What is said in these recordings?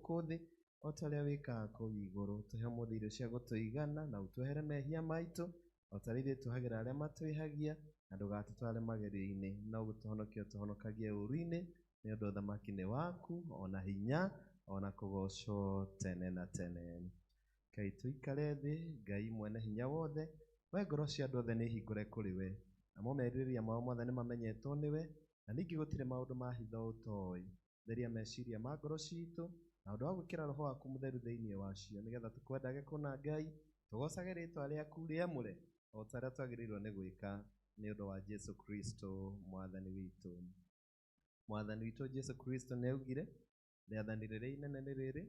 gũkũ thĩ o ta ũrĩa wĩkaga kũu igũrũ. Tũhe ũmũthĩ irio cia gũtũigana na ũtwehere mehia maitũ o ta rĩrĩa twĩhagĩra arĩa matwĩhagia, na ndũgatũtware magerio-inĩ, no gũtũhonokia ũtũhonokagie ũũru-inĩ, nĩ ũndũ ũthamaki nĩ waku, ona hinya, ona kũgocwo tene na tene. Ngai tũikare thĩ. Ngai mwene hinya wothe, we ngoro cia andũ othe nĩ hingũre kũrĩ we, namo merirĩria mao mothe nĩ mamenyetwo nĩwe, na ningĩ gũtirĩ maũndũ ma hitho ũtooĩ. Theria meciria ma ngoro citũ na ũndũ wa gwĩkĩra roho waku mũtheru thĩinĩ wacio, nĩgetha tũkwendage kũna Ngai, tũgocage rĩĩtwa rĩaku rĩamũre o ta ũrĩa twagĩrĩirwo nĩ gwĩka, nĩ ũndũ wa Jesũ Kristo mwathani witũ. Mwathani witũ Jesũ Kristo nĩ augire, rĩathani rĩrĩa inene nĩ rĩrĩ,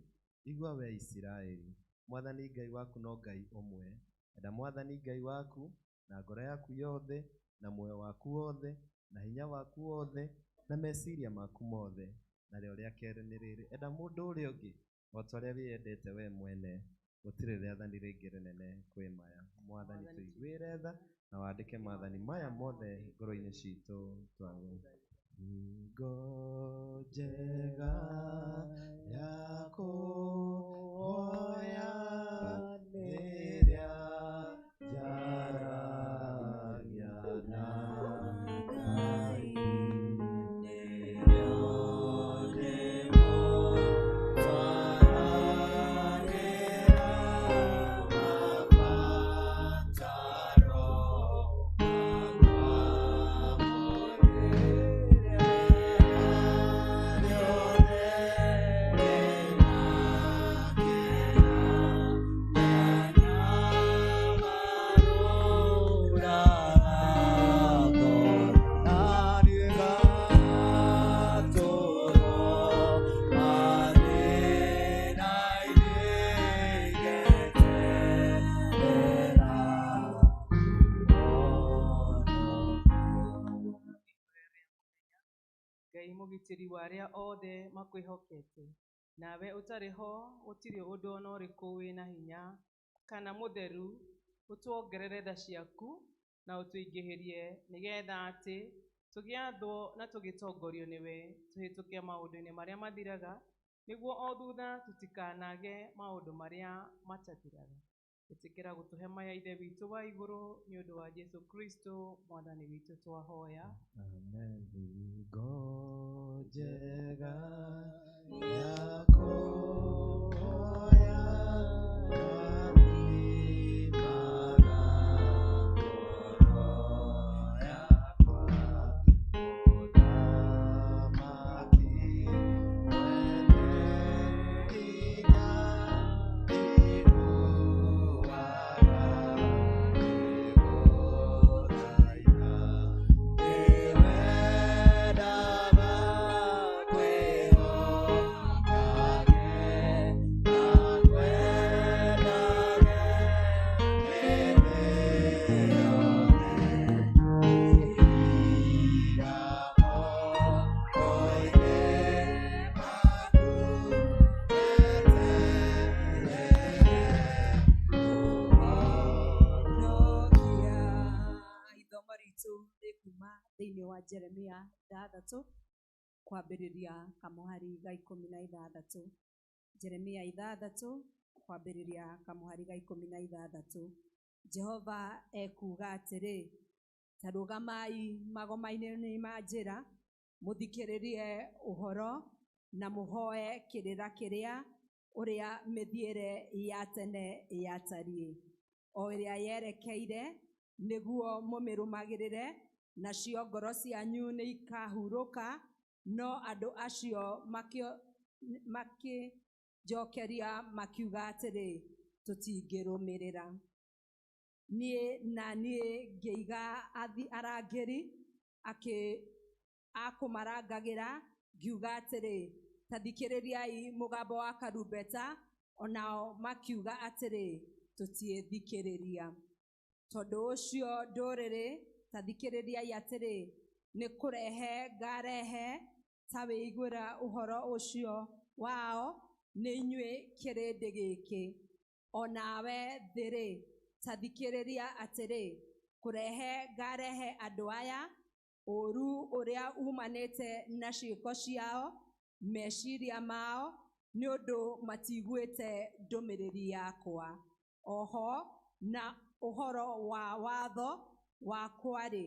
igua wee Isiraeli, Mwathani Ngai waku no Ngai ũmwe. Enda Mwathani Ngai waku na ngoro yaku yothe, na muoyo waku wothe, na hinya waku wothe, na meciria maku mothe. Narĩo rĩa kerĩ nĩ rĩrĩ, enda mũndũ ũrĩa ũngĩ o ta ũrĩa wĩyendete we mwene. Gũtirĩ rĩathani rĩngĩ rĩnene kwĩ maya. Mwathani tũiguĩre tha na wandĩke maathani maya mothe ngoro-inĩ citũ twagũthaitha. Ngo njega ya kũhoya rĩrĩa njaragia na Ngai, nĩrĩo ndĩmũtwaragĩra mabataro Ngai mũgitĩri wa arĩa othe makwĩhokete, nawe ũtarĩ ho gũtirĩ ũndũ ona ũrĩkũ wĩna hinya kana mũtheru, ũtuongerere tha ciaku na ũtũingĩhĩrie, nĩgetha atĩ tũgĩathwo na tũgĩtongorio nĩwe tũhĩtũke maũndũ-inĩ marĩa mathiraga, nĩguo o thutha tũtikanage maũndũ marĩa matathiraga. Ĩtĩkĩra gũtũhe maya Ithe witũ wa igũrũ, nĩ ũndũ wa Jesũ Kristo mwathani witũ twahoya. Amen. Ngo njega ya kũhoya gathimaga ngoro yakwa, ũthamaki mwene hinya iguaga ngĩgũthaitha. Thĩinĩ wa Jeremia 6 kwambĩrĩria kamũhari ga 16. Jeremia 6 kwambĩrĩria kamũhari ga 16. Jehova ekuga atĩrĩ, ta rũgamai magoma-inĩ ma njĩra, mũthikĩrĩrie ũhoro na mũhoe kĩrĩra kĩrĩa ũrĩa mĩthiĩre ya tene yatariĩ, o ĩrĩa yerekeire, nĩguo mũmĩrũmagĩrĩre, nacio ngoro cianyu nĩ ikahurũka, no andũ acio makĩnjokeria makiuga atĩrĩ, tũtingĩrũmĩrĩra. Niĩ ngĩiga arangĩri akũmarangagĩra, ngiuga atĩrĩ, ta thikĩrĩriai mũgambo wa karumbeta, onao makiuga atĩrĩ, tũtiĩthikĩrĩria. Tondũ ũcio ndũrĩrĩ, ta thikĩrĩriai atĩrĩ, nĩ kũrehe ngarehe, ta wĩiguĩra ũhoro ũcio wao, nĩ inyuĩ kĩrĩndĩ gĩkĩ. Onawe thĩrĩ, ta thikĩrĩria atĩrĩ, kũrehe ngarehe andũ aya, ũru ũrĩa umanĩte na ciĩko ciao, meciria mao, nĩũndũ matiguĩte ndũmĩrĩri yakwa. Oho na ũhoro wa watho wakwa-rĩ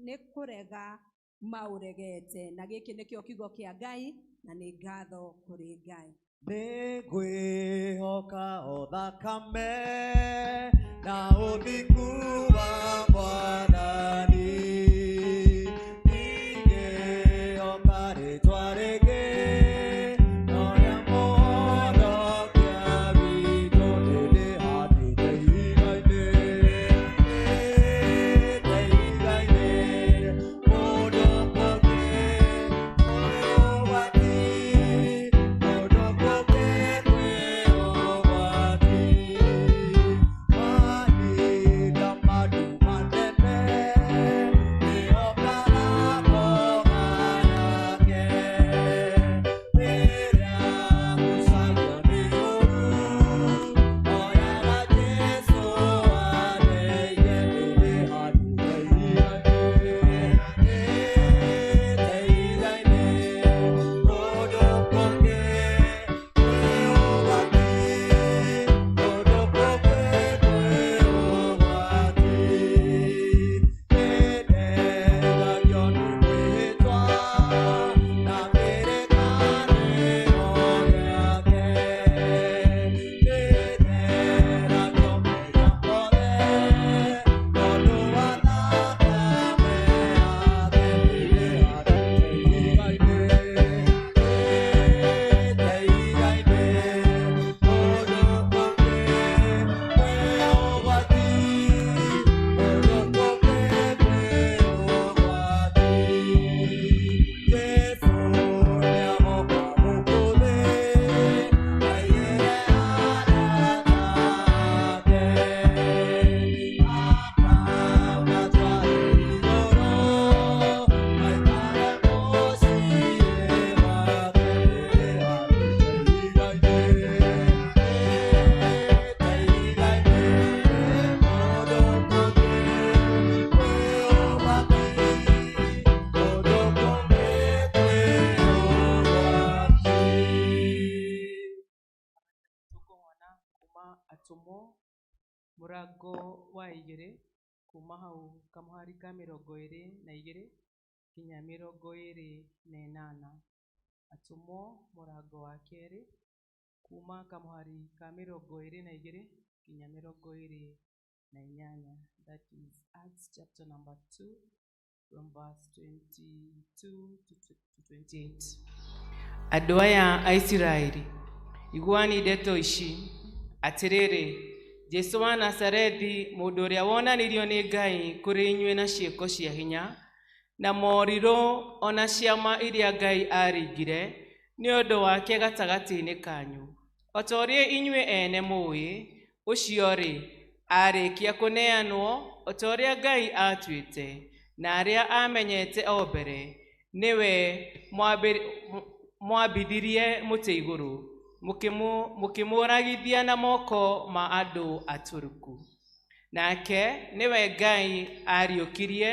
nĩ kũrega maũregete. Na gĩkĩ nĩkĩo kiugo kĩa Ngai, na nĩ ngatho kũrĩ Ngai. Nĩngwĩhoka o thakame na ũthiku wa Mwathani, ningĩhoka rĩĩtwa rĩngĩ noria Mũhonokia witũ rĩrĩhandĩte ihiga-inĩ, mũndũ kũngĩ ũgwati, mũndũ kũngĩ ũgwati, mahinda matu manene nĩokaga ngoma yake, rĩrĩa ngucagio nĩ ũru oyaga Jesũ andeithie, rĩrĩhandĩte ihiga-inĩ, mũndũ kũngĩ ũgwati, mũndũ kũngĩ ũgwati, nĩndegagio nĩ kwĩhĩtwa na kĩrĩkanĩro gĩake, nĩnderagio mehia mothe tondũ wa thakame yake, rĩrĩhandĩte ihiga-inĩ, mũndũ kũngĩ ũgwati, mũndũ kũngĩ ũgwati, Jesũ nĩagoka gũkũ thĩ aiyĩre arĩa ake, akamatware igũrũ aikare mũciĩ wake, rĩrĩhandĩte ihiga-inĩ, mũndũ kũngĩ ũgwati, mũndũ kũngĩ ũgwati. Tũkũhona kuma Atũmwo mũrango wa 2 kuma hau kamũhari ka 22 nginya 28. Atũmwo mũrango wa 2 kuma kamũhari ka 22 nginya 28. That is Acts chapter number 2 from verse 22 to 28. Andũ aya a Isiraeli, iguani ndeto ici atĩrĩrĩ, Jesũ wa Nazarethi, mũndũ ũrĩa wonanirio nĩ Ngai kũrĩ inyuĩ na ciĩko cia hinya na morirũ ona ciama iria Ngai aringire nĩ ũndũ wake gatagatĩ-inĩ kanyu, o ta ũrĩa inyuĩ ene mũĩ, ũcio-rĩ arĩkia kũneanwo o ta ũrĩa Ngai atuĩte, na arĩa amenyete o mbere nĩwe mwambithirie mũtĩ igũrũ, mũkĩmũragithia na moko ma andũ atũrũku. Nake nĩwe Ngai ariũkirie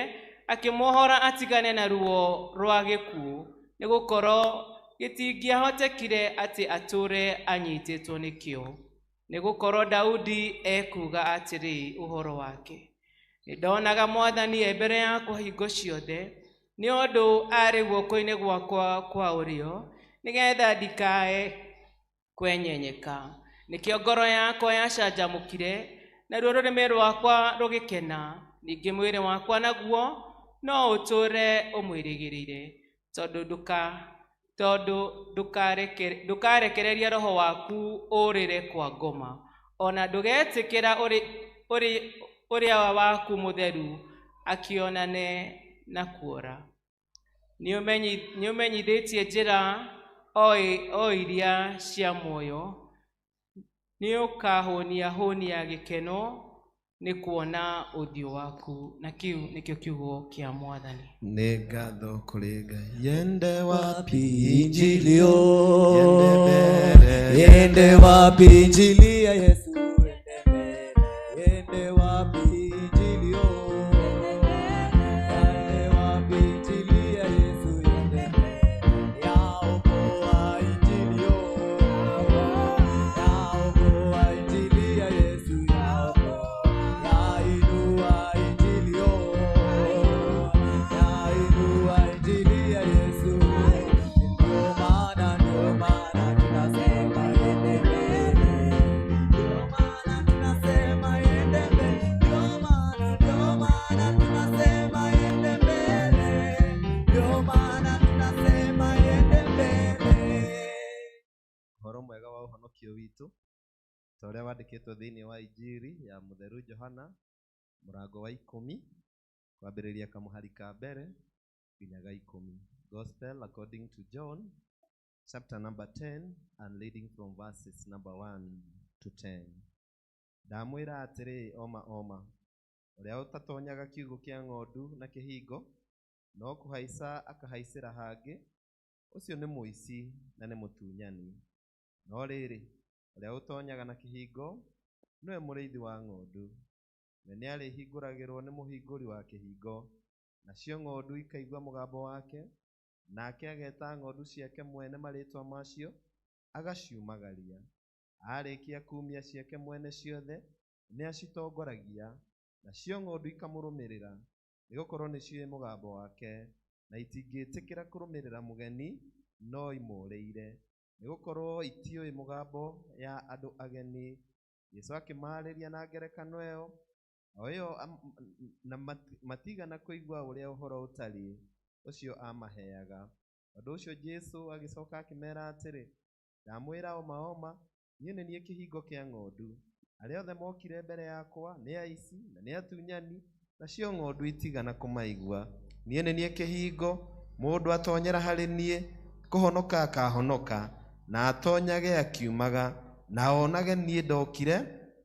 akĩmwohora atigane na ruo rwa gĩkuũ, nĩgũkorwo gĩtingĩahotekire atĩ atũre anyitĩtwo nĩkĩo. Nĩgũkorwo Daudi ekuga atĩrĩ ũhoro wake, nĩndonaga Mwathani mbere yakwa hingo ciothe, nĩ ũndũ arĩ guoko-inĩ gwakwa kwa ũrĩo, nĩgetha ndikae kwenyenyeka. Nĩkĩo ngoro yakwa yacanjamũkire, naruo rũrĩmĩ rwakwa rũgĩkena, ningĩ mwĩrĩ wakwa naguo no ũtũre ũmwĩrĩgĩrĩire, tondũ ndũkarekereria roho waku ũrĩre kwa ngoma, ona ndũgetĩkĩra ũrĩa waku mũtheru akĩonane na kuora. Nĩũmenyithĩtie njĩra o iria cia muoyo, nĩũkahũnia gĩkeno nĩ kuona ũthiũ waku. Na kiu nĩkĩo kiugo kĩa Mwathani. Nĩ ngatho kũrĩ Ngai. Yende wapi Injili o, yende wapi injili ya Yesu, yende wapi injili o, yende wapi injili ya Yesu, yende mwega wa ũhonokio witũ ta ũrĩa wandĩkĩtwo thĩinĩ wa Injili ya Mũtheru Johana mũrango wa 10 kwambĩrĩria kamũhari ka mbere nginya ga 10. Gospel according to John chapter number 10 and leading from verses number 1 to 10. Ndamwĩra atĩrĩ oma ũrĩa ũtatonyaga kiugũ kĩa ng'ondu na kĩhingo no kũhaica akahaicĩra hangĩ, ũcio nĩ mũici na nĩ mũtunyani. No rĩrĩ ũrĩa ũtonyaga na kĩhingo nĩwe mũrĩithi wa ng'ondu, we nĩ arĩhingũragĩrwo nĩ mũhingũri wa kĩhingo, nacio ng'ondu ikaigua mũgambo wake, nake ageta ng'ondu ciake mwene marĩtwa macio agaciumagaria. Arĩkia kumia ciake mwene ciothe nĩ acitongoragia, nacio ng'ondu ikamũrũmĩrĩra nĩgũkorwo nĩciũĩ mũgambo wake, na itingĩtĩkĩra kũrũmĩrĩra mũgeni no imũrĩire nĩgũkorwo itiũĩ mũgambo ya andũ ageni. Yesu akĩmarĩria na ngerekano ĩyo na matigana kũigua ũrĩa ũhoro ũtariĩ ũcio amaheaga. Ũndũ ũcio Jesu agĩcoka akĩmera atĩrĩ, ndamwĩra oma niĩ nĩ niĩ kĩhingo kĩa ng'ondu. Arĩa othe mokire mbere yakwa nĩ aici na nĩ atunyani, nacio ng'ondu itigana kũmaigua. Niĩ nĩ niĩ kĩhingo, mũndũ atonyera harĩ niĩ kũhonoka akahonoka, na atonyage akiumaga, na onage niĩ ndokire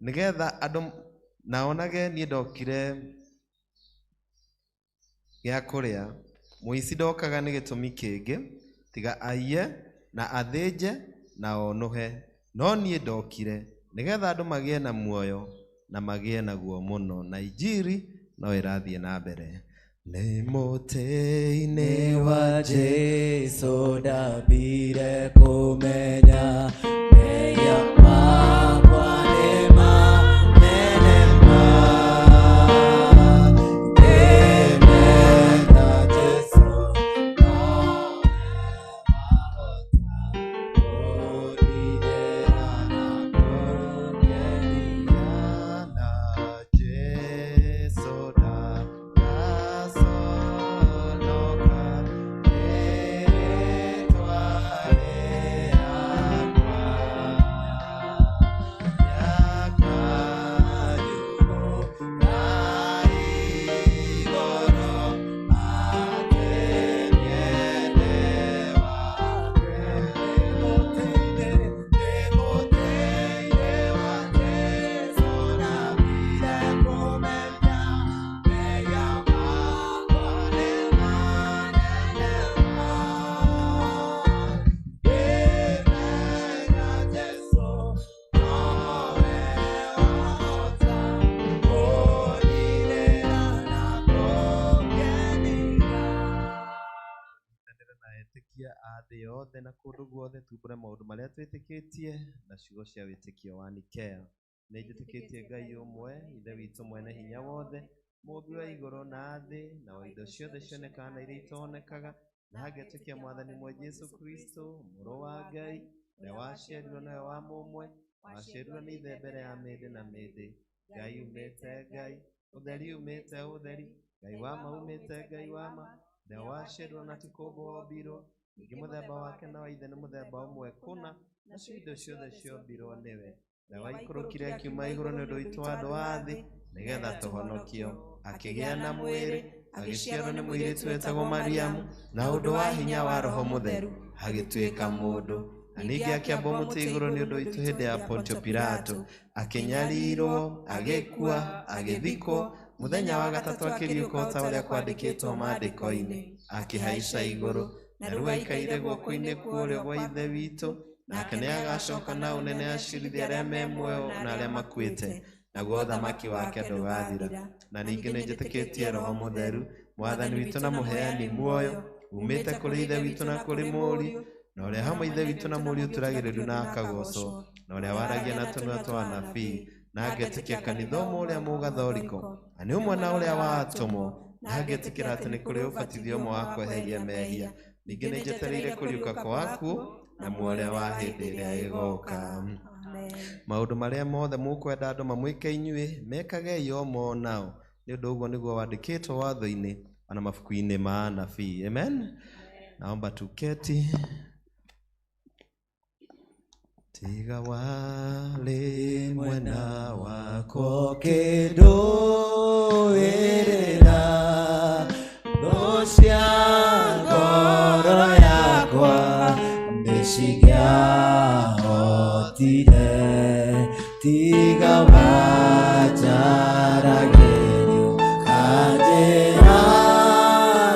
nĩgetha andũ gĩa kũrĩa. Mũici ndokaga nĩ gĩtũmi kĩngĩ tiga aiye na athĩnje na onũhe, no niĩ ndokire nĩgetha andũ magĩe na muoyo na magĩe naguo mũno. Na Injili no ĩrathiĩ na mbere. Nĩ mũtĩ-inĩ wa Jesu ndambire kũmenya meya makwa nĩ manene ma. Ngĩmenya Jesu nowe wahota kũndiĩra na kũngeria. na Jesu thĩ yothe na kũndũ guothe tumbũre maũndũ marĩa twĩtĩkĩtie na ciugo cia wĩtĩkio wa Nikea. Nĩ njĩtĩkĩtie Ngai ũmwe, Ithe witũ mwene hinya wothe, mũmbi wa igũrũ na thĩ na wa indo ciothe cionekaga na iria itonekaga, na ngetĩkia Mwathani mwe Jesu Kristo mũrũ wa Ngai, ũrĩa waciarirwo nawe wa mũmwe, waciarirwo nĩ Ithe mbere ya mĩndĩ na mĩndĩ. Ngai umĩte Ngai, ũtheri umĩte ũtheri, Ngai wa ma umĩte Ngai wa ma, ũrĩa waciarirwo na ti kũmbwo ombirwo, ningĩ mũthemba wake na wa Ithe nĩ mũthemba ũmwe kũna, nacio indo ciothe ciombirwo nĩwe. Na waikũrũkire akiuma igũrũ nĩ ũndũ witũ andũ a thĩ, nĩgetha tũhonokio. Akĩgĩa na mwĩrĩ, agĩciarwo nĩ mũirĩtu wetagwo Mariamu, na ũndũ wa hinya wa Roho Mũtheru agĩtuĩka mũndũ. Na ningĩ akĩambwo mũtĩ igũrũ nĩ ũndũ witũ hĩndĩ ya Pontio Pilato, akĩnyariirwo, agĩkua, agĩthikwo, mũthenya wa gatatũ akĩriũka o ta ũrĩa kwandĩkĩtwo maandĩko-inĩ, akĩhaica igũrũ, na rĩu aikaire guoko-inĩ kwa ũrĩo gwa Ithe witũ, nake nĩ agacoka na ũnene aciirithia arĩa me muoyo na arĩa makuĩte, naguo ũthamaki wake ndũgathira. Na ningĩ nĩ njĩtĩkĩtie Roho Mũtheru, Mwathani witũ na mũheani muoyo, umĩte kũrĩ Ithe witũ na kũrĩ Mũriũ, na ũrĩa hamwe Ithe witũ na Mũriũ turagĩrĩrio na akagocwo, na ũrĩa waragia na tũnua twa anabii, na ngetĩkia kanitha ũmwe ũrĩa mũgathoriko, na nĩ ũmwe na ũrĩa watũmwo, na ngetĩkĩra atĩ nĩ kũrĩ ũbatithio ũmwe wa kweheria mehia. Ningĩ nĩ njetereire kũriũka kwa akuũ na muoyo wa hĩndĩ ĩrĩa ĩgoka. Maũndũ marĩa mothe mũkwenda andũ mamwĩke inyuĩ, mekagei o mo nao, nĩ ũndũ ũguo nĩguo wandĩkĩtwo watho-inĩ ona mabuku-inĩ ma anabii. Amen. Naomba tuketi. tiga wale mwena wako Kokedoerera Dosia ngoro yakwa Meshikia otire Tiga wacharagerio Kajera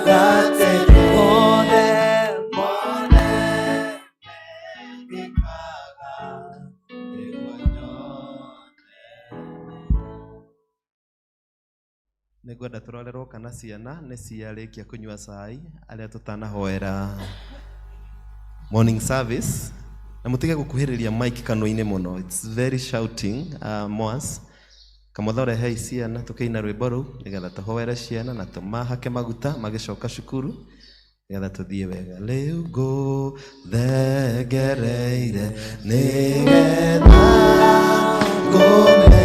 gatene Mone Mekikaga Nĩngwenda tũrorerwo kana ciana nĩ ciarĩkia kũnyua cai arĩa tũtanahoera morning service. Na mũtige gũkuhĩrĩria mic kanua-inĩ mũno. It's very shouting. Moas kamothore hei ciana tũkĩina rwĩmbo rũu nĩgetha tũhoere ciana na tũmahake maguta magĩcoka cukuru nĩgetha tũthiĩ wega. Rĩu ngũthegereire nĩgetha ngũmenye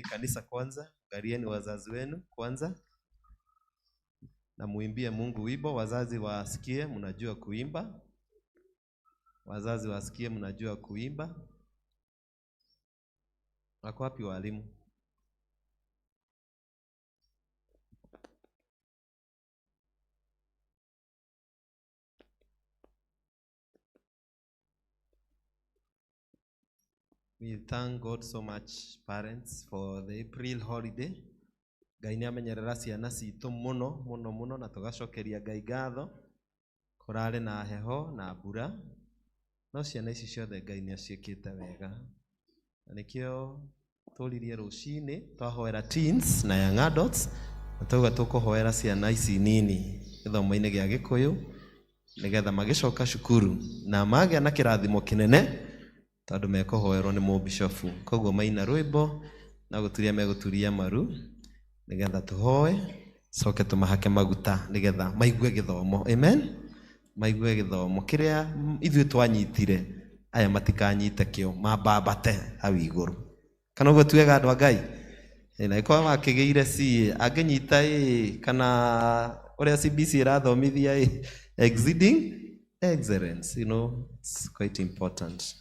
kanisa kwanza, garieni wazazi wenu kwanza na muimbie Mungu wimbo. Wazazi wasikie mnajua kuimba. Wazazi wasikie mnajua kuimba. Wako wapi walimu? We thank God so much, parents, for the April holiday. Ngai nĩ amenyerera ciana citũ mũno mũno mũno na tũgacokeria Ngai ngatho. Kũrarĩ na heho na mbura, no ciana ici ciothe Ngai nĩ aciĩkĩte wega. Na nĩkĩo tũririe rũcinĩ twahoera teens na young adults, na tauga tũkũhoera ciana ici nini gĩthomo-inĩ gĩa Gĩkũyũ nĩgetha magĩcoka cukuru na magĩa na kĩrathimo kĩnene tondũ mekũhoerwo nĩ mũbishofu. Koguo maina rwĩmbo na gũturia megũturia maru nĩgetha tũhoe coke tũmahake maguta nĩgetha maigue gĩthomo. Amen. Maigue gĩthomo kĩrĩa ithuĩ twanyitire aya matikanyite kĩo, mambambate hau igũrũ. Kana ũguo tuwega andũ a Ngai? Na ĩkorwo makĩgĩire C angĩnyita A kana ũrĩa CBC ĩrathomithia exceeding excellence, you know, it's quite important.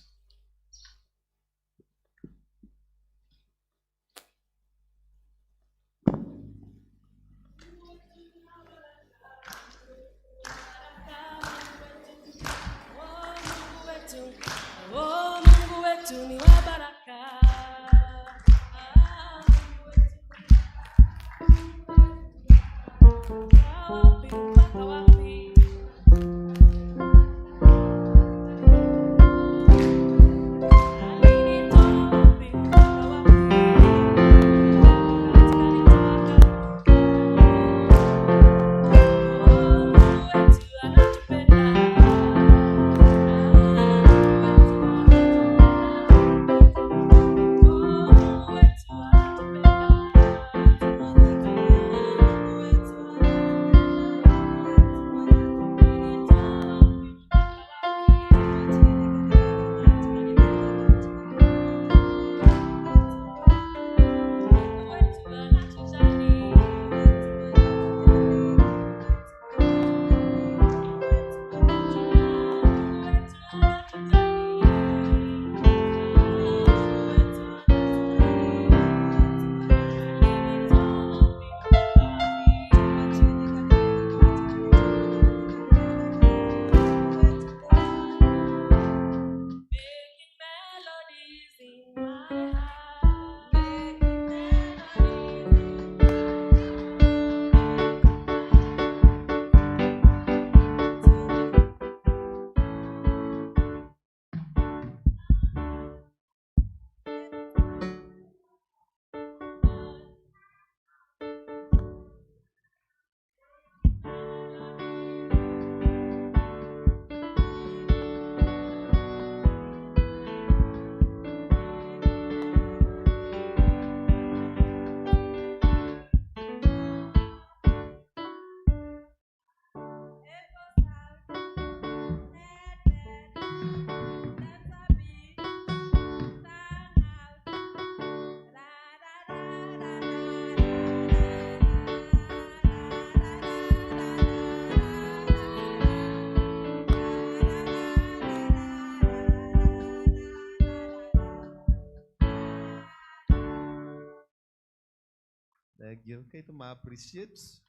thengio kai tuma appreciate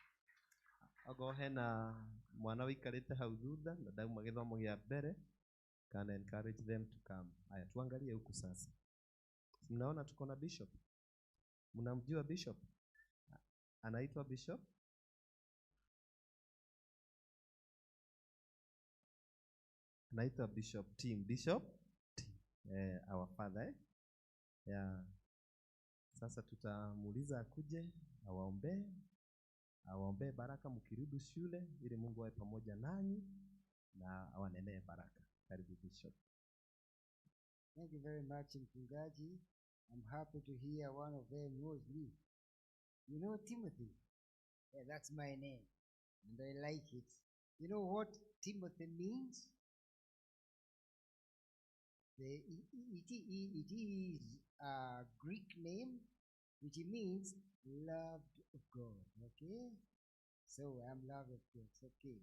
ago hena mwana wikarite hau thutha na ndauma githomo gia mbere can encourage them to come. Haya tuangalie huku sasa. Mnaona tuko na bishop. Mnamjua bishop? Anaitwa bishop? Anaitwa Bishop Tim. Bishop Tim. Our father yeah. Sasa tutamuuliza akuje awaombee baraka mkirudi shule ili Mungu awe pamoja nanyi na awanenee baraka. Karibu Bishop. Thank you very much, Mchungaji. I'm happy to hear one of them knows me. You know Timothy? Yeah, that's my name. And I like it. You know what Timothy means? It is a Greek name which means loved of God. Okay? So I'm loved of God. Okay.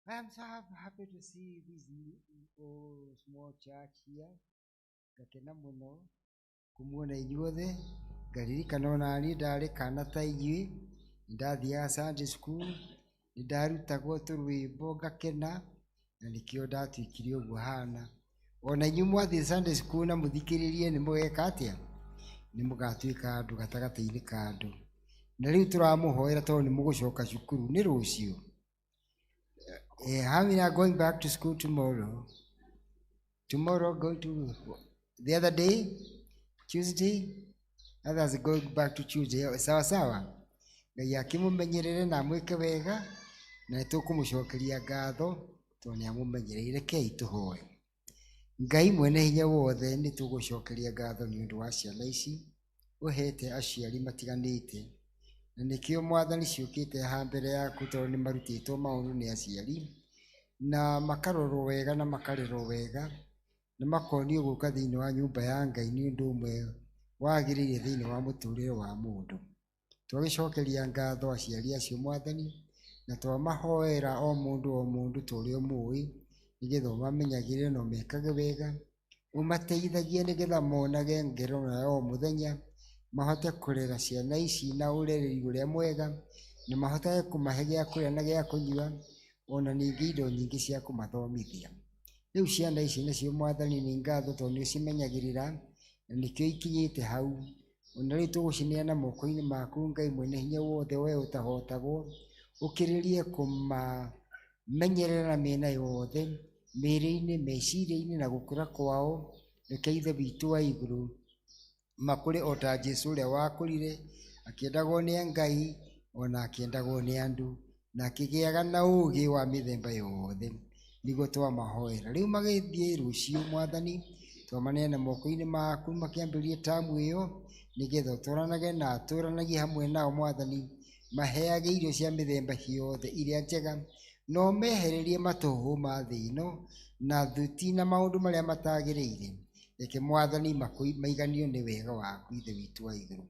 I'm so happy to see this small church here. Gakena muno kumuona inyuothe ngaririkana onani ndari kana ta inyui ndathiaga Sunday school ndarutagwo turwimbo ngakena na nikio ndatwikire uguo hana ona inyu mwathi Sunday school na muthikiririe ni mugeka atia ni mugatwika andu gatagati-ini ka andu na riu turamuhoera tondu ni mugucoka cukuru ni rucio. How many are going back to school tomorrow? Tomorrow going to the other day, Tuesday? Others are going back to Tuesday. Sawa sawa. Ngai akimumenyerere na mwike wega na tukumucokeria ngatho tondu ni amumenyereire kei tuhoe. Ngai mwene hinya wothe ni tugucokeria ngatho ni undu wa ciana ici uhete aciari matiganite na nikio mwathani ciukite ha mbere yaku tondu ni marutitwo maundu ni aciari na makarorwo wega na makarerwo wega na makonio guka thiini wa nyumba ya Ngai ni undu umwe wagirire thiini wa muturire wa mundu. Twagicokeria ngatho aciari acio mwathani na twamahoera o mundu turi umui nigetha mamenyagire no mekage wega umateithagie nigetha monage ngero na o muthenya mahote kurera ciana ici na urereri uria mwega na mahote kumahe gia kuria na gia kunyua ona ningi indo nyingi cia kumathomithia. Riu ciana ici nacio mwathani ni ngatho tondu cimenyagirira na nikio ikinyite hau ona riu tugucineana moko-ini maku Ngai mwene hinya wothe we utahotagwo ukiririe kumamenyerera mĩena yothe mĩĩrĩ-inĩ meciria-inĩ na gukura kwao reke ithe witũ wa igũrũ makũre o ta Jesu ũrĩa wakũrire akĩendagwo nĩ Ngai ona akĩendagwo nĩ andũ na akĩgĩaga na ũũgĩ wa mĩthemba yothe nĩguo twamahoera. Rĩu magĩthiĩ rũciũ mwathani twamaneana moko-inĩ maku makĩambĩrĩrie tamu ĩyo nigetha ũtũranage na atũranagie hamwe nao mwathani maheage irio cia mĩthemba yothe iria njega no mehererie matũhũ ma thĩ ĩno na thuti na maũndũ marĩa matagĩrĩire. Reke mwathani maiganio nĩ wega waku ithe witũ wa igũrũ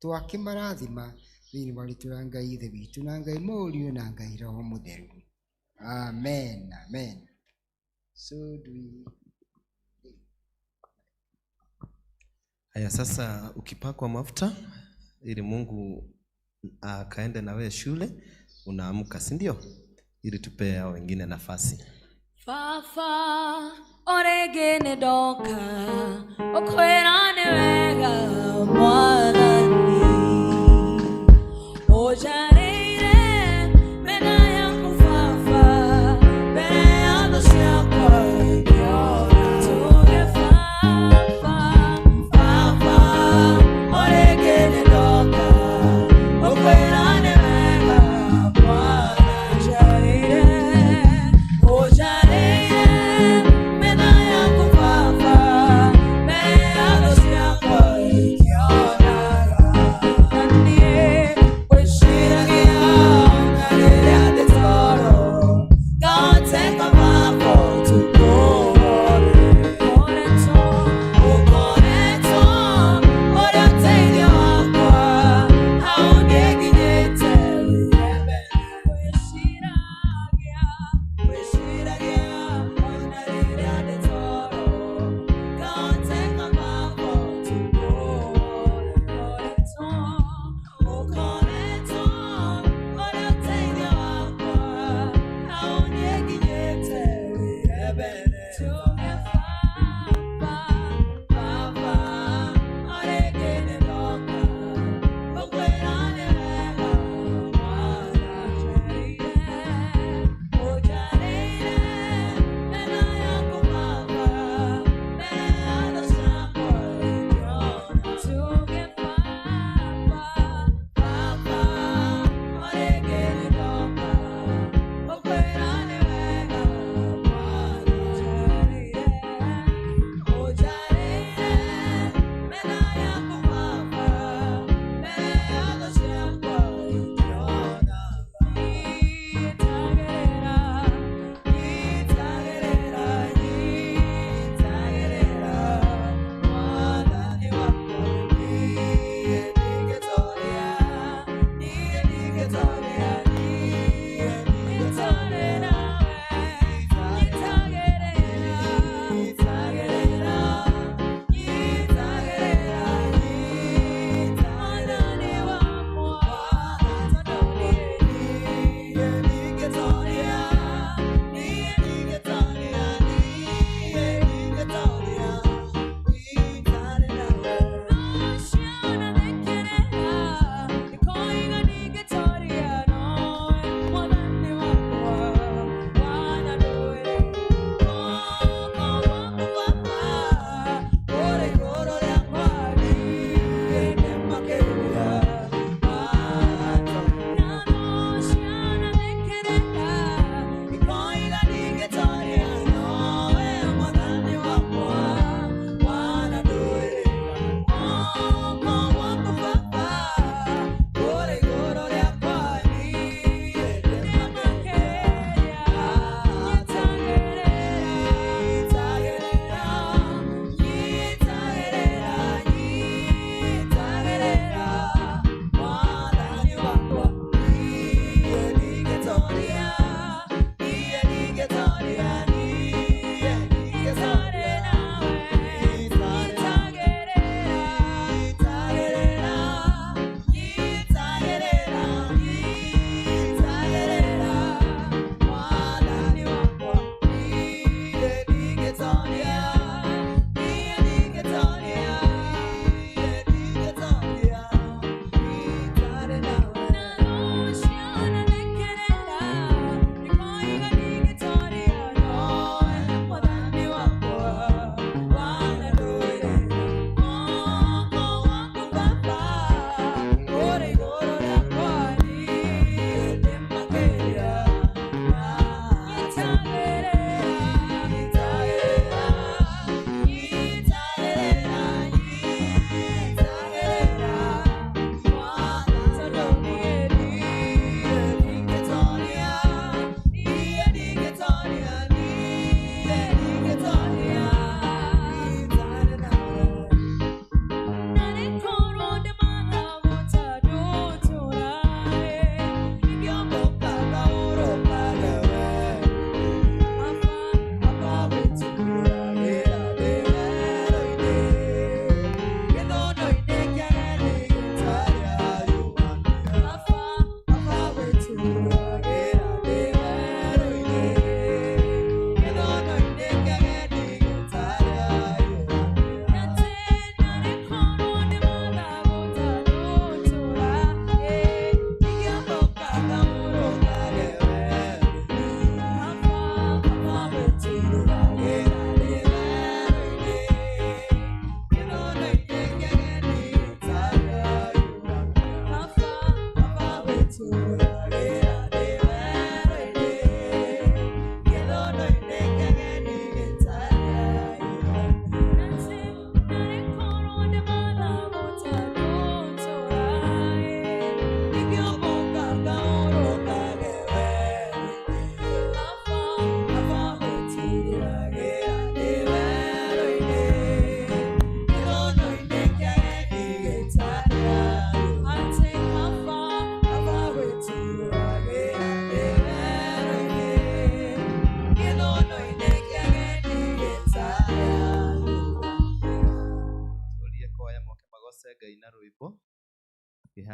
twakĩmarathima thĩinĩ wa rĩĩtwa rĩa Ngai ithe witũ na Ngai Mũriũ na Ngai Roho Mũtheru. Amen, amen. So do we... Haya sasa ukipakwa mafuta ili Mungu akaende na wewe shule unaamka, si ndio? Ili tupe hao wengine nafasi. Fafa oregene doka okwerane wega mwathani ojareire mena yangu fafa mbere ya thũ ciakwa ingĩona tuge fafa oregene doka okwerane wega mwathani ojareire mena yangu fafa mbere ya thũ ciakwa ingĩona.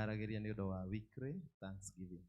kwĩharagĩria nĩ ũndũ wa weekly Thanksgiving.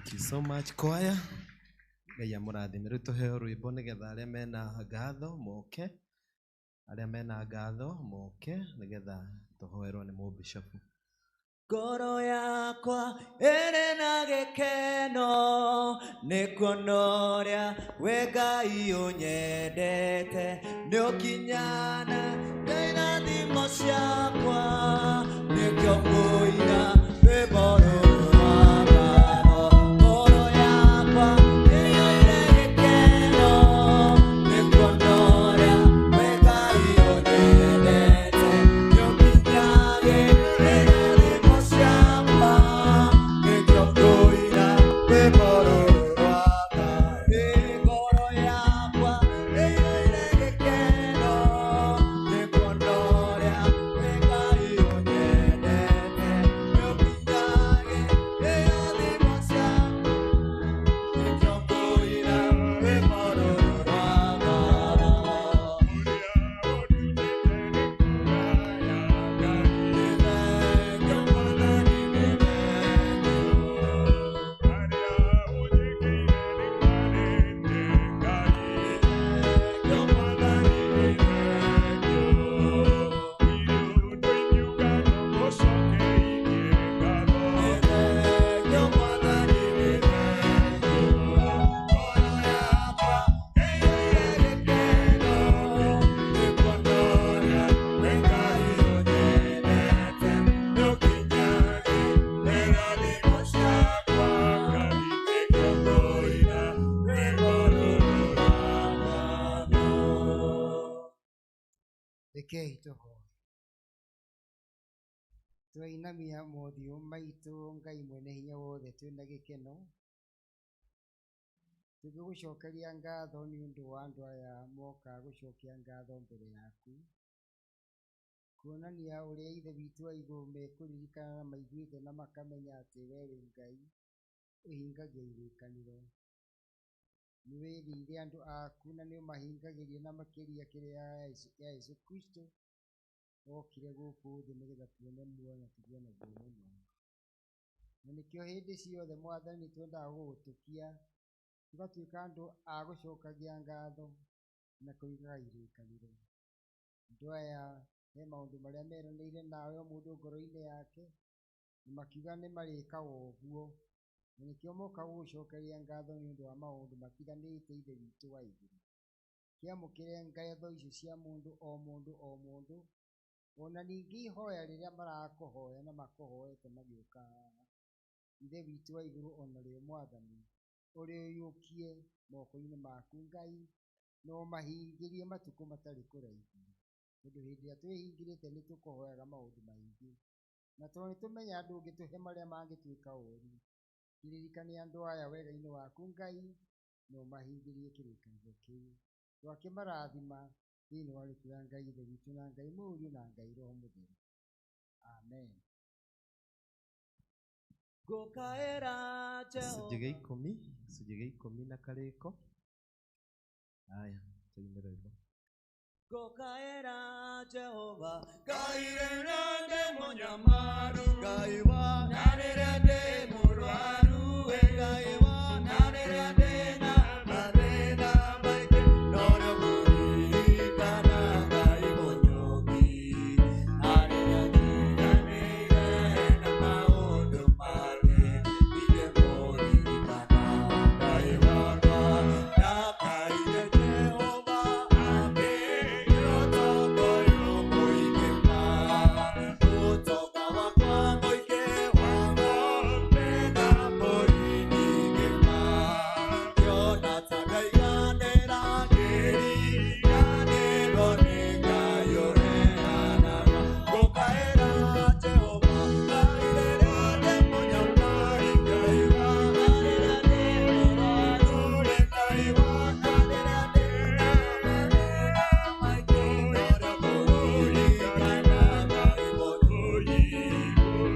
Thank you so much, choir. Ngai amũrathime. Rĩu tũheo rwĩmbo nĩgetha arĩa mena ngatho moke, arĩa mena ngatho moke nĩgetha tũhoerwo nĩ mũbishopu. Ngoro yakwa ĩrĩ na gĩkeno nĩ kuona ũrĩa we Ngai ũnyendete, nĩ ũkinyana na irathimo ciakwa, nĩkĩo ngũina rwĩmbo rũrũ rwa ngatho. Ngoro yakwa ĩrĩ gĩkeno nĩ kuona ũrĩa we Ngai ũnyendete, nĩ ũkinyana irathimo ciakwa, nĩkĩo ngũina rwĩmbo rũrũ rwa ngatho. Ngoro yakwa ĩrĩ gĩkeno nĩ kuona ũrĩa we Ngai ũnyendete, nĩ ũkinyana irathimo ciakwa, nĩkĩo ngũina rwĩmbo rũrũ rwa ngatho. Rekei tũhoe. Twainamia mothiũ maitũ Ngai mwene hinya wothe twĩna gĩkeno, tũgĩgũcokeria ngatho nĩ ũndũ wa andũ aya moka gũcokia ngatho mbere yaku, kuonania ũrĩa ithe witũ wa igũrũ mekũririkana na maiguĩte na makamenya atĩ we wĩ Ngai ũhingagia irĩkanĩro. Nĩ wĩrĩire andũ aku na nĩ ũmahingagĩria na makĩria kĩrĩa ya Yesu Kristo okire gũkũ thĩ nĩgetha tuone muoyo na tũgĩe naguo mũno. Na nĩkĩo hĩndĩ ciothe Mwathani twendaga gũgũtũkia, tũgatuĩka andũ a gũcokagia ngatho na kũigaga irĩkanĩro. Andũ aya he maũndũ marĩa meranĩire nawe o mũndũ ngoro-inĩ yake, na makiuga nĩ marĩkaga ũguo, na nĩkĩo moka gũgũcokeria ngatho nĩ ũndũ wa maũndũ matiganĩte ithe witũ wa igũrũ. Kĩamũkĩre ngatho icio cia mũndũ o mũndũ o mũndũ, ona ningĩ ihoya rĩrĩa marakũhoya na makũhoete magĩũka haha. Ithe witũ wa igũrũ ona rĩo Mwathani ũrĩũiyũkie moko-inĩ maku Ngai, na ũmahingĩrie matukũ matarĩ kũraihu, tondũ hĩndĩ ĩrĩa twĩhingĩrĩte nĩ tũkũhoyaga maũndũ maingĩ, na tondũ nĩ tũmenya ndũngĩtũhe marĩa mangĩtuĩka ũũru. Kĩririkane andũ aya wega-inĩ waku Ngai, na ũmahingĩrie kĩrĩkanĩro kĩu. Twakĩmarathima thĩinĩ wa rĩĩtwa rĩa Ngai ithe witũ na Ngai Mũriũ na Ngai Roho Mũtheru. Amen. Ngũkaĩra Gĩcunjĩ Jehova. gĩa ikũmi na karĩko. Haya, tũine rwĩmbo. Ngũkaĩra Jehova, Ngai rĩrĩa ndĩ mũnyamaru, Ngai wa na rĩrĩa ndĩ mũrwaru, we Ngai wa na rĩrĩa ndĩ na mathĩna maingĩ, no rĩo kũririkana Ngai mũnyongi, na rĩrĩa ndiganĩire na maũndũ mangĩ, ingĩmũririkana Ngai wakwa, ndakaire Jehova ambĩire ũtongoria mũingĩ ma, ũtonga wakwa mũingĩ wa ng'ombe na mbũri nyingĩ ma, ngĩona ta ngaiganĩra ngĩriganĩrwo nĩ Ngai ũheanaga. Ngũkaĩra Jehova, Ngai rĩrĩa ndĩ mũnyamari, Ngai wa na rĩrĩa ndĩ mũrwaru, we Ngai wa na rĩrĩa ndĩ na mathĩna maingĩ, no rĩo kũririkana Ngai mũthuri,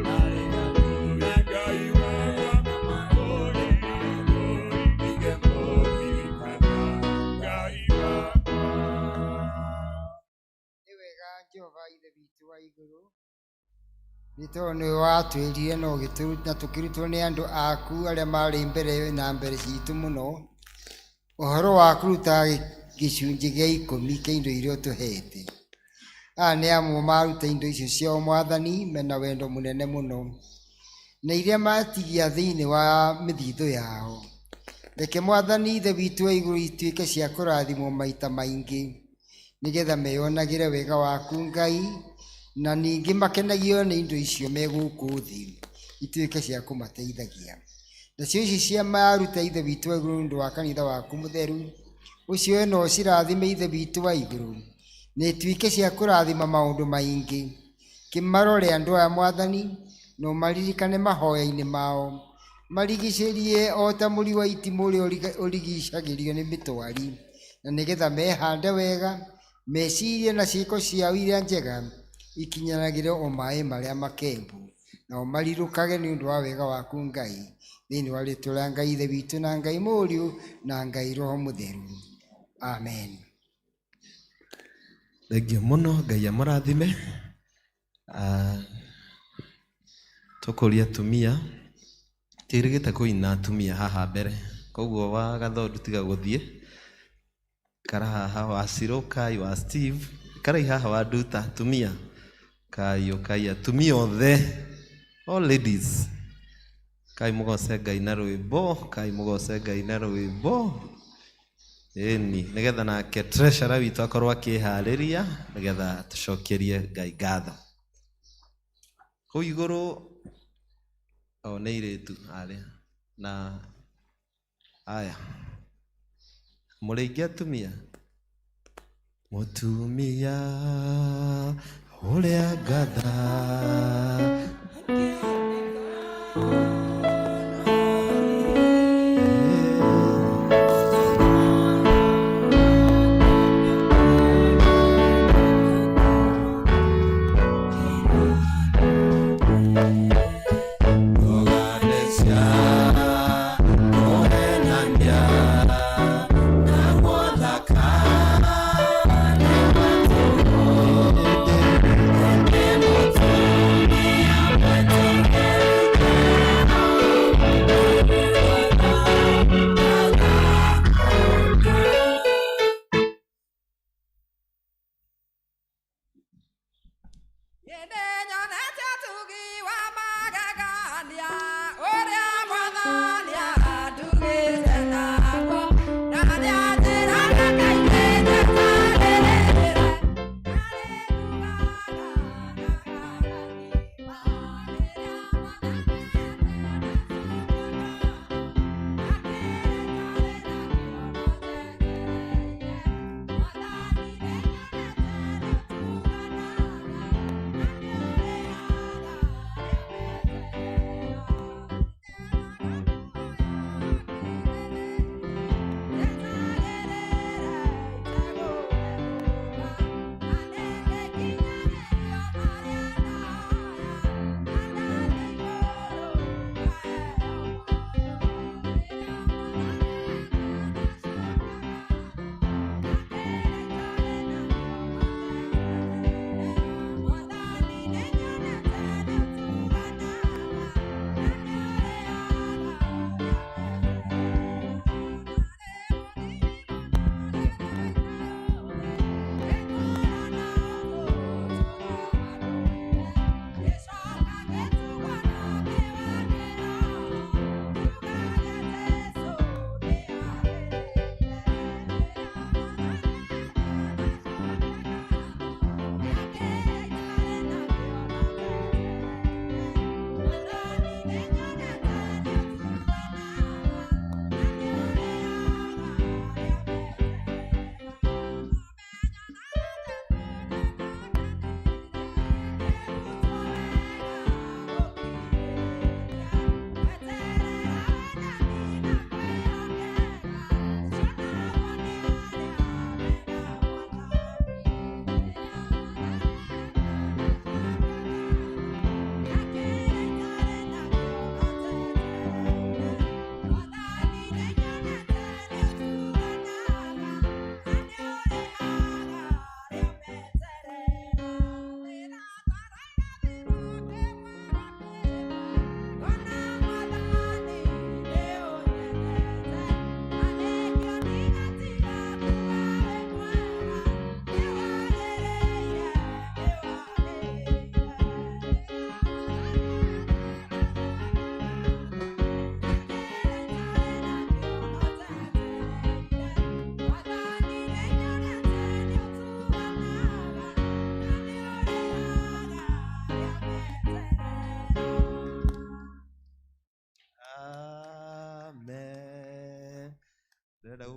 na rĩrĩa nduga Ngai wega na maũndũ mangĩ, ingĩmũririkana Ngai wakwa. Nĩ wega Jehova ithe witũ wa igũrũ, nĩ tondũ nĩ watwĩrire na tũkĩrutwo nĩ andũ aku arĩa marĩ mbere na mbere citũ mũno, Ũhoro wa kũruta gĩcunjĩ gĩa 10 kĩa indo iria ũtũhete. Aya nĩ amwe maruta indo icio ciao Mwathani mena wendo mũnene mũno, na iria matigia thĩinĩ wa mĩthithũ yao. Reke Mwathani Ithe witũ wa igũrũ ituĩke cia kũrathimwo maita maingĩ, nĩgetha meyonagĩre wega waku Ngai, na ningĩ makenagio nĩ indo icio me gũkũ thĩ, ituĩke cia kũmateithagia. Nacio ici cia maruta Ithe witũ wa igũrũ nĩ ũndũ wa kanitha waku mũtheru, ũcio we no cirathime Ithe witũ wa igũrũ, na ituĩke cia kũrathima maũndũ maingĩ. Kĩmarore andũ aya Mwathani, no maririkane mahoya-inĩ mao, marigicĩrie o ta mũri wa itimũ ũrĩa ũrigicagĩrio nĩ mĩtwari, na nĩgetha mehande wega, mecirie na ciĩko ciao iria njega ikinyanagĩre o maĩ marĩa makembu, nao marirũkage nĩ ũndũ wa wega waku Ngai, thĩinĩ wa rĩĩtwa rĩa Ngai Ithe witũ na Ngai Mũriũ na Ngai Roho Mũtheru. Amen. Thengiũ mũno, Ngai amũrathime. Tũkũria atumia, tĩrĩgĩte kũina atumia haha mbere, koguo wa Gathondu tiga gũthiĩ, kara haha wa Siro, Kai wa Steve, karai haha wa Nduta, atumia, Kai atumia othe, all ladies, Kai mũgoce Ngai na rwĩmbo, Kai mũgoce Ngai na rwĩmbo. Ĩni, nĩgetha nake treasurer witũ akorwo akĩharĩria, nĩgetha tũcokerie Ngai ngatho. Kũu igũrũ nĩ airĩtu arĩa na aya mũrĩingĩ atumia. Mũtumia ũrĩa ngatha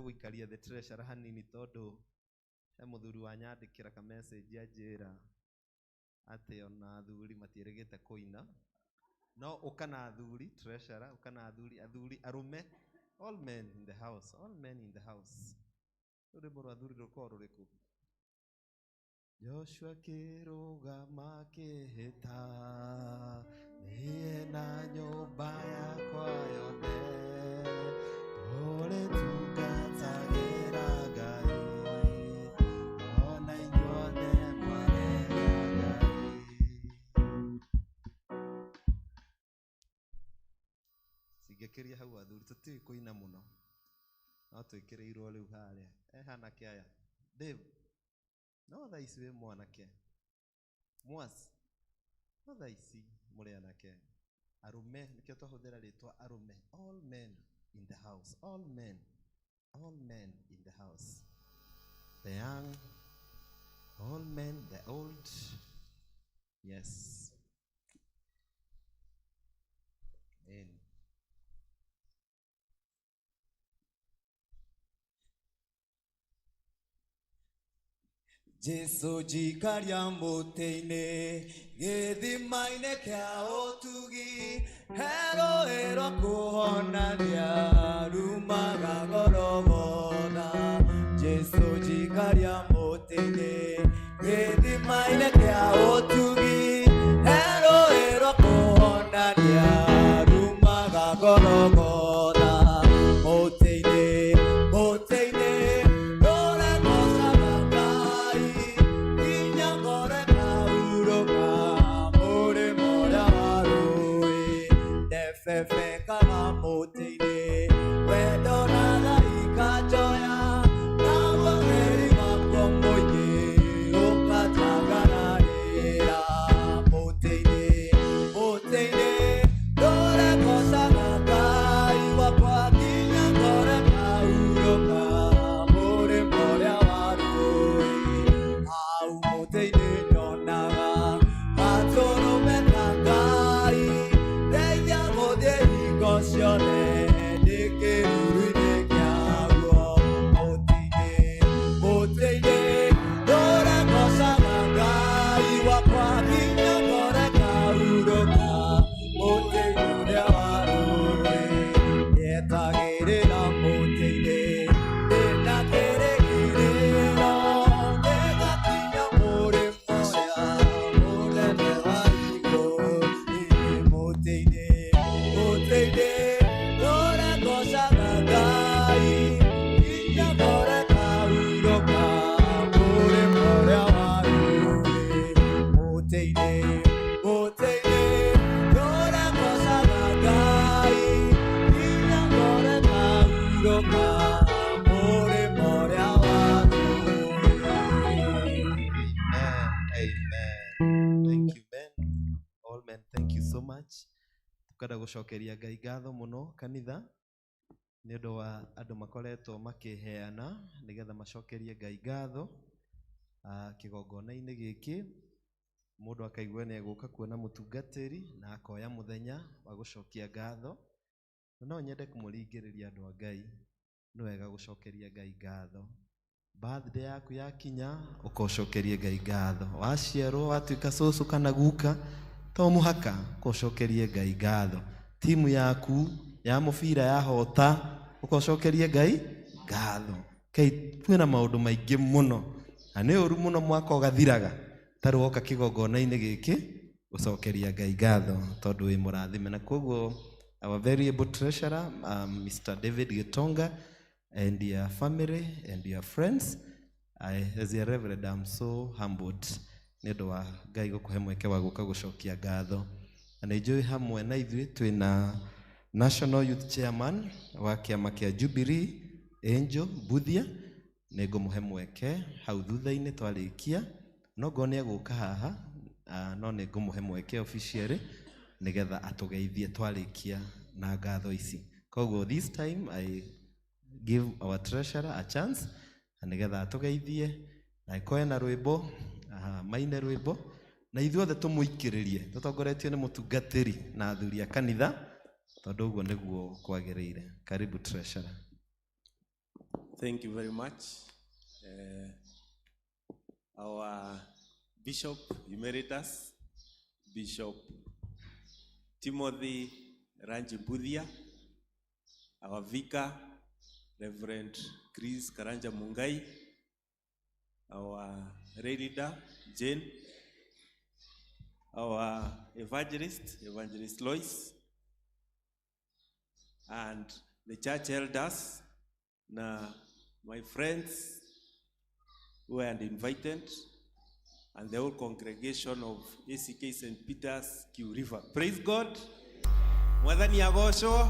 guikaria the treasurer hanini tondu he muthuri wanyandikira ka message ajira ati ona athuri matieregete kuina no ukana athuri treasurer ukana athuri arume all men in the house uri bora athuri rukoro ruriku Joshua kirugama kihita niye na nyumba yakwa yothe uri tungatagira Ngai ona inyuothe mwarega Ngai singekiria hau athuri tutiĩ kuina muno no twĩkĩrĩirwo rĩu harĩa hanake aya Dave no thaa ici wĩ mwanake Mwasi no thaa ici mũrĩ anake arume nĩkĩo twahũthĩra rĩtwa arume all men in the house all men in the house the young all men the old yes amen Jesu jikaria muteine githimaine kia utugi hero kuhonania rumaga gorogotha Jesu jikaria muteine githimaine kia utugi hero kuhonania rumaga gorogotha muteine tukada gucokeria Ngai ngatho muno kanitha ni undu wa andu makoretwo makiheana nigetha macokerie Ngai ngatho kigongona-ini giki mundu akaigua ni eguka kuona mutungatiri na akoya muthenya wa gucokia ngatho no nyende kumuringiriria andu a Ngai ni wega gucokeria Ngai ngatho birthday yaku yakinya ukocokerie Ngai ngatho waciarwo watuika cucu kana guka to muhaka kocokerie Ngai ngatho timu yaku ya mubira yahota ukocokerie Ngai ngatho kai twina maundu maingi muno na ni uru muno mwaka ugathiraga tari woka kigongona-ini giki ucokeria Ngai ngatho tondu wi murathime na koguo our very able treasurer Mr. David Gitonga and your family and your friends as a reverend I'm so humbled nido wa Ngai gukuhe mweke wa guka gucokia ngatho na njui hamwe na ithuĩ twina National Youth Chairman wa kiama kia Jubilee Angel Buthia nĩngũmũhe mweke hau thutha-inĩ twarikia no ngone guka haha no nĩngũmũhe mweke officially nigetha atugeithie twarikia na ngatho ici koguo this time I give our treasurer a chance nigetha atugeithie na ikoe na rwimbo maine rwimbo na ithuothe tumuikiririe tutongoretio ni mutungatiri na athuri a kanitha tondu uguo niguo kwagiriire karibu treasurer Thank you very much. Our Bishop Emeritus, Bishop Timothy Ranjibudia, our Vicar, Reverend Chris Karanja Mungai, our leader, Jane, our Evangelist Lois, and the church elders, my friends who were invited, and the whole congregation of ACK St. Peter's, Q River. Praise God. Mwadhani agosho.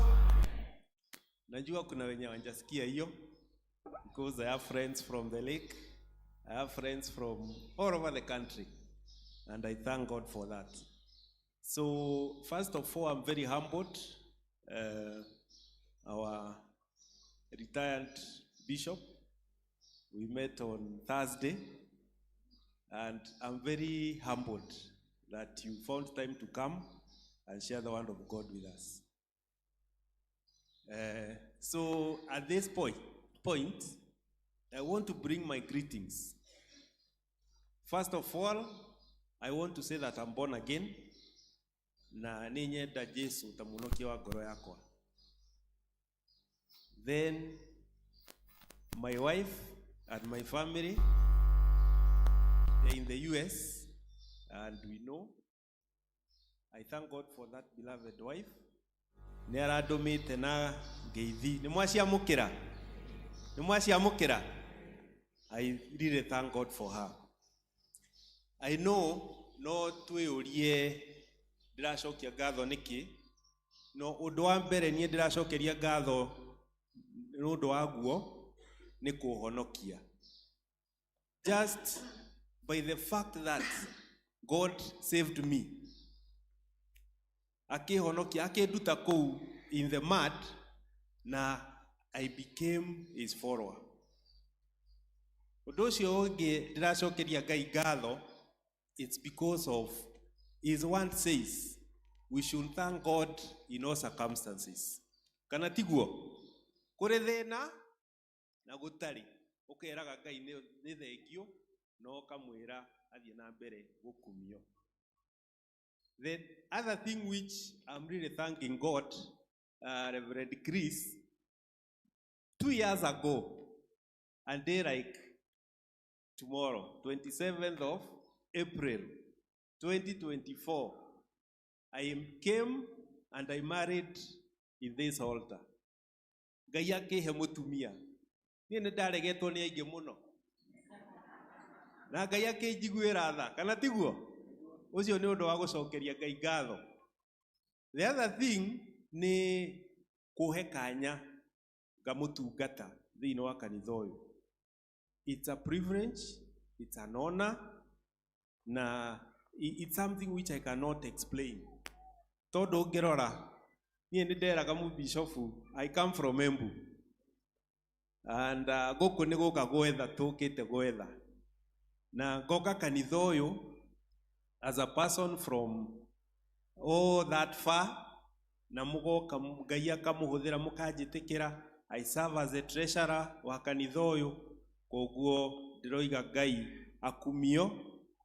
Najua kuna wenye wanjasikia hiyo, because I have friends from the lake, I have friends from all over the country, and I thank God for that. So first of all, I'm very humbled. Our retired bishop, we met on Thursday, and I'm very humbled that you found time to come and share the word of God with us. So at this point, I want to bring my greetings. First of all, I want to say that I'm born again. Na ninye da Jesu tamunokia wa goro yakwa. Then my wife and my family, they're in the US, and we know. I thank God for that beloved wife. Neradomite na geithi. Nimwashiamukira. I really thank God for her. I know no tweorie ndiracokia ngatho niki no undu wa mbere nie ndiracokeria ngatho nundu wa guo ni kuhonokia. Just by the fact that God saved me, akihonokia, akinduta kou in the mud, na I became his follower. Undu ucio ungi ndiracokeria Ngai ngatho, it's because of his word says we should thank God in all circumstances. Kana tiguo kuri thina na gutari ukeraga Ngai ni thengio no kamwira athie na mbere gukumio. The other thing which I'm really thanking God, Reverend Chris, 2 years ago, and day like tomorrow, 27th of April 2024, I came and I married in this altar. Ngai akihe mutumia. Ni ndaregetwo ni aingi muno. Na Ngai akinjiguira tha, kana tiguo? Ucio ni undu wa gucokeria Ngai ngatho. The other thing ni kuhe kanya ngamutungata thiini wa kanitha uyu. It's a privilege, it's an honor, na it's something which I cannot explain. Todo ngerora nie nderaga mu bishop, I come from Embu, and goku ni goka gwetha tukite gwetha na goka kanitha uyu as a person from that far, na mugoka Ngai akamuhuthira mukanjitikira. I serve as a treasurer wa kanitha uyu, koguo ndiroiga Ngai akumio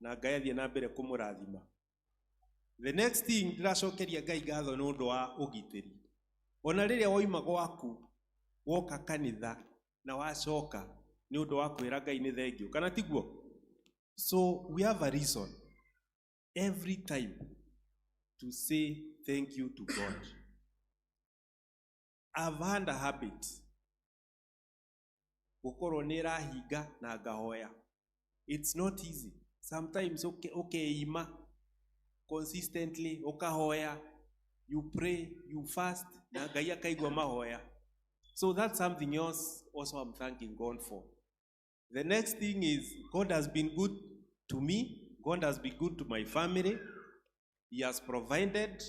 na Ngai athie na mbere kumurathima. The next thing ndiracokeria Ngai ngatho ni undu wa ugitiri. Ona riria woima gwaku woka kanitha na wacoka ni undu wa kwira Ngai ni thengio, kana tiguo? So we have a reason every time to say thank you to God. I've had a habit gukorwo ni rahinga na ngahoya. It's not easy. Sometimes ima consistently ukahoya, you pray, you fast, na Ngai akaigwa mahoya. So that's something else also I'm thanking God for. The next thing is God has been good to me. God has been good to my family. He has provided,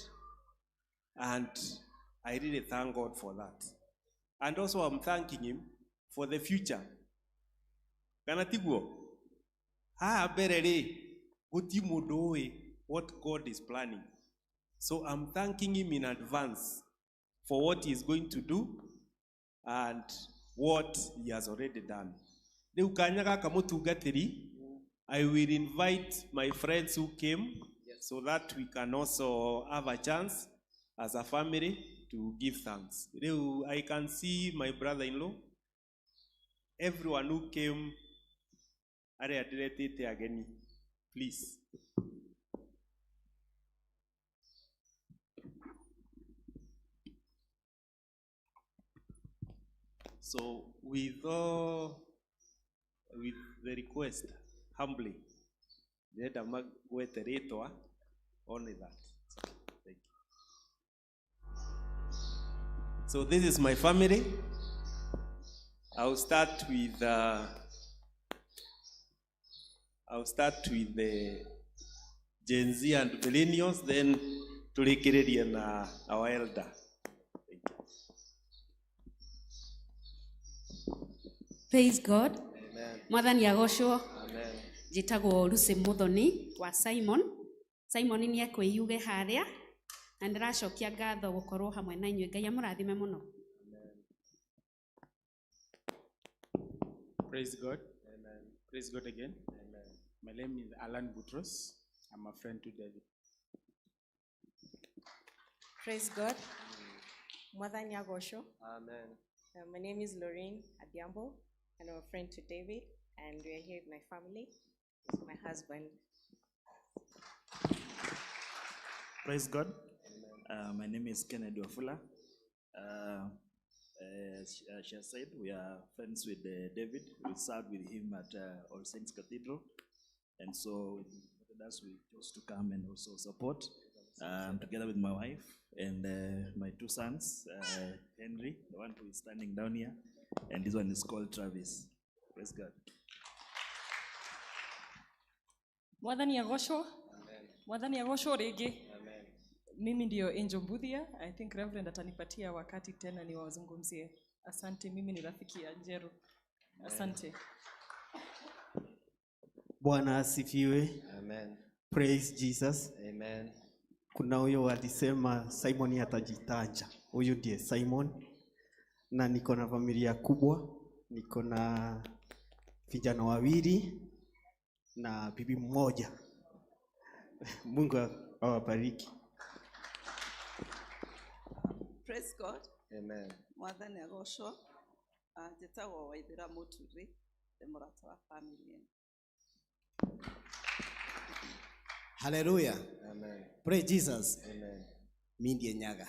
and I really thank God for that. And also I'm thanking him for the future. Kana tiguo? Berere guti mundu what God is planning. So I'm thanking him in advance for what he is going to do, and what he has already done. Riu kanya gaka mutungatiri, I will invite my friends who came so that we can also have a chance as a family to give thanks. Riu, I can see my brother-in-law, everyone who came, are directed again, please. So with the request, humbly, let them wait the rate only that. Thank you. So this is my family. I'll start with the Gen Z and millennials, then Tulekiredi and our elder. Praise God. Amen. Mwathani agocwo. Amen. Njĩtagwo Lucy Muthoni wa Simon. Simon nĩ ekwĩyuge harĩa na ndĩracokia ngatho gũkorwo hamwe na inyuĩ. Ngai amũrathime mũno. Praise God. Amen. Praise God again. Amen. My name is Alan Butros. I'm a friend to David. Praise God. Mwathani agocwo. Amen. My name is Lorraine Adiambo, and I'm a friend to David, and we are here with my family, with my husband. Praise God. My name is Kennedy Wafula. She has said we are friends with David. We served with him at All Saints Cathedral, and so we chose to come and also support together with my wife and my two sons, Henry, the one who is standing down here, and this one is called Travis. Praise God. Mwathani agocwo. Mwathani agocwo rĩngĩ. Mimi ndio Angel Mbuthia. I think Reverend atanipatia wakati tena niwazungumzie. Asante, mimi ni rafiki ya Njero. Asante. Bwana asifiwe. Amen. Praise Jesus. Amen. Kuna huyo alisema Simon atajitaja. Huyu ndiye Simon. Na niko na familia kubwa. Niko na vijana wawili na bibi mmoja. Mungu awabariki. Praise God. Amen. Mwathani agocwo. Njĩtagwo Waithĩra Mũturi, ndĩ mũrata wa family. Hallelujah. Amen. Praise Jesus. Amen. Mimi ndiye Nyaga.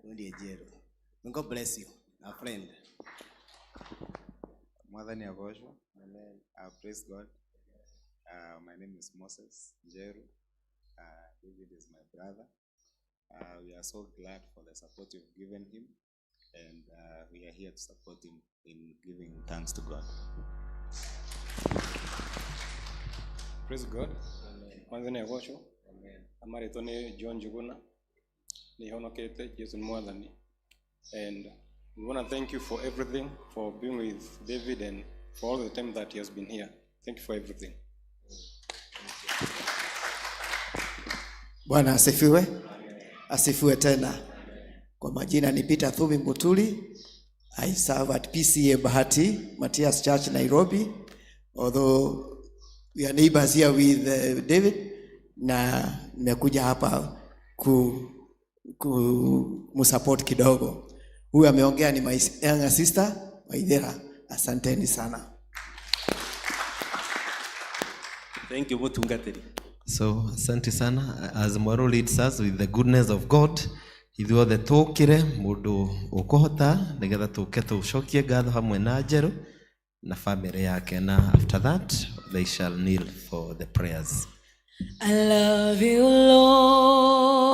Huyu ndiye Jero. May God bless you, our friend. Mwathani agocwo. Amen. Praise God. My name is Moses Jeru. David is my brother. We are so glad for the support you've given him, and we are here to support him in giving thanks to God. Praise God. Mwathani agocwo. Amaretwo nĩ John Njuguna. Nĩ honokete Jesu nĩ Mwathani. And we want to thank you for everything, for being with David and for all the time that he has been here. Thank you for everything. Bwana asifiwe. Asifiwe tena. Kwa majina ni Peter Thubi Mutuli. I serve at PCA Bahati Matias Church Nairobi. Although we are neighbors here with David, na nimekuja hapa msupport kidogo. Huyu ameongea ni my younger sister Waithera. Asanteni sana. Thank you mutungatiri. So asante sana, as Mwaro leads us with the goodness of God. Ithuothe tukire mundu ukohota nigetha tuke tucokie ngatho hamwe na Njero na family yake, na after that they shall kneel for the prayers. I love you, Lord,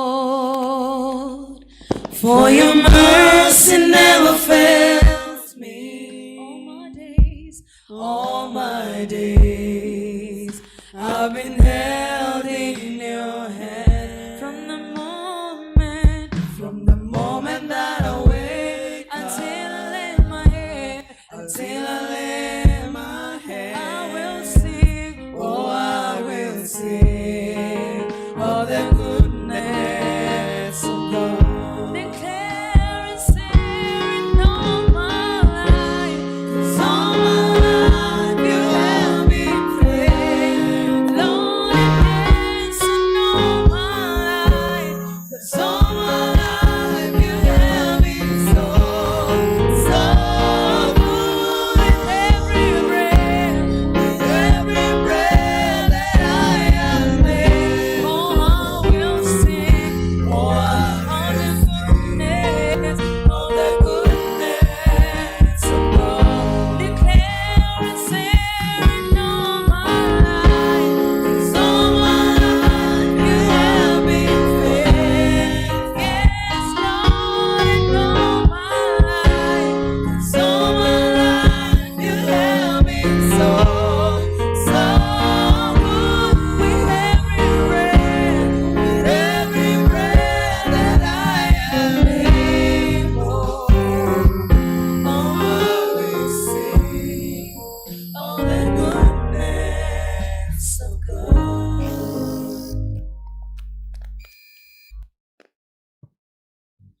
for your mercy never fails me. All my days, I've been held in your hand from the moment that I wake until I lay my head, I will sing, oh, I will sing of the goodness of God. Declare and say, no.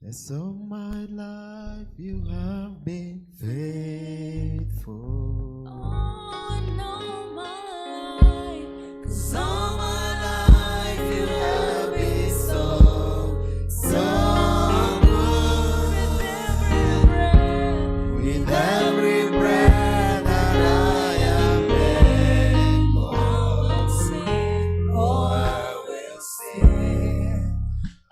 Yes, all my life you have been faithful. Oh, no, my life, 'cause all my life you have been so good. With every breath that I am able, Oh, I will sing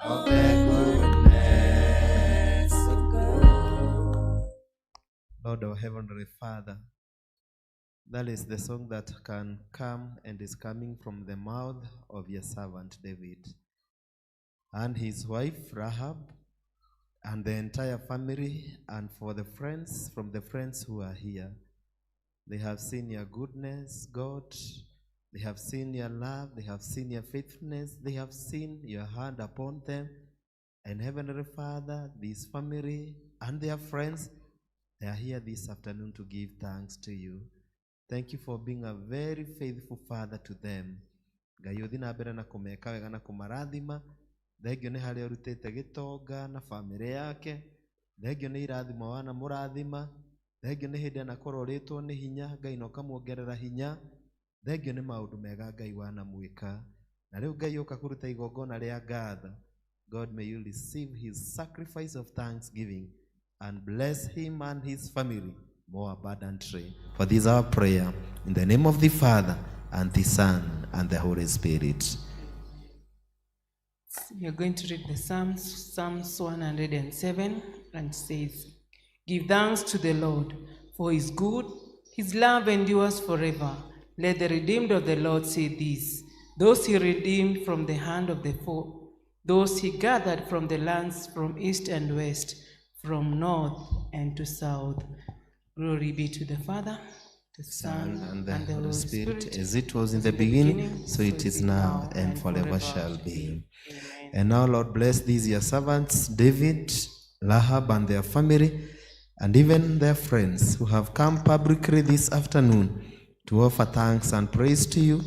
of the goodness of God. Lord our Heavenly Father, that is the song that can come and is coming from the mouth of your servant David and his wife Rahab and the entire family, and for the friends, from the friends who are here. They have seen your goodness, God. They have seen your love. They have seen your faithfulness. They have seen your hand upon them. And Heavenly Father, this family and their friends, they are here this afternoon to give thanks to you. Thank you for being a very faithful Father to them. Ngai uthi na mbere na kumeka wega na kumarathima. Thengio nĩ harĩa ũrutĩte Gĩtonga na famĩlĩ yake. Thengio nĩ irathimo wana mũrathima. Thengio nĩ hĩndĩ anakorwo ũrĩtwo nĩ hinya, Ngai na ũkamuongerera hinya. Thengio nĩ maũndũ mega Ngai wanamwĩka. Na rĩu Ngai ũka kũruta igongona rĩa ngatho. God, may you receive his sacrifice of thanksgiving and bless him and his family more abundantly. For this our prayer, in the name of the Father, and the Son, and the Holy Spirit. We are going to read the Psalms 107, and says, Give thanks to the Lord, for he is good, his love endures forever. Let the redeemed of the Lord say this, those he redeemed from the hand of the foe, those he gathered from the lands from east and west, from north and to south. Glory be to the Father, the Son, and the Holy Spirit, as it was in the beginning, so it is now, and forever shall be. And now, Lord, bless these your servants, David, Rahab, and their family, and even their friends who have come publicly this afternoon to offer thanks and praise to you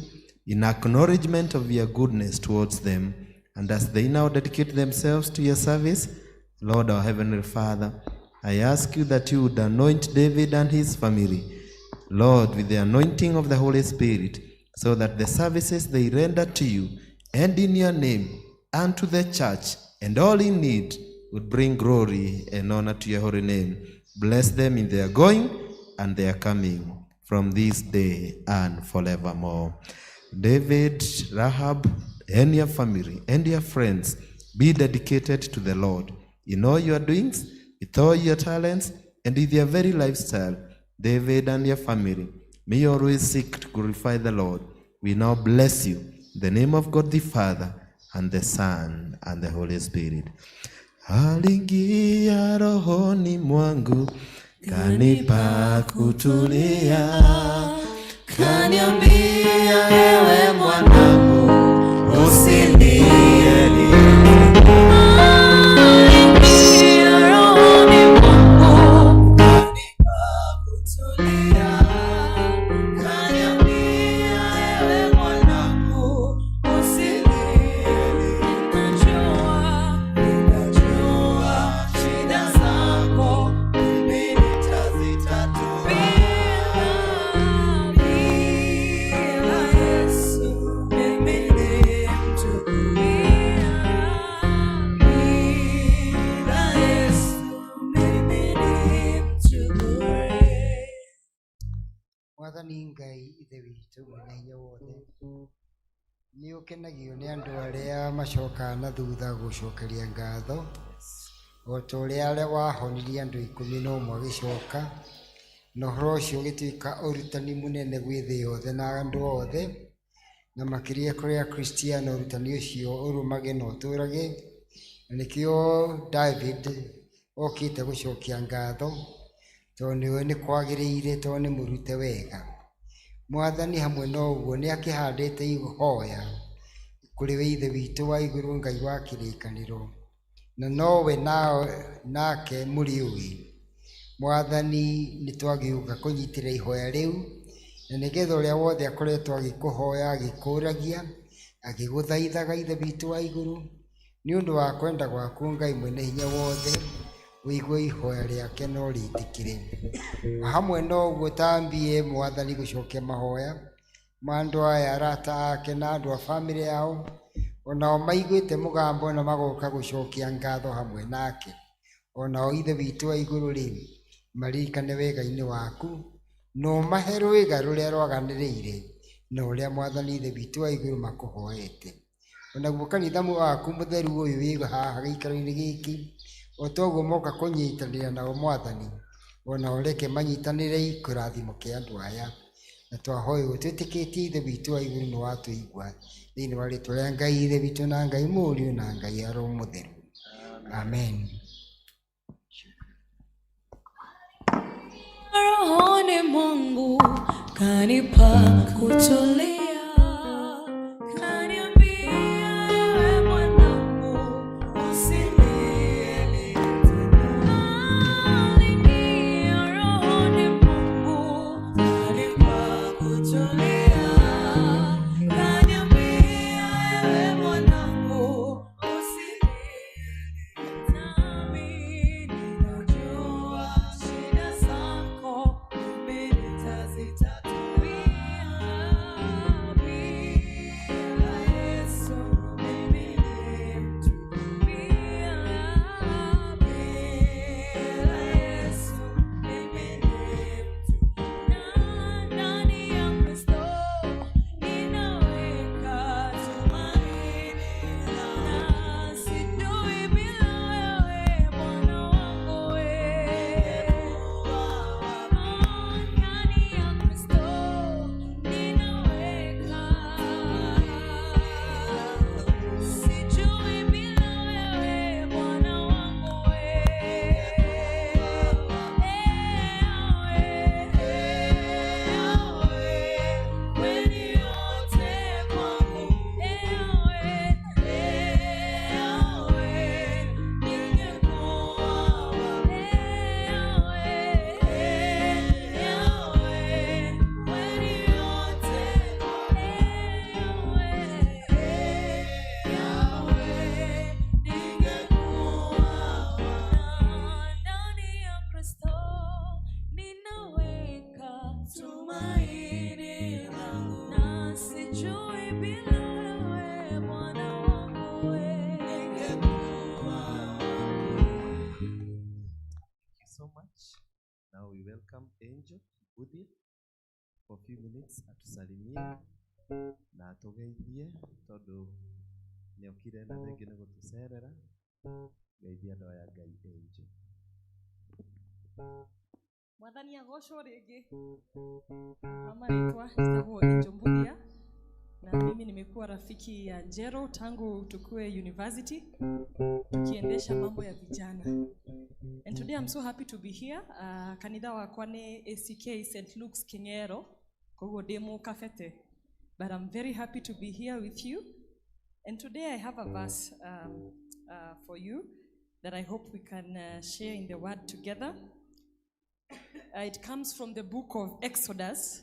in acknowledgement of your goodness towards them. And as they now dedicate themselves to your service, Lord, our Heavenly Father, I ask you that you would anoint David and his family, Lord, with the anointing of the Holy Spirit, so that the services they render to you and in your name and to the church and all in need would bring glory and honor to your holy name. Bless them in their going and their coming from this day and forevermore. David, Rahab, and your family and your friends be dedicated to the Lord in all your doings, with all your talents, and with your very lifestyle. David and your family may always seek to glorify the Lord. We now bless you in the name of God the Father, and the Son, and the Holy Spirit. Aliingia rohoni mwangu, kanipa kutulia, kaniambia ewe mwanangu, usilie Aliingia rohoni mwangu, kanipa kutulia, kaniambia ewe mwanangu, usilie. Ninajua shida zako, mimi nitazitatua. Bila Yesu, mimi ni mtu. Bila Yesu, mimi ni mtu bure. Mwathani Ngai ithe witũ mwene hinya wothe, nĩ ũkenagio nĩ andũ arĩa macokaga na thutha gũcokeria ngatho, o ta ũrĩa arĩa wahonirie andũ 11 magĩcoka, na ũhoro ũcio ũgĩtuĩka ũrutani mũnene gwĩ thĩ yothe na andũ othe, na makĩria kũrĩ Akristiano ũrutani ũcio ũrũmage na ũtũũrage. Na nĩkĩo David okĩte gũcokia ngatho, tondũ nĩwe nĩ kwagĩrĩire, tondũ nĩ mũrute wega. Mwathani hamwe na ũguo nĩ akĩhandĩte ihoya kũrĩ we ithe witũ wa igũrũ, Ngai wa kĩrĩkanĩro, na nowe nake mũrĩ ũĩ. Mwathani nĩ twagĩũka kũnyitĩra ihoya rĩu, na nĩgetha ũrĩa wothe akoretwo agĩkũhoya agĩkũragia agĩgũthaithaga ithe witũ wa igũrũ, ni undu wa kwenda gwaku Ngai mwene hinya wothe wigue ihoya riake no ritikire hamwe no gutambie mwathani gucokia mahoya mandu aya arata ake na andu a family yao onao maiguite mugambo na magoka gucokia ngatho hamwe nake onao ithe witu wa iguru ri maririkane wega-ini waku no mahe rwiga ruria rwaganiriire na uria mwathani ithe witu wa iguru makuhoete onaguo kanitha waku mutheru uyu wiga haha giikaro-ini giki otoguo moka kunyitanira nao mwathani ona ureke manyitanire ikurathimo kia andu aya na twahoyo twitikitie ithe witu wa iguru ni watuigua thiini wa ritwa ria Ngai ithe witu na Ngai muriu na Ngai aro mutheru amen. Rohoni mwangu kanipa kutulia, kaniambia ewe mwanangu usilie tena. Aliingia rohoni mwangu kanipa kutulia, kaniambia ewe mwanangu usilie nami ninajua shida zako mimi nitazitatua. Now we welcome Angel Budhi for a few minutes atusalimie na atugeithie tondu niokire na thengi ni gutucerera. Geithia andu aya Ngai Angel. Mwathani agocwo ringi. Mama naitwa njitagwo Angel Mbuthia na mimi nimekuwa rafiki ya Njero tangu tukue university tukiendesha mambo ya vijana. And today I'm so happy to be here. Kanitha wakwa ni ACK St. Luke's Kingero koguo demo kafete. But I'm very happy to be here with you. And today I have a verse for you that I hope we can share in the word together. It comes from the book of Exodus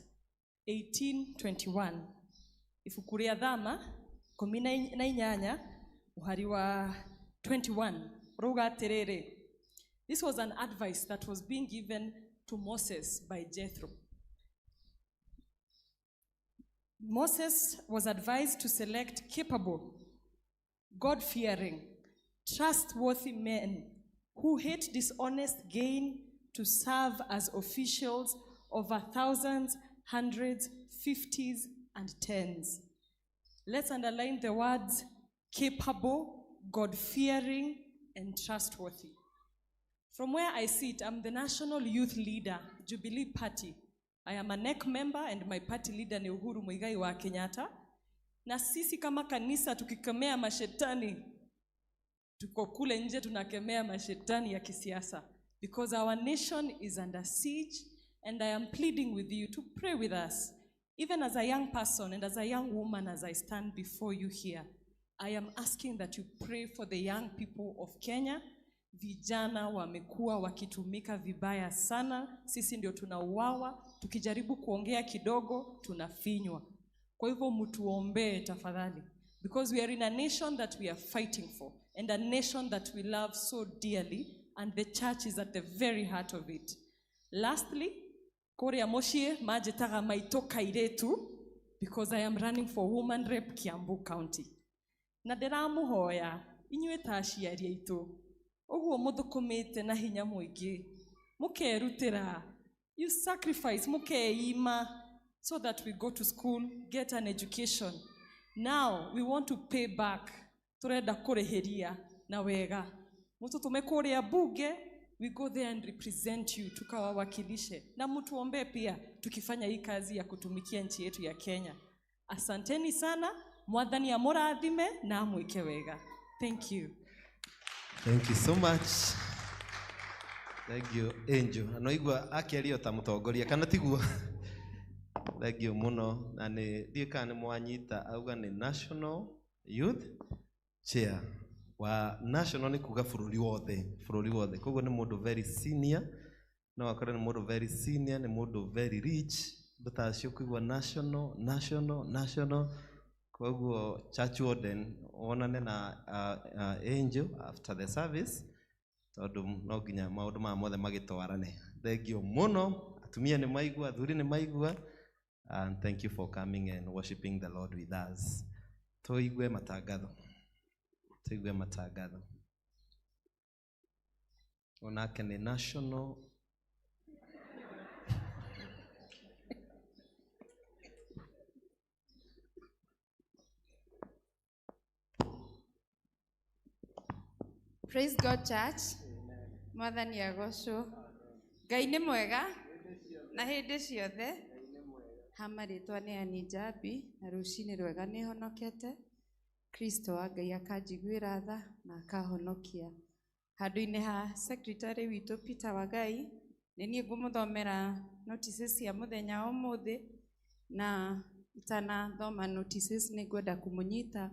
18:21. Ifuku ria Thama 18 uhari wa 21 ruga atiriri. This was an advice that was being given to Moses by Jethro. Moses was advised to select capable, God-fearing, trustworthy men who hate dishonest gain to serve as officials over thousands, hundreds, fifties, and tens. Let's underline the words capable, God-fearing, and trustworthy. From where I sit, I'm the National Youth Leader, Jubilee Party. I am a NEC member and my party leader ni Uhuru Muigai wa Kenyatta. Na sisi kama kanisa tukikemea mashetani, tuko kule nje tunakemea mashetani ya kisiasa. Because our nation is under siege and I am pleading with you to pray with us. Even as a young person and as a young woman as I stand before you here, I am asking that you pray for the young people of Kenya. Vijana wamekuwa wakitumika vibaya sana, sisi ndio tunauawa, tukijaribu kuongea kidogo tunafinywa. Kwa hivyo mtuombee tafadhali. because we are in a nation that we are fighting for, and a nation that we love so dearly, and the church is at the very heart of it. Lastly, Korea Moshie majetaga maito kairetu, because I am running for woman rep Kiambu County. Na ndĩramũhoya inyuĩ ta aciari aitũ, ũguo mũthũkũmĩte na hinya mũingĩ, mũkerutĩra, you sacrifice, mũkeima, so that we go to school, get an education. Now we want to pay back, turenda kũrĩhĩria na wega. Mũtũtũme kũrĩa bunge, we go there and represent you, tukawawakilishe. Na mtuombe pia, tukifanya hii kazi ya kutumikia nchi yetu ya Kenya. Asanteni sana, Mwathani amũrathime na amwĩke wega. Thank you. Thank you so much. Thank you, Angel. Anoigua akĩaria ta mũtongoria kana tiguo. Thank you muno. Na nĩ ndiĩka nĩ mwanyita auga nĩ National Youth Chair. Wa national nĩ kuga bũrũri wothe. Koguo nĩ mũndũ very senior. No akora nĩ mũndũ very senior, nĩ mũndũ very rich. Ndutacio kuigua national. Koguo church warden onane na Angel after the service. Tondũ no nginya maũndũ ma mothe magĩtwarane. Thank you muno. Atumia nĩ maigua, athuri nĩ maigua. And thank you for coming and worshiping the Lord with us. Tuigue matangatho. Onake nĩ national. Praise God, church. Mwathani agocwo. Ngai nĩ mwega na hĩndĩ ciothe. Hamarĩtwa nĩ Ani Njambi na rũcinĩ rwega nĩ honokete. Kristo wa Ngai akanjiguĩra tha na akahonokia. Handũ-inĩ ha secretary witũ Peter Wagai, nĩ niĩ ngũmũthomera notices cia mũthenya wa ũmũthĩ, na itanathoma notices nĩ ngwenda kũmũnyita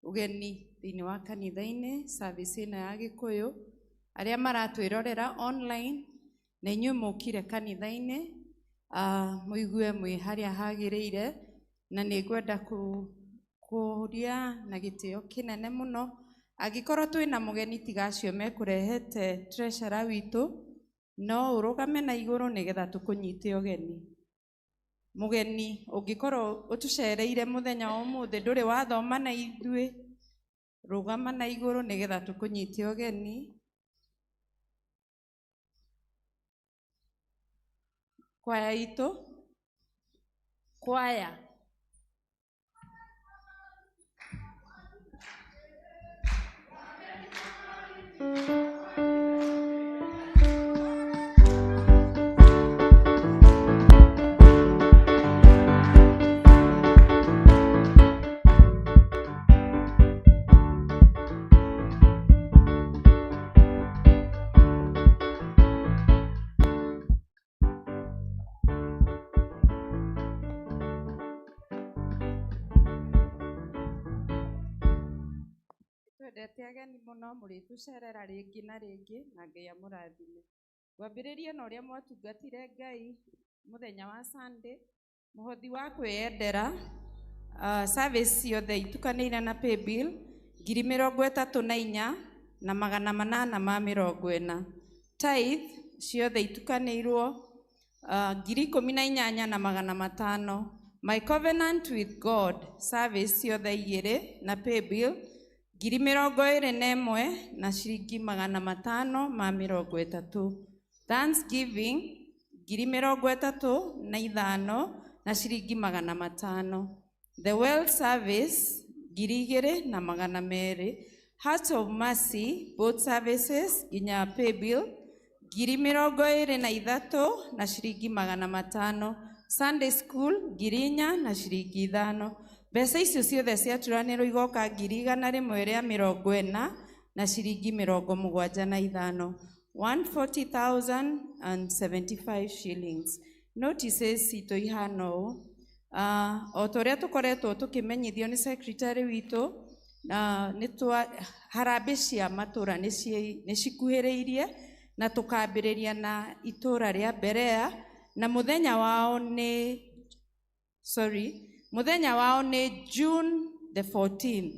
ũgeni thĩinĩ wa kanitha-inĩ service ĩno ya Gĩkũyũ. Arĩa maratwĩrorera online na inyuĩ mũkire kanitha-inĩ, mũigue mwĩ harĩa hagĩrĩire, na nĩ ngwenda kũria na gĩtĩo kĩnene mũno. Angĩkorwo twĩna mũgeni tiga acio mekũrehete treasurer witũ, no ũrũgame na igũrũ nĩgetha tũkũnyite ũgeni. Mũgeni ũngĩkorwo ũtũcereire mũthenya wa ũmũthĩ ndũrĩ wathoma na ithuĩ, rũgama na igũrũ nĩgetha tũkũnyite ũgeni. Kwaya itũ, kwaya. Twendete ageni mũno, mũrĩtũcerera rĩngĩ na rĩngĩ na Ngai amũrathime. Ngwambĩrĩria na ũrĩa mwatungatire Ngai mũthenya wa Sunday, mũhothi wa kwĩyendera. Service ciothe itukanĩire na pay bill 34,000 na 840. Tithe ciothe itukanĩirwo 18,000 na 500. My covenant with God service ciothe igĩrĩ na pay bill 21,000 na ciringi 530. Thanksgiving 35,000 na ciringi 500. The well service 2,000 na 200. Heart of Mercy both services nginya pay bill 23,000 na ciringi 500. Sunday school 4,000 na ciringi 5. Mbeca icio ciothe ciaturanĩrwo igoka 140,040 na ciringi 75. 140,075 shillings. Notices citũ ihana ũũ. O torĩa tũkoretwo tũkĩmenyithio nĩ secretary witũ, harambĩ cia matũra nĩ cikuhĩrĩirie, na tũkambĩrĩria na itũra rĩa Berea, na mũthenya wao nĩ June the 14th.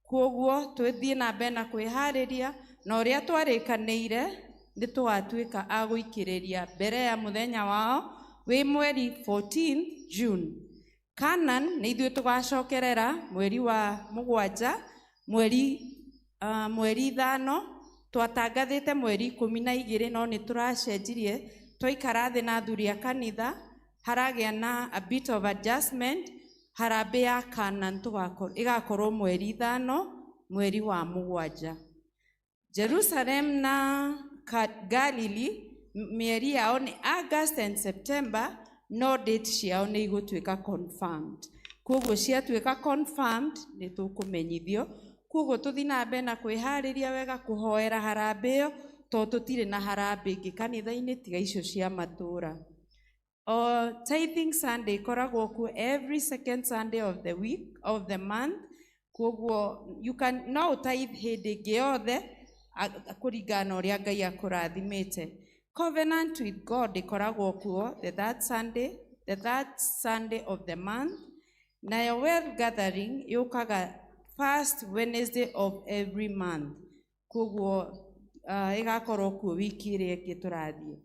Kuoguo twithie na mbere na kwihariria na uria twarikaniire ni twatuika a guikiriria mbere ya muthenya wao wi mweri 14th June. Canaan ni ithuĩ tugacokerera mweri wa mugwanja mweri 5 twatangathĩte mweri 12 no nĩ tũracenjirie twaikara thĩ na athuri a kanitha haragĩa na a bit of adjustment. Harambĩ ya Canaan ĩgakorwo mweri 5 mweri wa mugwanja. Jerusalem na Galilee mieri yao ni August and September, no date ciao nĩ igũtuĩka confirmed. Koguo ciatuĩka confirmed nĩ tũkũmenyithio. Koguo tũthi na mbere na kwĩharĩria wega kũhoera harambĩ ĩyo tondũ tũtirĩ na harambĩ ingĩ kanitha-inĩ tiga icio cia matũũra. Tithing Sunday ikoragwo kuo every second Sunday of the week of the month. Koguo no ũtithe hĩndĩ ĩngĩ yothe kũringana na ũrĩa Ngai akũrathimĩte. Covenant with God ikoragwo kuo the third Sunday of the month. Nayo well gathering yukaga first Wednesday of every month. Koguo igakorwo kuo wiki ĩrĩa ĩngĩ tũrathiĩ.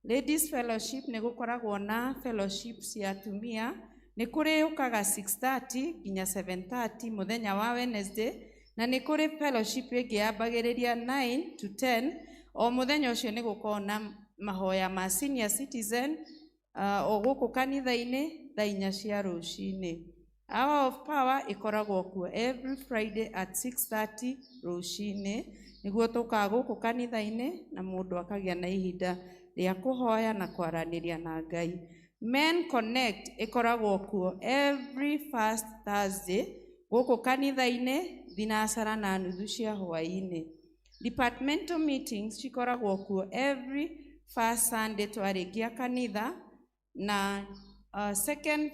Ladies fellowship nĩ gũkoragwo na fellowship cia atumia. Nĩ kũrĩ yukaga 6:30 nginya 7:30 muthenya wa Wednesday, na nĩ kũrĩ fellowship ĩngĩ yambagĩrĩria 9 to 10. O muthenya ũcio nĩ gũkorwo na mahoya ma senior citizen o gũkũ kanitha-inĩ thaa 4 cia rũcinĩ. Hour of Power ikoragwo kuo every Friday at 6:30 rũcinĩ. Nĩguo tũkaga gũkũ kanitha-inĩ na mũndũ akagĩa na ihinda rĩa kũhoya na kwaranĩria na Ngai. Men Connect ikoragwo kuo every first Thursday gũkũ kanitha-inĩ thinacara na nuthu cia hwaĩ-inĩ. Departmental meetings cikoragwo kuo every first Sunday twarĩkia kanitha, na second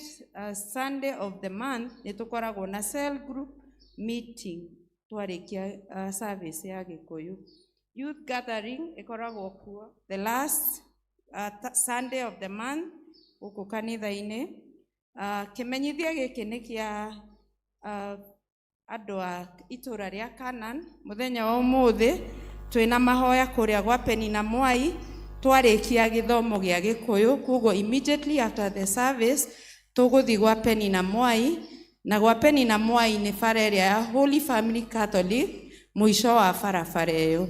Sunday of the month nĩ tũkoragwo na cell group meeting twarĩkia service ya Gĩkũyũ. Youth gathering ikoragwo kuo the last Sunday of the month gũkũ kanitha-inĩ. Kĩmenyithia gĩkĩ nĩ kĩa andũ a itũũra rĩa Canaan. Muthenya wa ũmũthĩ twĩna mahoya kũrĩa gwa Penina Mwai twarĩkia gĩthomo gĩa Gĩkũyũ. Koguo immediately after the service tũgũthiĩ gwa Penina Mwai, na gwa Penina Mwai nĩ bara ĩrĩa ya Holy Family Catholic mũico wa barabara ĩyo.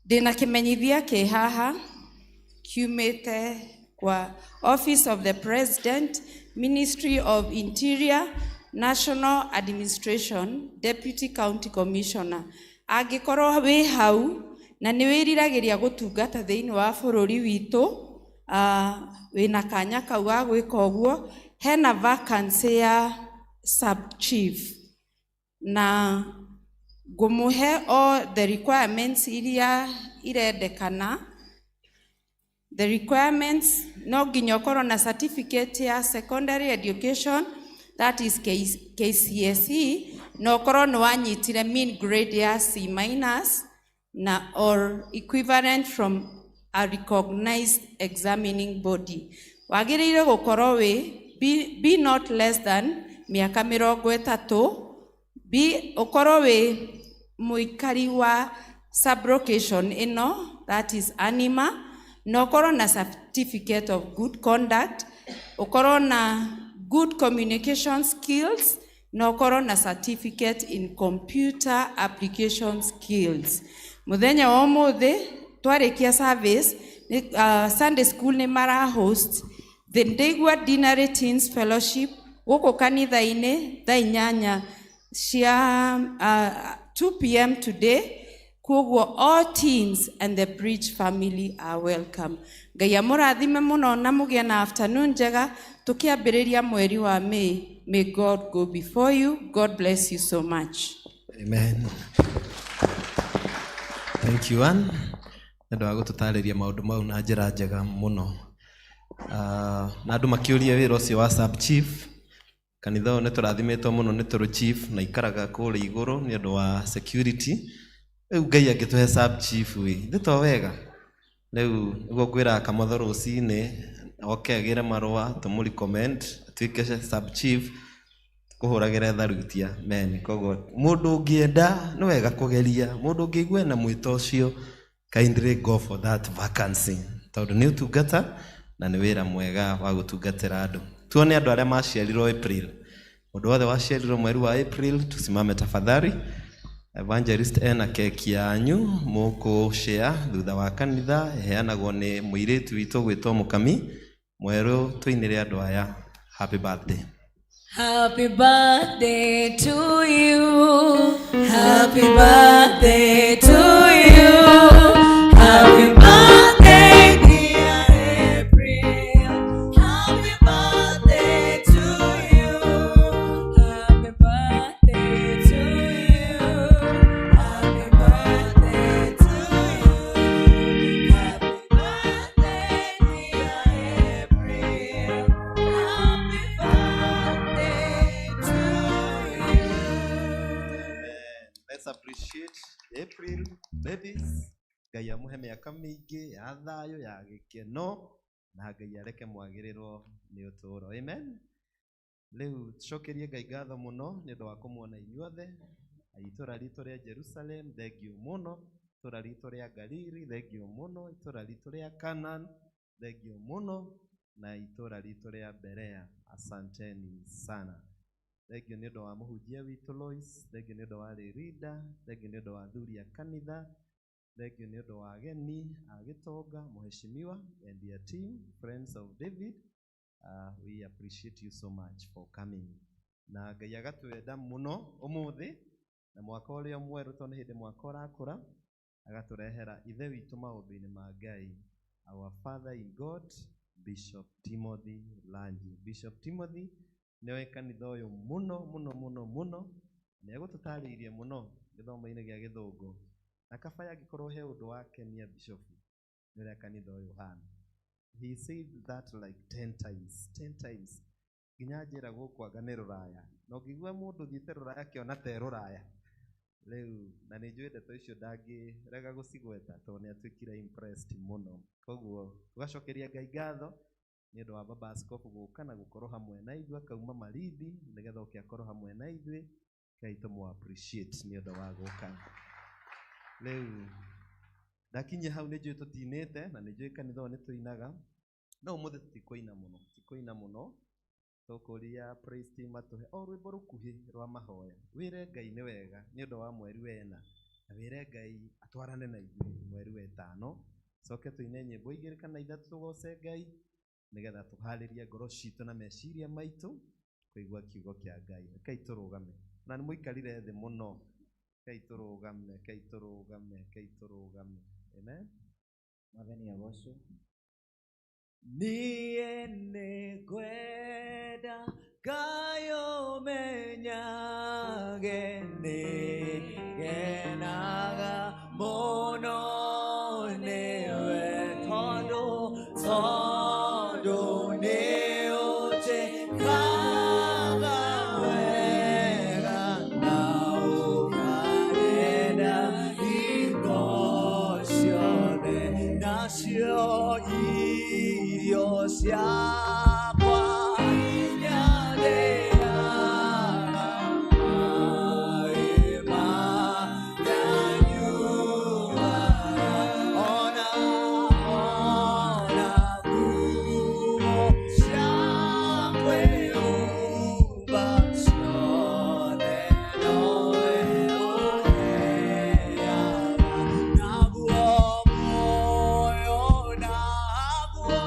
Ndĩna kĩmenyithia kĩ haha kiumĩte kwa Office of the President, Ministry of Interior, National Administration, Deputy County Commissioner. Angĩkorwo wĩ hau na nĩ wĩriragĩria gũtungata thĩinĩ wa bũrũri witũ, wĩna kanya kau ga gwĩka ũguo, hena vacancy ya sub chief, na ngũmũhe all the requirements iria irendekana. The requirements no nginya ũkorwo na certificate ya secondary education, that is KCSE, na ũkorwo nĩ wanyitire mean grade ya C- na or equivalent from a recognized examining body. Wagĩrĩire gũkorwo be not less than mĩaka 30, ũkorwo wĩ mũikari wa sublocation ĩno, that is Anima, na ũkorwo na certificate of good conduct, ũkorwo na good communication skills, na ũkorwo na certificate in computer application skills. Muthenya wa ũmũthĩ twarĩkia service, Sunday school nĩ mara host the Ndegwa Dinary Teens Fellowship gũkũ kanitha-inĩ thaa 8 cia 2 p.m. today. Koguo all teens and the Bridge family are welcome. Ngai amũrathime mũno na mũgĩe na afternoon njega tũkĩambĩrĩria mweri wa May. May God go before you. God bless you so much. Amen. Thank you, Ann. Nĩ ũndũ wa gũtũtarĩria maũndũ mau na njĩra njega mũno. Na andũ makĩũria wĩra ũcio wa sub chief, kanitha ũyũ nĩ tũrathimĩtwo mũno nĩ tũrũ chief na ikaraga kũrĩa igũrũ nĩ ũndũ wa security. Rĩu Ngai angĩtũhe sub chief thĩ to wega. Rĩu nĩguo ngwĩra Kamotho rũcinĩ okay agire marua tumuri comment atuike sub chief kuhuragire tharutia men kogo mundu ungienda ni wega kugeria mundu ungigwe na mwito ucio kindly go for that vacancy tondu ni utungata na ni wira mwega wa gutungatira andu tuone andu aria maciarirwo April mundu wothe waciarirwo mweri wa April tusimame tafadhali evangelist ena keki yanyu muku share thutha wa kanitha heanagwo ni muiritu witu gwitwo Mukami mweru tuinire andu aya happy birthday. Happy birthday to you. Happy birthday to you. Happy birthday, dear April. Happy birthday to you. Happy birthday to you. Happy birthday to you. Happy birthday, dear April. Happy Let's appreciate April babies. Ngai amuhe miaka mingi ya thayo ya gikeno na Ngai areke mwagirirwo ni uturo. Amen. Leo tucokerie Ngai ngatho muno ni ndu wa kumuona inyuothe itura ritu ria Jerusalem thengio muno, itura ritu ria Galili thengio muno, itura ritu ria Canaan thengio muno na itura ritu ria Berea asanteni sana. Thengio ni ndu wa muhunjia witu Lois, thengio ni ndu wa Rida, thengio ni ndu wa thuri ya kanitha, thengio ni ndu wa ageni agitonga muheshimiwa and your team friends of David. We appreciate you so much for coming. Na Ngai agatwenda muno umuthi na mwaka uria mweru tondu hindi mwaka urakura agaturehera ithe witu maundu-ini ma Ngai, our father in God Bishop Timothy Lanji. Bishop Timothy niwe kanitha uyu muno ni egututariirie muno githomo-ini gia githungu na kabaya gikorwo he undu wake ni bishop ni ria kanitha uyu hana. He said that like 10 times ginya njira gukwanga ni ruraya no ngigua mundu thiete ruraya kiona te ruraya riu na ni njui ndeto icio ndangirega gucigweta tondu ni atwikire impressed muno. Koguo tugacokeria Ngai ngatho ni ndu wa baba askofu guka na gukorwo hamwe na ithuĩ akauma Malindi nigetha uke akorwo hamwe na ithuĩ. Ngai tumu appreciate ni ndu wa guka. Riu ndakinya hau ni njui tutinite na ni njui kanitha ni tuinaga no umuthi tikuina muno tukuria praise team atuhe o rwimbo rukuhi rwa mahoya wire Ngai ni wega ni ndu wa mweri wena na wire Ngai atwarane na ithuĩ mweri wa 5 soke tuine nyimbo igiri kana ithatu tugoce Ngai nigetha tuharirie ngoro citu na meciria maitu kuigua kiugo kia Ngai. Kai turugame na ni muikarire thi muno. Kai turugame. Amen. Mwathani agocwo. Niĩ nĩngwenda Ngai ũmenyage nĩngenaga mũno nĩwe tondũ nĩũnjĩkaga wega na ũkarenda hingo ciothe nacio irio ciakwa inyathĩaga maĩ manyanyuaga ona nguo cia kwĩhumba ciothe nowe ũheaga naguo muoyo naguo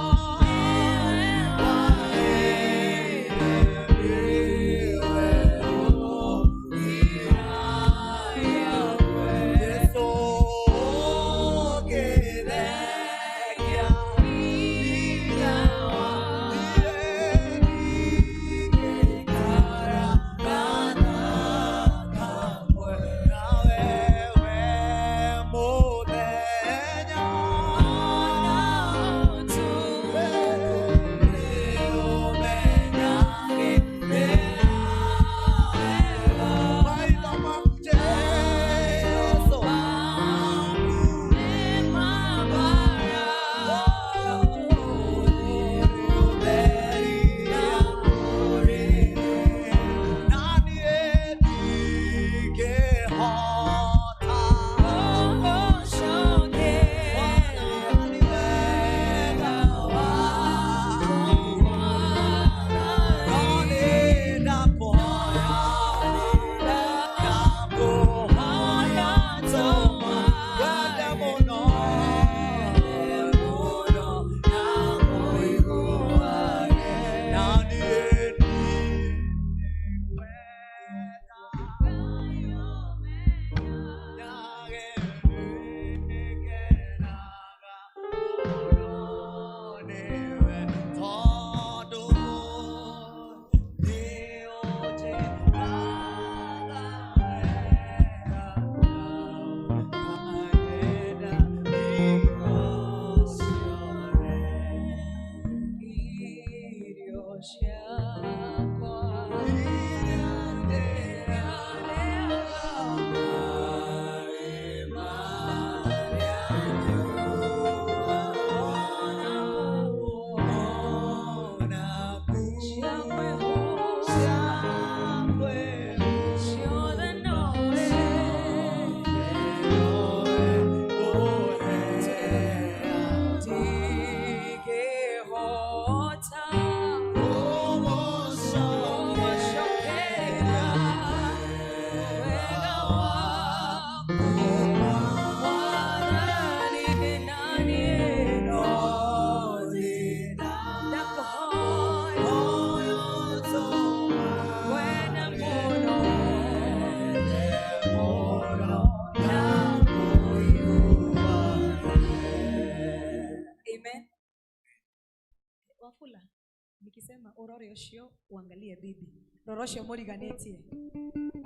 urore ucio uangalie bibi roro ucio muriganitie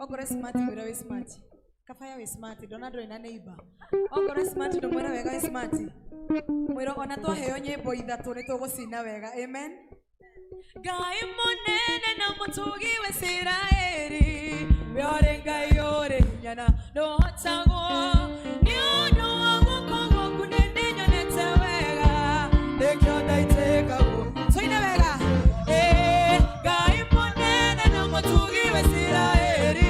ogore smart mwira we smart kafaya we smart donado ina neighbor ogore smart ndo mwira wega we smart mwira ona twaheo nyimbo ithatu ni tugucina wega amen. Ngai munene na mutugi we Isiraeli yore ngai yore nyana no hatago ni uno wangu kongo kunene nyonete wega dekyo daiteka go soine wega ngai munene na mutugi we Isiraeli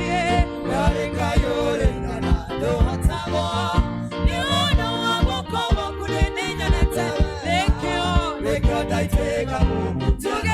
yore ngai yore nyana no hatago ni uno wangu kongo kunene nyonete dekyo daiteka go tuge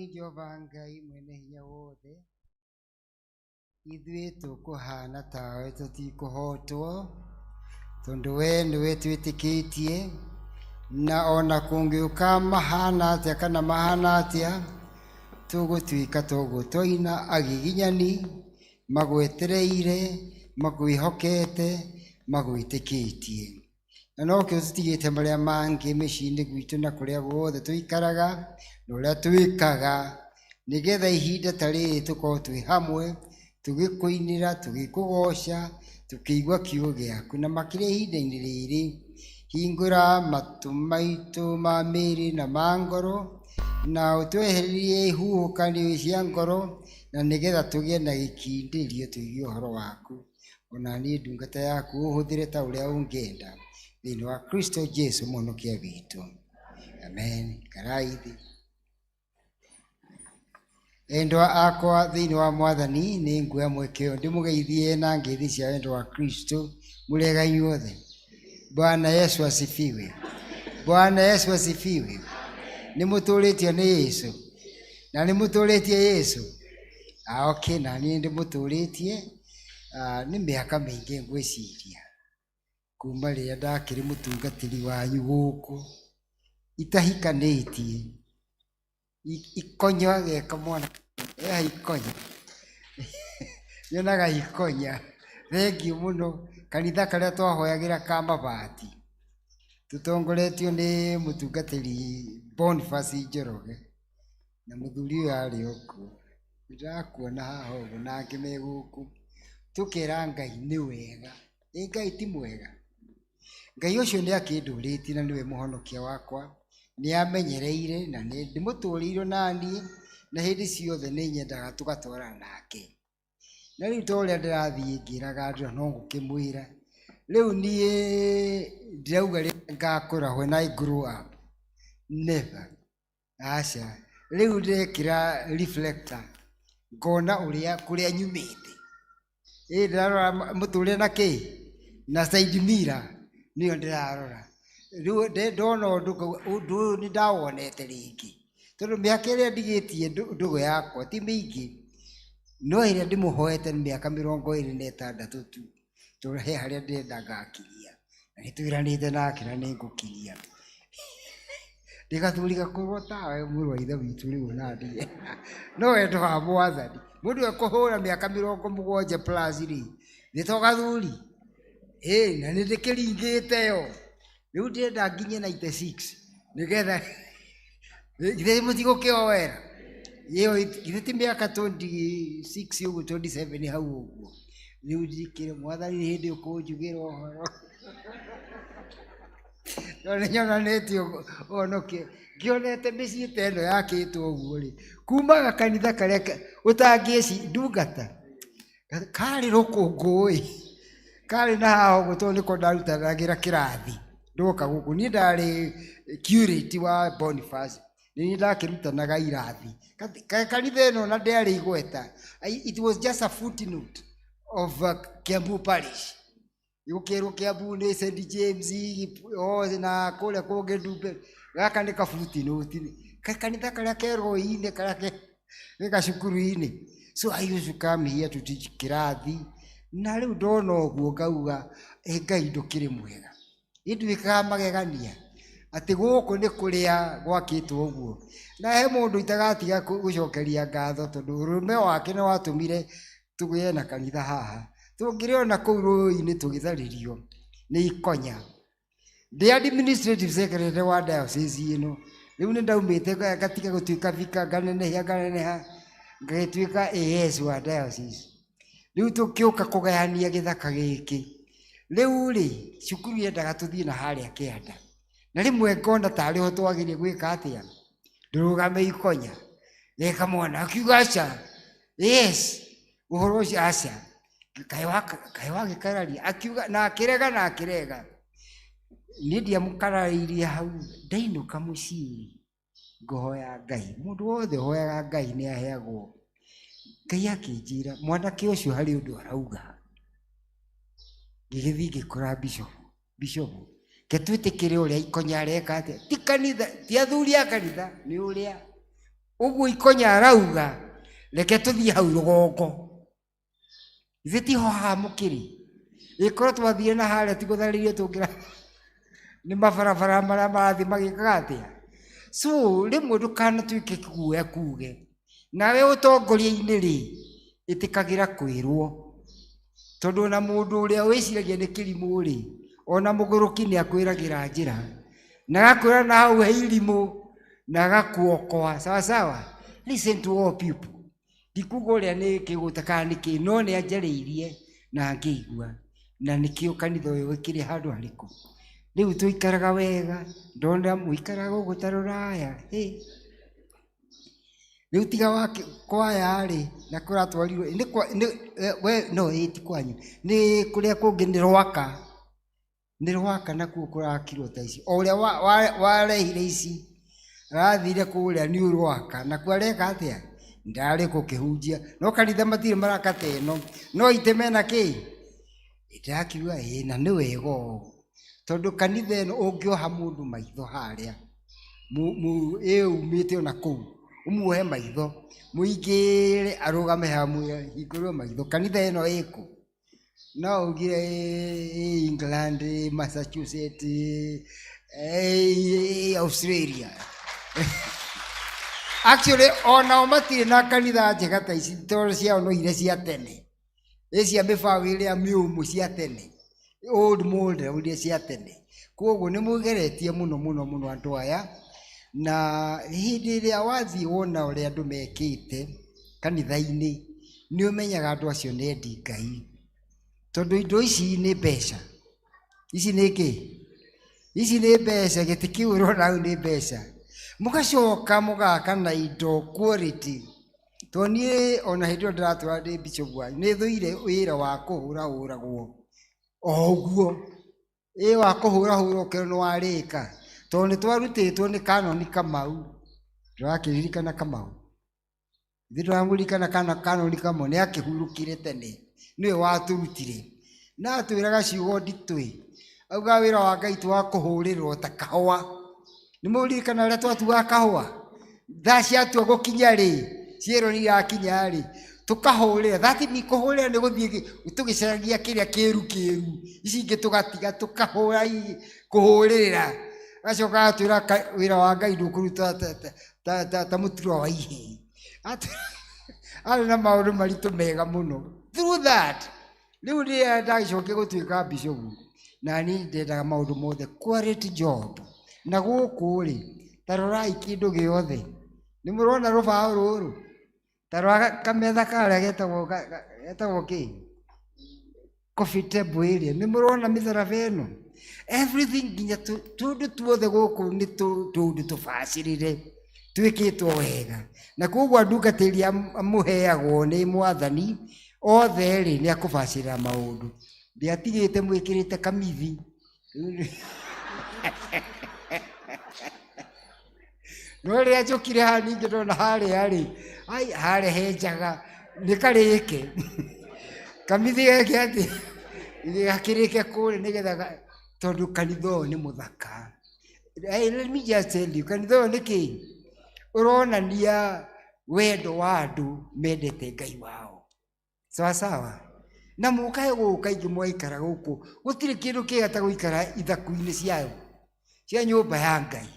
nĩ Jehova Ngai mwene hinya wothe, ithuĩ tũkũhana tawe tũtikũhotwo, tondũ we nĩwe twĩtĩkĩtie, na ona kũngĩũka mahana atĩa kana mahana atĩa, tũgũtuĩka tũgũtũina agiginyani, magwetereire, magwĩhokete, magwĩtĩkĩtie. Na nokĩo tũtigĩte marĩa mangĩ mĩciĩ-inĩ gwitũ na kũrĩa guothe tũikaraga, na ũrĩa twĩkaga, nĩgetha ihinda ta rĩrĩ tũkorwo twĩ hamwe, tũgĩkũinĩra, tũgĩkũgoca, tũkĩigua kiugo gĩaku. Na makĩria ihinda-inĩ rĩrĩ, hingũra matũ maitũ ma mĩĩrĩ na ma ngoro, na ũtwehererie ihuhũkanio cia ngoro, na nĩgetha tũgĩe na gĩkindĩrio tũigue ũhoro waku. Ona niĩ ndungata yaku ũhũthĩre ta ũrĩa ũngĩenda, thĩinĩ wa Kristo Jesu mũhonokia witũ. Amen. Karai thĩ. Endwa akwa thĩinĩ wa Mwathani, nĩ nguoya mweke ũyũ ndĩmũgeithie na ngeithi cia wendo wa Kristo, mũrĩega inyuothe. Bwana Yesu asifiwe. Bwana Yesu asifiwe. Nĩmũtũrĩtio nĩ Yesu. Na nĩmũtũrĩtie Yesu. Okay, na niĩ ndĩmũtũrĩtie. Nĩ mĩaka mĩingĩ ngwĩciria, kuma rĩrĩa ndakĩrĩ mũtungatĩri wanyu gũkũ, itahikanĩtie, ikonya geka mwana, ikonya nyonaga ikonya. Thengiũ mũno. Kanitha karĩa twahoyagĩra ka mabati, tũtongoretio nĩ mũtungatĩri Boniface Njoroge, na mũthuri ũyũ arĩ okuo, ndĩrakuona haha ũguo, nake me gũkũ, tũkera Ngai nĩ wega. Ngai ti mwega? Ngai ũcio nĩ akĩndũrĩtie na nĩwe mũhonokia wakwa, nĩ amenyereire na nĩ ndĩmũtũrĩirwo naniĩ, na hĩndĩ ciothe nĩ nyendaga tũgatwarana nake. Na rĩu ta ũrĩa ndĩrathiĩ ngĩraga andũ no ngũkĩmwĩra, rĩu niĩ ndirauga ngakũra when I grow up, never. Aca, rĩu ndĩrekĩra reflector, ngona ũrĩa kũrĩa nyumĩte. Ndĩrarora mũtũrĩre na kĩ? Na side mirror nĩyo ndĩrarora. Rĩu ndona ũndũ ũyũ nĩ ndawonete rĩngĩ, tondũ mĩaka ĩrĩa ndigĩtie ndũgũ yakwa ti mĩingĩ, no ĩrĩa ndĩmũhoete nĩ mĩaka 26 tu, tondũ he harĩa ndĩrenda ngakinyia, na nĩtwĩranĩte nake na nĩngũkinyia. Ndĩgathuri gakorwo tawe mũrũ wa ithe witũ rĩu nandie, no wendo wa Mwathani. Mũndũ ekũhũra mĩaka 70 plus rĩ, nĩto gathuri. Na nĩndĩkĩringĩte yo, rĩu ndĩrenda nginye 96, nĩgetha githĩ mũtigũkĩoera. Githĩ ti mĩaka 26 ũguo 27 hau ũguo, rĩu ndikĩre Mwathani nĩ hĩndĩ ũkũnjugĩra ũhoro. No nĩnyonanĩtie ũhonokio, ngĩonete mĩciĩ ta ĩno yakĩtwo ũguo rĩ, kuma gakanitha karĩa ũtangĩci ndungata, karĩ rũkũngũ ĩ, karĩ na haha ũguo, tondũ nĩko ndarutanagĩra kĩrathi ndoka gũkũ. Niĩ ndarĩ curate wa Boniface, nĩ ndakĩrutanaga irathi kanitha ĩno, na ndĩarĩ igweta. It was just a footnote of Kiambu Parish. Gũkĩrwo Kiambu nĩ St James na kũrĩa kũngĩ Ndumbe, gaka nĩ ka footnote. Kanitha karĩa kerwo-inĩ, karĩa nĩ gacukuru-inĩ. So I used to come here to teach kĩrathi, na rĩu ndona ũguo ngauga Ngai ndũkĩrĩ mwega. Nĩnduĩkaga magegania atĩ gũkũ nĩ kũrĩa gwakĩtwo ũguo, na he mũndũ itagatiga gũcokeria ngatho, tondũ ũrũme wake nĩ watũmire tũgĩe na kanitha haha. Tũngĩrĩona kũu rũĩ-inĩ tũgĩtharĩrio nĩ ikonya. Ndĩ administrative secretary wa diocese ĩno, rĩu nĩ ndaumĩte ngatiga gũtuĩka vicar, nganeneha ngagĩtuĩka AS wa diocese. Rĩu tũkĩũka kũgayania gĩthaka gĩkĩ, rĩu rĩ, cukuru yendaga tũthiĩ na harĩa kĩanda, na rĩmwe ngona tarĩho twagĩrĩire gwĩka atĩa, ndũrũgame ikonya. Eka mwana akiuga aca, yes, ũhoro ũcio aca, kaĩ wagĩkararia, akiuga na akĩrega. Niĩ ndiamũkararirie hau, ndainũka mũciĩ ngũhoya Ngai. Mũndũ wothe ũhoyaga Ngai nĩ aheagwo. Ngai akĩnjĩra mwanake ũcio harĩ ũndũ arauga, ngĩgĩthiĩ ngĩkora bishopu, ketwĩtĩkĩre ũrĩa ikonya areka atĩa. Ti kanitha, ti athuri a kanitha, nĩ ũrĩa Uguo Ikonya arauga reke tuthie hau rugongo. Ithe ti ho hamukiri. Ikorwo twathire na haria ti gutharirie tungira ni mabarabara maria marathi magikaga atia. So rimwe ndukanatuike kiguoya kuge nawe utongoria-ini ri itikagira kwirwo tondu na mundu uria wiciragia ni kirimu ri ona muguruki ni akwiragira njira na gakwira na hau he irimu na gakuokoa sawa sawa. Listen to all people. Ndikuga uria ni kigutaka ni ki no ni anjariirie na ngĩigua na nikio kanitha uyu wikiri handu hariku. Riu tuikaraga wega ndonda muikaraga uguo ta ruraya. Riu tiga wa kwaya ri na kuratwarirwo we no iti kwanyu ni kuria kungi ni rwaka nakuo kurakirwo ta ici o uria warehire ici arathire kuria ni rwaka na kwareka atia ndari kukihunjia no kanitha matire marakata ino no itemena ki itakiuga na ni wega tondu kanitha ino ungioha mundu maitho haria umite ona kuu umuhe maitho muingire arugame hamwe hingurwe maitho kanitha ino iko no ugire England, Massachusetts, Australia. Actually ona matire na kanitha njega ta ici tondu ciao no ire cia tene cia mibago iria miumu cia tene old model iria cia tene koguo ni mugeretie muno andu aya na hindi iria wathie wona uria andu mekite kanitha-ini ni umenyaga andu acio ni endi Ngai tondu indo ici ni mbeca. Ici ni ki? Ici ni mbeca, giti kiu urona au ni mbeca. Mugacoka mugaka na indo quality. Toni ona hindi ndiratwara ndi bishop wa ni thuire wira wa kuhuragwo oguo wa kuhurahura ukero no warika tondu twarutitwo ni Kanoni Kamau. Ndirakiririkana Kamau ndiramuririkana Kanoni Kamau ni akihurukire tene niwe waturutire na atwiraga ciugo nditwi auga wira wa Ngai twa kuhurirwo ta kahua. Ni muririkana ria twatuga kahua tha ciatua gukinya ri ciero ni yakinya ri tukahurira thati ni kuhurira ni guthie tugicaragia kiria kiru ici ingi tugatiga tukahura kuhurira gacoka atwira wira wa Ngai ndukuruta ta mutiro wa ihe ari na maundu maritu mega muno. Through that riu ria ndagicoke gutuika bishop na ni ndendaga maundu mothe quality job na guku ri tarorai kindu giothe ni murona rubao ruru tarora kametha karia getagwo ki coffee table iria ni murona mitharaba ino everything nginya tundu tuothe guku ni tundu tubacirire twikitwo wega na koguo andungatĩri amuheagwo ni mwathani othe ri ni akubacirira maundu ndiatigite mwikirite kamithi no ria njukire ha ningi ndona haria ri harehe njaga ni karike kamithi gake ati gakirike kuri nigetha tondu kanitha ni muthaka. Let me just tell you, kanitha ni ki uronania wendo wa andu mendete Ngai wao sawa sawa na mukae guka ingi mwaikara guku gutire kindu kigata guikara ithaku-ini cia nyumba ya Ngai.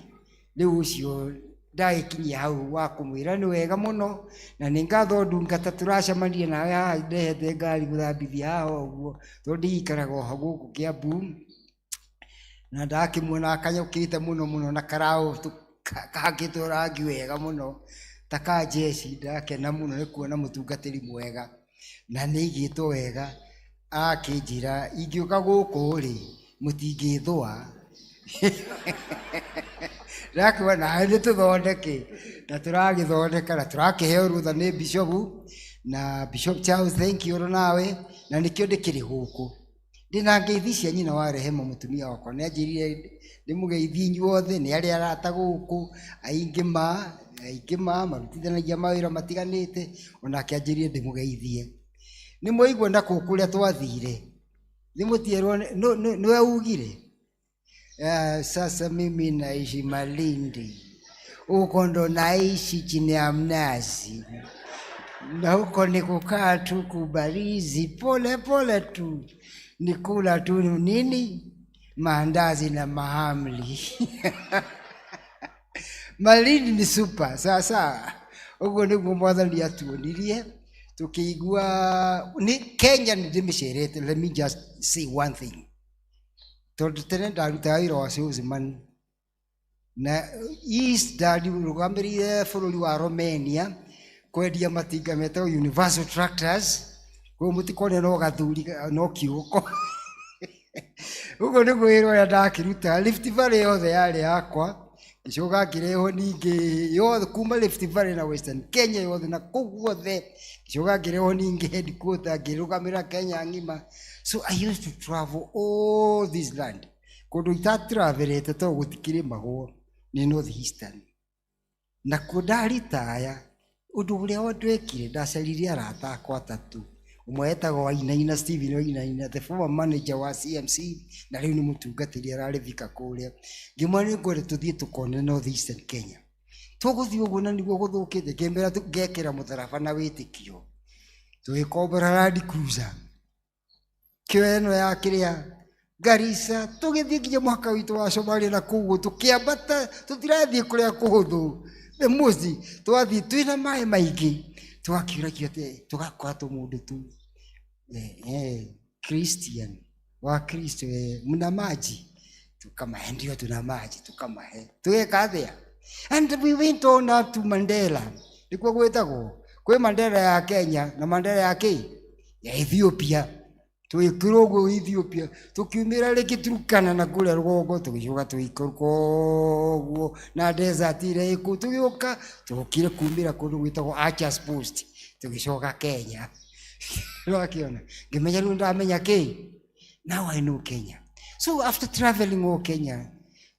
Riu ucio ndagikinyia hau wa kumwira ni wega muno na ni ngatho ndungata turacemania nawe haha ndehete ngari guthambithia haha uguo tondu ikaraga ho guku Kiambu na ndakimwona akanyukite muno na karao kahakitwo rangi wega muno ta ka jeci ndakena muno ni kuona mutungatiri mwega na ni igitwo wega akinjira ingiuka guku ri mutingithwa rakiwa na ni tuthondeke na turagithondeka na turakiheo rutha ni bishop na Bishop Charles, thank you nawe na nikio ndikiri guku ndina ngeithi cia nyina wa Rehema mutumia wakwa ni anjirire ndimugeithi inyuothe ni aria arata guku aingi marutithanagia mawira matiganite onake anjirire ndimugeithie ni muigua na kukuria twathire ni mutierwo niwe ugire sasa mimi naishi Malindi huko ndo naishi chini ya mnazi, na huko ni kukaa tu kubarizi pole pole tu, ni kula tu nini, maandazi na mahamri. Malindi ni super. Sasa huko niguo Mwathani atuonirie tukiigua ni Kenya ni ndimisherete. Let me just say one thing. Tondu tene ndaruta wira wa salesman na East rugamĩrĩire bũrũri wa Romania kwendia matinga metagwo Universal Tractors, kwa mũtikone no gathuri no kiũko. Ũguo nĩguo wĩra ũrĩa ndakĩruta. Rift Valley yothe yarĩ yakwa, ngĩcoka ngĩrehwo ningĩ yothe kuma Rift Valley na Western Kenya yothe na kũu guothe, ngĩcoka ngĩrehwo ningĩ headquarter ngĩrũgamĩrĩra Kenya ng'ima. So I used to travel all this land. Kũndũ itatravelete to gũtikĩrĩmagwo ni North Eastern. Na kũndaritaya ũndũ ũrĩa wandwĩkire, ndacaririe arata akwa atatũ. Ũmwe etagwo Wainaina, Stephen Wainaina, the former manager wa CMC, na rĩu nĩ mũtungatĩri ararĩ Thika kũrĩa. Ngĩmwĩra nĩngwenda tũthiĩ tũkone North Eastern Kenya. Tũgũthiĩ ũguo na nĩguo gũthũkĩte, ngĩmera ngekĩra mũtharaba na wĩtĩkio. Tũgĩkombora Land Cruiser kĩo ĩno ya kĩrĩa Garissa, tũgĩthiĩ nginya mũhaka witũ wa Somalia na kũu tũkĩambata, tũtirathiĩ kũrĩa kũhũthũ. The most twathiĩ twĩna maĩ maingĩ, tũgakĩũragio atĩ tũgakora tũmũndũ tu Christian wa Kristo mna maji, tukamahe, ndio tuna maji, tukamahe, tũgeka atĩa. And we went on up to Mandela. Nĩkuo gwĩtagwo kwĩ Mandela ya Kenya na Mandela ya ya Ethiopia. Tuĩkĩrwo Ethiopia, tukiumĩra rĩngĩ Turkana na kũrĩa rũgongo, tũgĩcoka tũikũrũka na desert ĩrĩa ĩkũ, tũgĩũka tũkire kumĩra kũndũ gwĩtagwo Archers Post, tũgĩcoka Kenya. Nĩwakĩona, ngĩmenya rĩu ndamenya now I know Kenya. So after traveling all Kenya,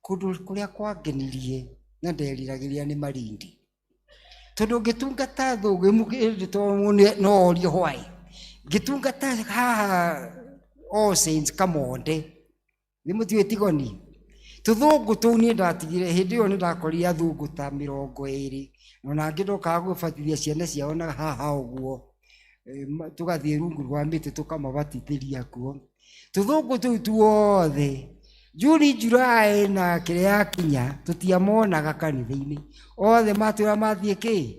kũndũ kũrĩa kwangenirie na nderiragĩria nĩ Malindi, tondũ ngĩtungata thũgĩ mũkĩrĩ to no orio why. Gĩtungata haha All Saints Kamonde nĩ mũtiũĩ Tigoni. Tũthũngũ tũu niĩ ndatigire, hĩndĩ ĩyo nĩ ndakorire athũngũ ta 20, ona angĩ ndokaga gũbatithia ciana ciao na haha ũguo, tũgathiĩ rungu rwa mĩtĩ tũkamabatithĩria kuo. Tũthũngũ tũu tuothe Juni, July na kĩrĩa yakinya tũtiamonaga kanitha-inĩ, othe matwĩra mathiĩ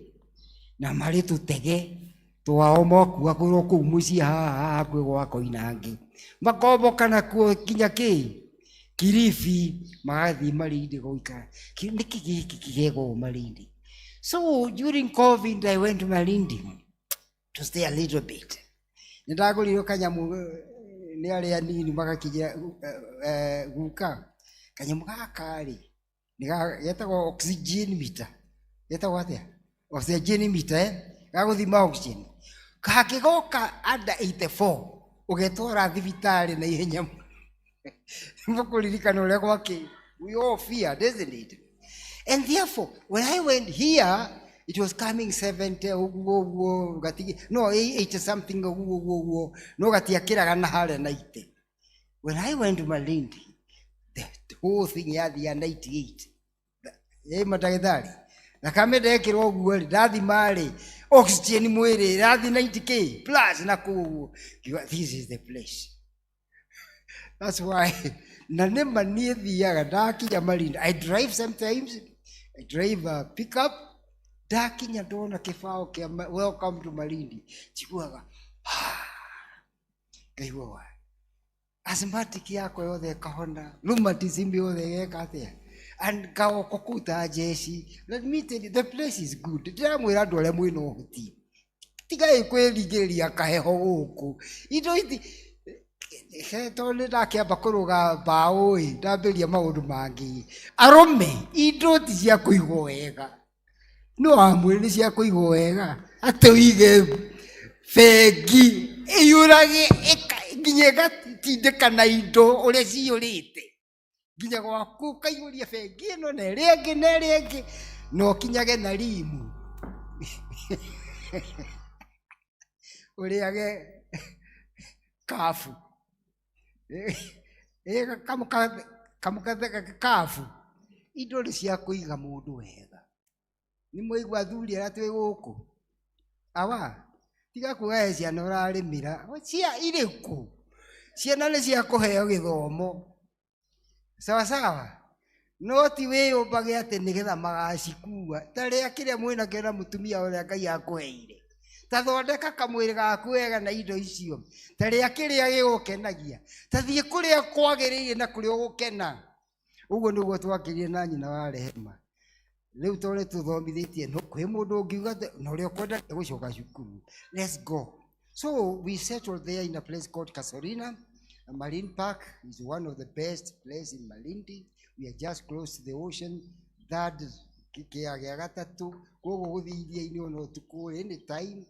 na marĩ tũtege twao mokua kũu mũciĩ haha hakuhĩ gwa Koinange, makomboka nakuo kinya Kilifi, magathiĩ Malindi gũikara. Nĩkĩ gĩkĩ kĩgego Malindi? So during COVID I went to Malindi to stay a little bit. Nĩndagũrirwo kanyamũ nĩ arĩa nini magakinyia guka, kanyamũ gaka-rĩ getagwo oxygen meter. Getagwo atĩa? Oxygen meter, gagũthima oxygen. Gakĩgoka under 84 ũgetwara thibitarĩ na ihenya. Mũkũririkana ũrĩa gwakĩ. We all feared, isn't it? And therefore, when I went here, it was coming 70 uguo gatigi, no 80 something uguo, no gatiakĩraga na harĩa 90. When I went to Malindi, the whole thing yathia 98. Madagĩtarĩ thakame ndekĩrwo ũguo ndathima-rĩ, oxygen mwĩrĩ rathi 90k plus na kũu. This is the place. That's why na nĩma niĩ thiaga ndakinya Malindi. I drive sometimes, I drive a pickup. Ndakinya ndona kĩbao kĩa welcome to Malindi, njiguaga ngaigua wa asthmatic yakwa yothe ĩkahona, rheumatism yothe ĩgeka atĩa, and ngaoka kũu ta jeshi. Let me tell you, the place is good. Ndĩramwĩra andũ arĩa mwĩna ũhoti, tigai kwĩringĩrĩria kaheho gũkũ. Indo ici tondũ nĩndakĩamba kũrũga mbaũ-ĩ, ndambĩrĩria maũndũ mangĩ. Arũme, indo ti cia kũigwo wega. No amwĩra nĩ cia kũigwo wega, atĩ ũige bengi ĩiyũrage nginya ĩgatindĩka na indo ũrĩa ciyũrĩte, nginya gwaku ũkaiyũria bengi ĩno na ĩrĩa ĩngĩ na ĩrĩa ĩngĩ, no kinyage na rimu ũrĩage kabu kamũkathe kabu. Indo nĩ cia kũiga mũndũ wega. Nĩ mũigua athuri arĩa twĩ gũkũ. Awa, tiga kuoya ciana ũrarĩmĩra. Cia irĩkũ? Ciana nĩ cia kũheo gĩthomo. Sawa sawa. No ti wĩyũmbage atĩ nĩgetha magacikua. Tarĩa kĩrĩa mwĩnakĩo na mũtumia ũrĩa Ngai akũheire. Ta thondeka kamwĩrĩ gaku wega na indo icio. Tarĩa kĩrĩa gĩgũkenagia. Ta thiĩ kũrĩa kwagĩrĩire na kũrĩa ũgũkena. Ũguo nĩguo twakĩrire na nyina wa rehema. Rĩu tondũ tũthomithĩtie kwĩ mũndũ ũngiuga na ũrĩa ũkwenda gũcoka cukuru. Let's go. So we settled there in a place called Casuarina. A Marine Park is one of the best places in Malindi. We are just close to the ocean. That kĩkĩa gĩa gatatũ. Koguo gũthiĩ iria-inĩ ona ũtukũ anytime.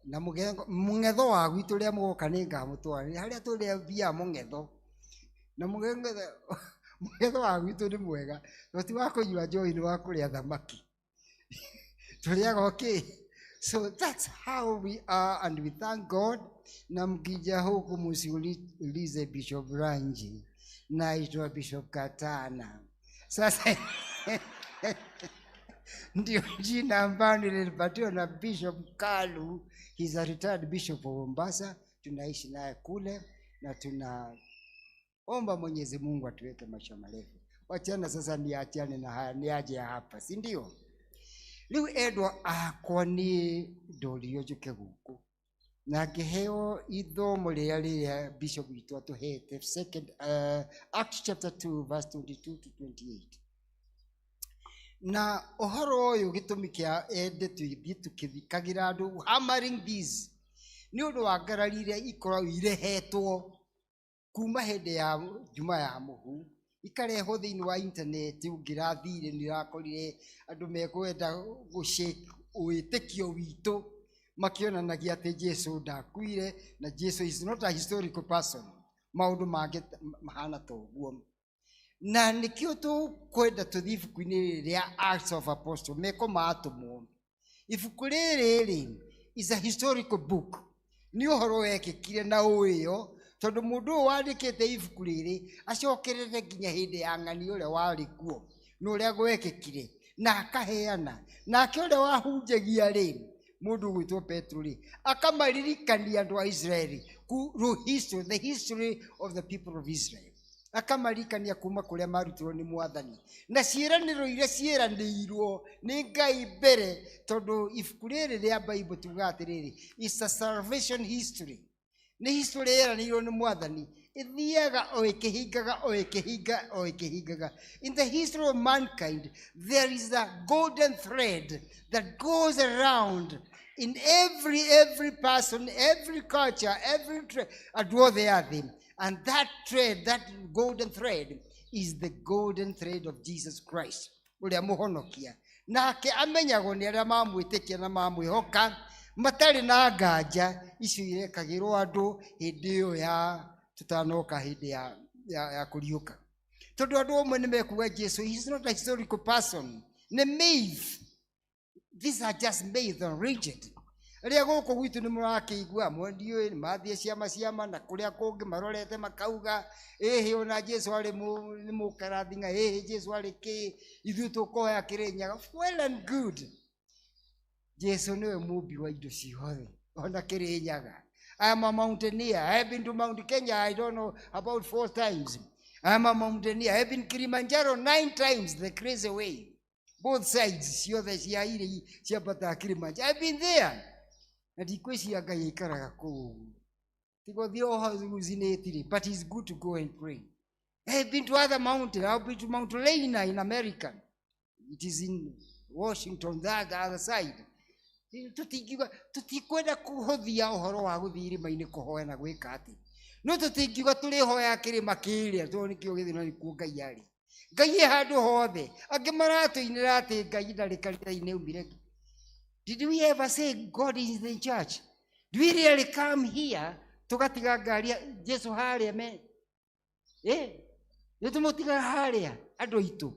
Na mũng'etho wa gwitũ rĩa mũgoka nĩ ngamũtwarĩra. Harĩa tũrĩa mũng'etho. Na mũng'etho wa gwitũ nĩ mwega. No ti wa kũnyua njohi nĩ wa kũrĩa thamaki. Tũrĩaga okay. So that's how we are, and we thank God. Na mkija huku musiulize Bishop Ranji. Naitwa Bishop Katana. Sasa ndio jina ambalo nilipatiwa na Bishop Kalu. He's a retired bishop of Mombasa. Tunaishi naye kule na tunaomba Mwenyezi Mungu atuweke maisha marefu. Wachana sasa niachane na haya, niaje hapa, si ndio? Riu endwa akwa ni ndorio njuke gũkũ. Na ngĩheo ithomo rĩrĩa Bishop witũ atuhete, Acts chapter 2 verse 22 to 28. Na ũhoro ũyũ gĩtũmi kĩa ende tũthiĩ tũkĩthikagĩra andũ hammering these nĩ ũndũ wa ngarari iria ikoragwo irehetwo kuma hĩndĩ ya njuma ya mũhu, ikarehwo thĩinĩ wa intaneti. Ũngĩrathire nĩ ũrakorire andũ mekwenda gũshake wĩtĩkio witũ makĩonanagia atĩ Jesu ndakuire na Jesu is not a historical person. Maũndũ mangĩ mahana ta ũguo. Na nĩkĩo tũkwenda tũthiĩ ibuku-inĩ rĩa Acts of Apostles meko matũmwo. Ibuku rĩrĩ is a historical book. Nĩ ũhoro wekĩkire na ũĩo, tondũ mũndũ ũyũ wandĩkĩte ibuku rĩrĩ acokerere nginya hĩndĩ ya ng'ani ũrĩa warĩ kuo na ũrĩa gwekĩkire na akaheana. Nake ũrĩa wahunjagia rĩ, mũndũ gwĩtwo Petro rĩ, akamaririkania andũ a Israeli the history of the people of Israel. Akamarikania kuma kũrĩa marutirwo nĩ Mwathani na ciĩranĩro iria ciĩranĩirwo nĩ Ngai mbere, tondũ ibuku rĩrĩ rĩa Bible tugaga atĩrĩrĩ, it's a salvation history. Nĩ history yeranĩirwo nĩ Mwathani ithiaga o ĩkĩhingaga. In the history of mankind there is a golden thread that goes around in every person, every culture, every andũ othe a thĩ. And that thread, that golden thread, is the golden thread of Jesus Christ. Ũrĩa mũhonokia. Nake amenyagwo nĩ arĩa mamwĩtĩkia na mamwĩhoka, matarĩ na nganja icio irekagĩrwo andũ hĩndĩ ĩyo ya tũtanoka hĩndĩ ya kũriũka. Tondũ andũ amwe nĩ mekuga Jesu, he is not a historical person. Nĩ myth. These are just myth and rigid. Rĩrĩa gũkũ gwitũ nĩ mũrakĩigua amwe ndiũĩ nĩ mathiĩ ciama na kũrĩa kũngĩ marorete makauga ĩhĩ ona Jesu arĩ nĩ mũkarathinga, ĩhĩ Jesu arĩ kĩ, ithuĩ tũkoya Kĩrĩnyaga. Well and good. Jesu nĩwe mũmbi wa indo ciothe, ona Kĩrĩnyaga. I am a mountaineer. I have been to Mount Kenya, I don't know, about 4 times. I am a mountaineer. I have been Kilimanjaro 9 times the crazy way. Both sides, ciothe cia iri ciambata Kilimanjaro. I've been there. Na ndikwĩcia Ngai aikaraga kũu. Tigũthiĩ o hallucinating, but it's good to go and pray. I have been to other mountains. I've been to Mount Lena in America. It is in Washington, the other side. Tutikwenda kũhũthia ũhoro wa gũthiĩ irĩma-inĩ kũhoya na gwĩka atĩ. No tũtingiuga tũrĩhoya kĩrĩma kĩrĩa, tondũ nĩkĩo gĩthiĩ no nĩkuo Ngai arĩ. Ngai e handũ hothe. Angĩ maratũinĩra atĩ Ngai ndarĩ kanitha-inĩ aumire. Did we ever say God is in the church? Do we really come here tugatiga ngari Jesu harĩa me? Nĩ tũmũtiga harĩa andũ aitũ.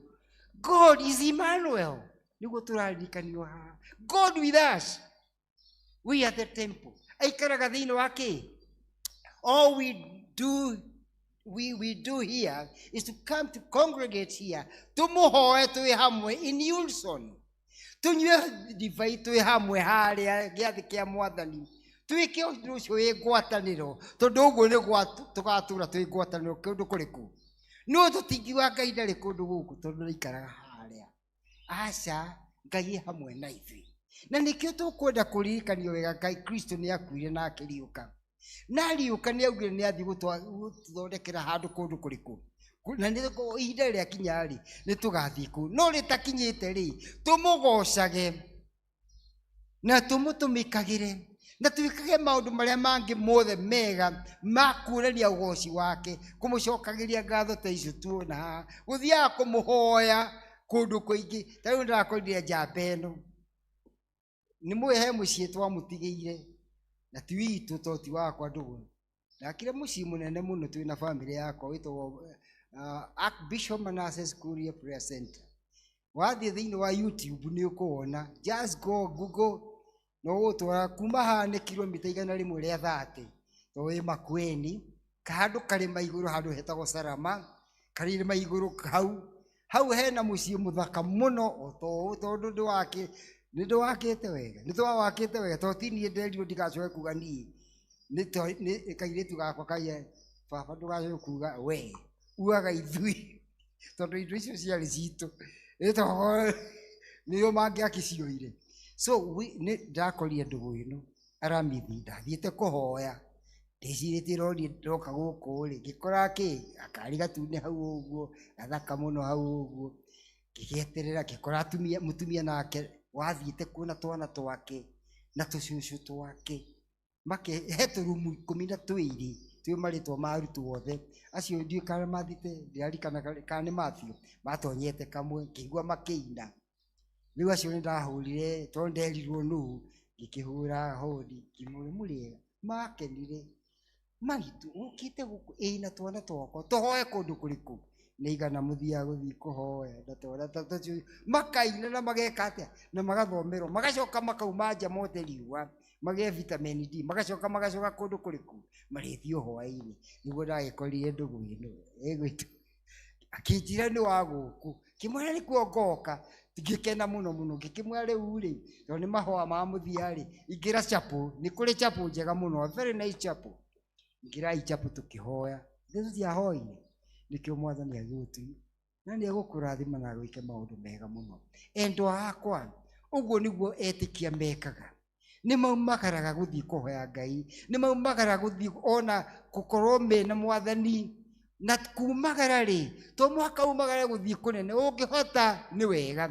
God is Emmanuel. Nĩguo tũraririkanio haha. God with us. We are the temple. Aikaraga thĩinĩ wa kĩ? All we do here is to come to congregate here. Tũmũhoe twĩ hamwe in unison. tunywe divai twi hamwe haria giathi kia mwathani twike undu ucio wi ngwataniro tondu uguo ni tugatura twi ngwataniro kundu kuriku no tutingiwa Ngai ndari kundu guku tondu nikaraga haria aca Ngai hamwe na ithui na nikio tukwenda kuririkanio wega Ngai Kristo ni akuire na akiriuka na ariuka ni augire ni athi gututhondekera handu kundu kuriku na nä ihinda rä akinya rä nä tå gathiä kå no rä takinyä te rä tå må gocage na tå må tå mä kagä re na tå ikage maå ndå marä a mangä mothe mega ma kuonania å goci wake kå må cokagä ria ngatho ta icio tuona haha gå thiaga kå må hoya kå ndå kå ingä ta rä u ndä rakorire njamba ä no nä mwä he må ciä twamå tigä ire na ti witå to ti wakwa ndå ndakire må ciä må nene må no twä na bamä yakwa wä tagwo Archbishop Manasseh Kuria Prayer Center. Wathi thĩinĩ wa YouTube nĩ ũkuona. Just go Google no gũtwara kuma haha nĩ kilomita 100 rĩa 30. To wĩ Makueni kandu karĩma igũrũ handũ hetagwo Sarama karĩma igũrũ hau hena mũciĩ mũthaka mũno tondũ nĩ ndwakĩte wega nĩ twawakĩte wega to ti niĩ nderirwo ndigacoke kuga niĩ nĩ kairĩtu gakwa kaia baba ndũgacoke kuga we uaga ithui tondu indo icio ciarĩ citũ nĩo mangĩakĩcioire so ndakorire ndũgũ ĩno aramithi ndathiĩte kũhoya ndĩcirĩtie rori ndoka gũkũ rĩ ngĩkora akari gatune hau ũguo gathaka mũno hau ũguo ngĩgeterera ngĩkora mũtumia nake wathiĩte kuona twana twake na tũcucu twake he tũrumu 12 twĩ marĩtwa ma arutwo othe acio ndiũ kana mathite ndirarikana kana nĩ Mathew matonyete kamwe ngĩigua makĩina rĩu acio nĩ ndahũrire tondũ nderirwo nũũ ngĩkĩhũra hodi ngĩmũria mũrĩega makenire maitũ ũkĩte gũkũ na twana twakwa tũhoe kũndũ kũrĩkũ nĩ igana mũthiaga gũthiĩ kũhoya na twana tũcio makaina na mageka atĩa na magathomerwo magacoka makauma nja mote riũa magĩe vitamin D magacoka kũndũ kũrĩkũ marĩthio hwaĩ-inĩ nĩguo ndagĩkorire ndũgũ ĩno ĩgwĩtwo akĩnjĩra nĩ wa gũkũ kĩmwĩra nĩkuo ngoka ngĩkena mũno ngĩkĩmwĩra rĩu rĩ tondũ nĩ mahũa ma mũthia rĩ ingĩra chapel nĩ kũrĩ chapel njega mũno very nice chapel ingĩrai chapel tũkĩhoya tũtiahoire nĩkĩo mwathani agĩgũtui na nĩ egũkũrathima na gwĩke maũndũ mega mũno endwa akwa ũguo nĩguo etĩkia mekaga nĩ maumagaraga gũthiĩ kũhoya Ngai nĩ maumagara gũthiĩ ona gũkorwo mena mwathani na kumagara rĩ to mwaka umagara gũthiĩ kũnene ũngĩhota nĩ wega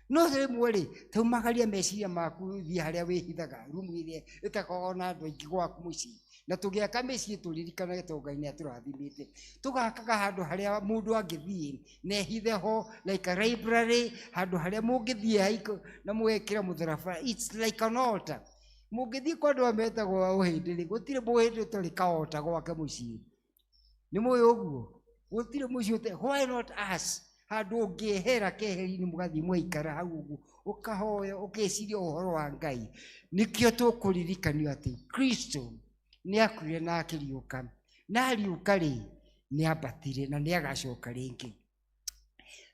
no rĩmwe rĩ taumagaria meciria maku thiĩ harĩa wĩhithaga rumu ĩrĩa ĩtakoragwo na andũ aingĩ gwaku mũciĩ na tũgĩaka mĩciĩ tũririkanage to Ngai nĩ atũrathimĩte tũgakaga handũ harĩa mũndũ angĩthiĩ na ehithe ho like a library handũ harĩa mũngĩthiĩ na mũgekĩra mũtharaba it's like an altar mũngĩthiĩ kwa andũ metagwo ũhĩndĩ rĩ gũtirĩ mũhĩndĩ ũtarĩ kaota gwake mũciĩ nĩ mũĩ ũguo gũtirĩ mũciĩ why not us handũ ũngĩehera keheri-inĩ mũgathiĩ mũgaikara hau ũguo ũkahoya ũkeciria ũhoro wa Ngai nĩkĩo tũkũririkanio atĩ Kristo nĩ akuire na akĩriũka na ariũka rĩ nĩ ambatire na nĩ agacoka rĩngĩ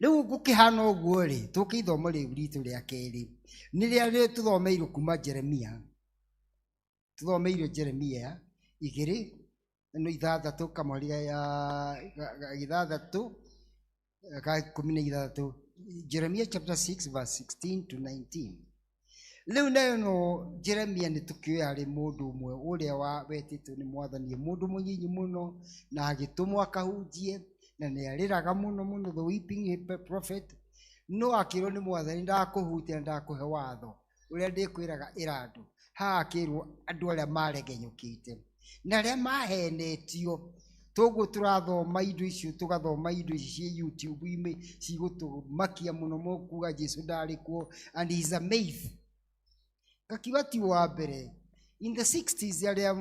rĩu gũkĩhana ũguo rĩ tũke ithomo rĩu ritũ rĩa kerĩ nĩ rĩrĩa tũthomeirwo kuma Jeremia tũthomeirwo Jeremia 2:6 kamweri ga 6 Jeremia chapter 6 verse 16 to 19 rĩu nayo no Jeremia nĩ tũkĩoya arĩ mũndũ ũmwe ũrĩa wetĩtwo nĩ mwathani mũndũ mũnyinyi mũno na agĩtũmwo akahunjie na nĩ arĩraga mũno the weeping prophet no akĩrwo nĩ mwathani ndakũhutia na ndakũhe watho ũrĩa ndĩkwĩraga ĩra andũ haha akĩrwo andũ arĩa maregenyũkĩte na arĩa mahenetio toguo tũrathoma indo icio tũgathoma indo ici cia YouTube-inĩ cigũtũmakia mũno mũkuga Jesu ndarĩ kuo and he is a myth gakiuga ti wa mbere in the 60s arĩa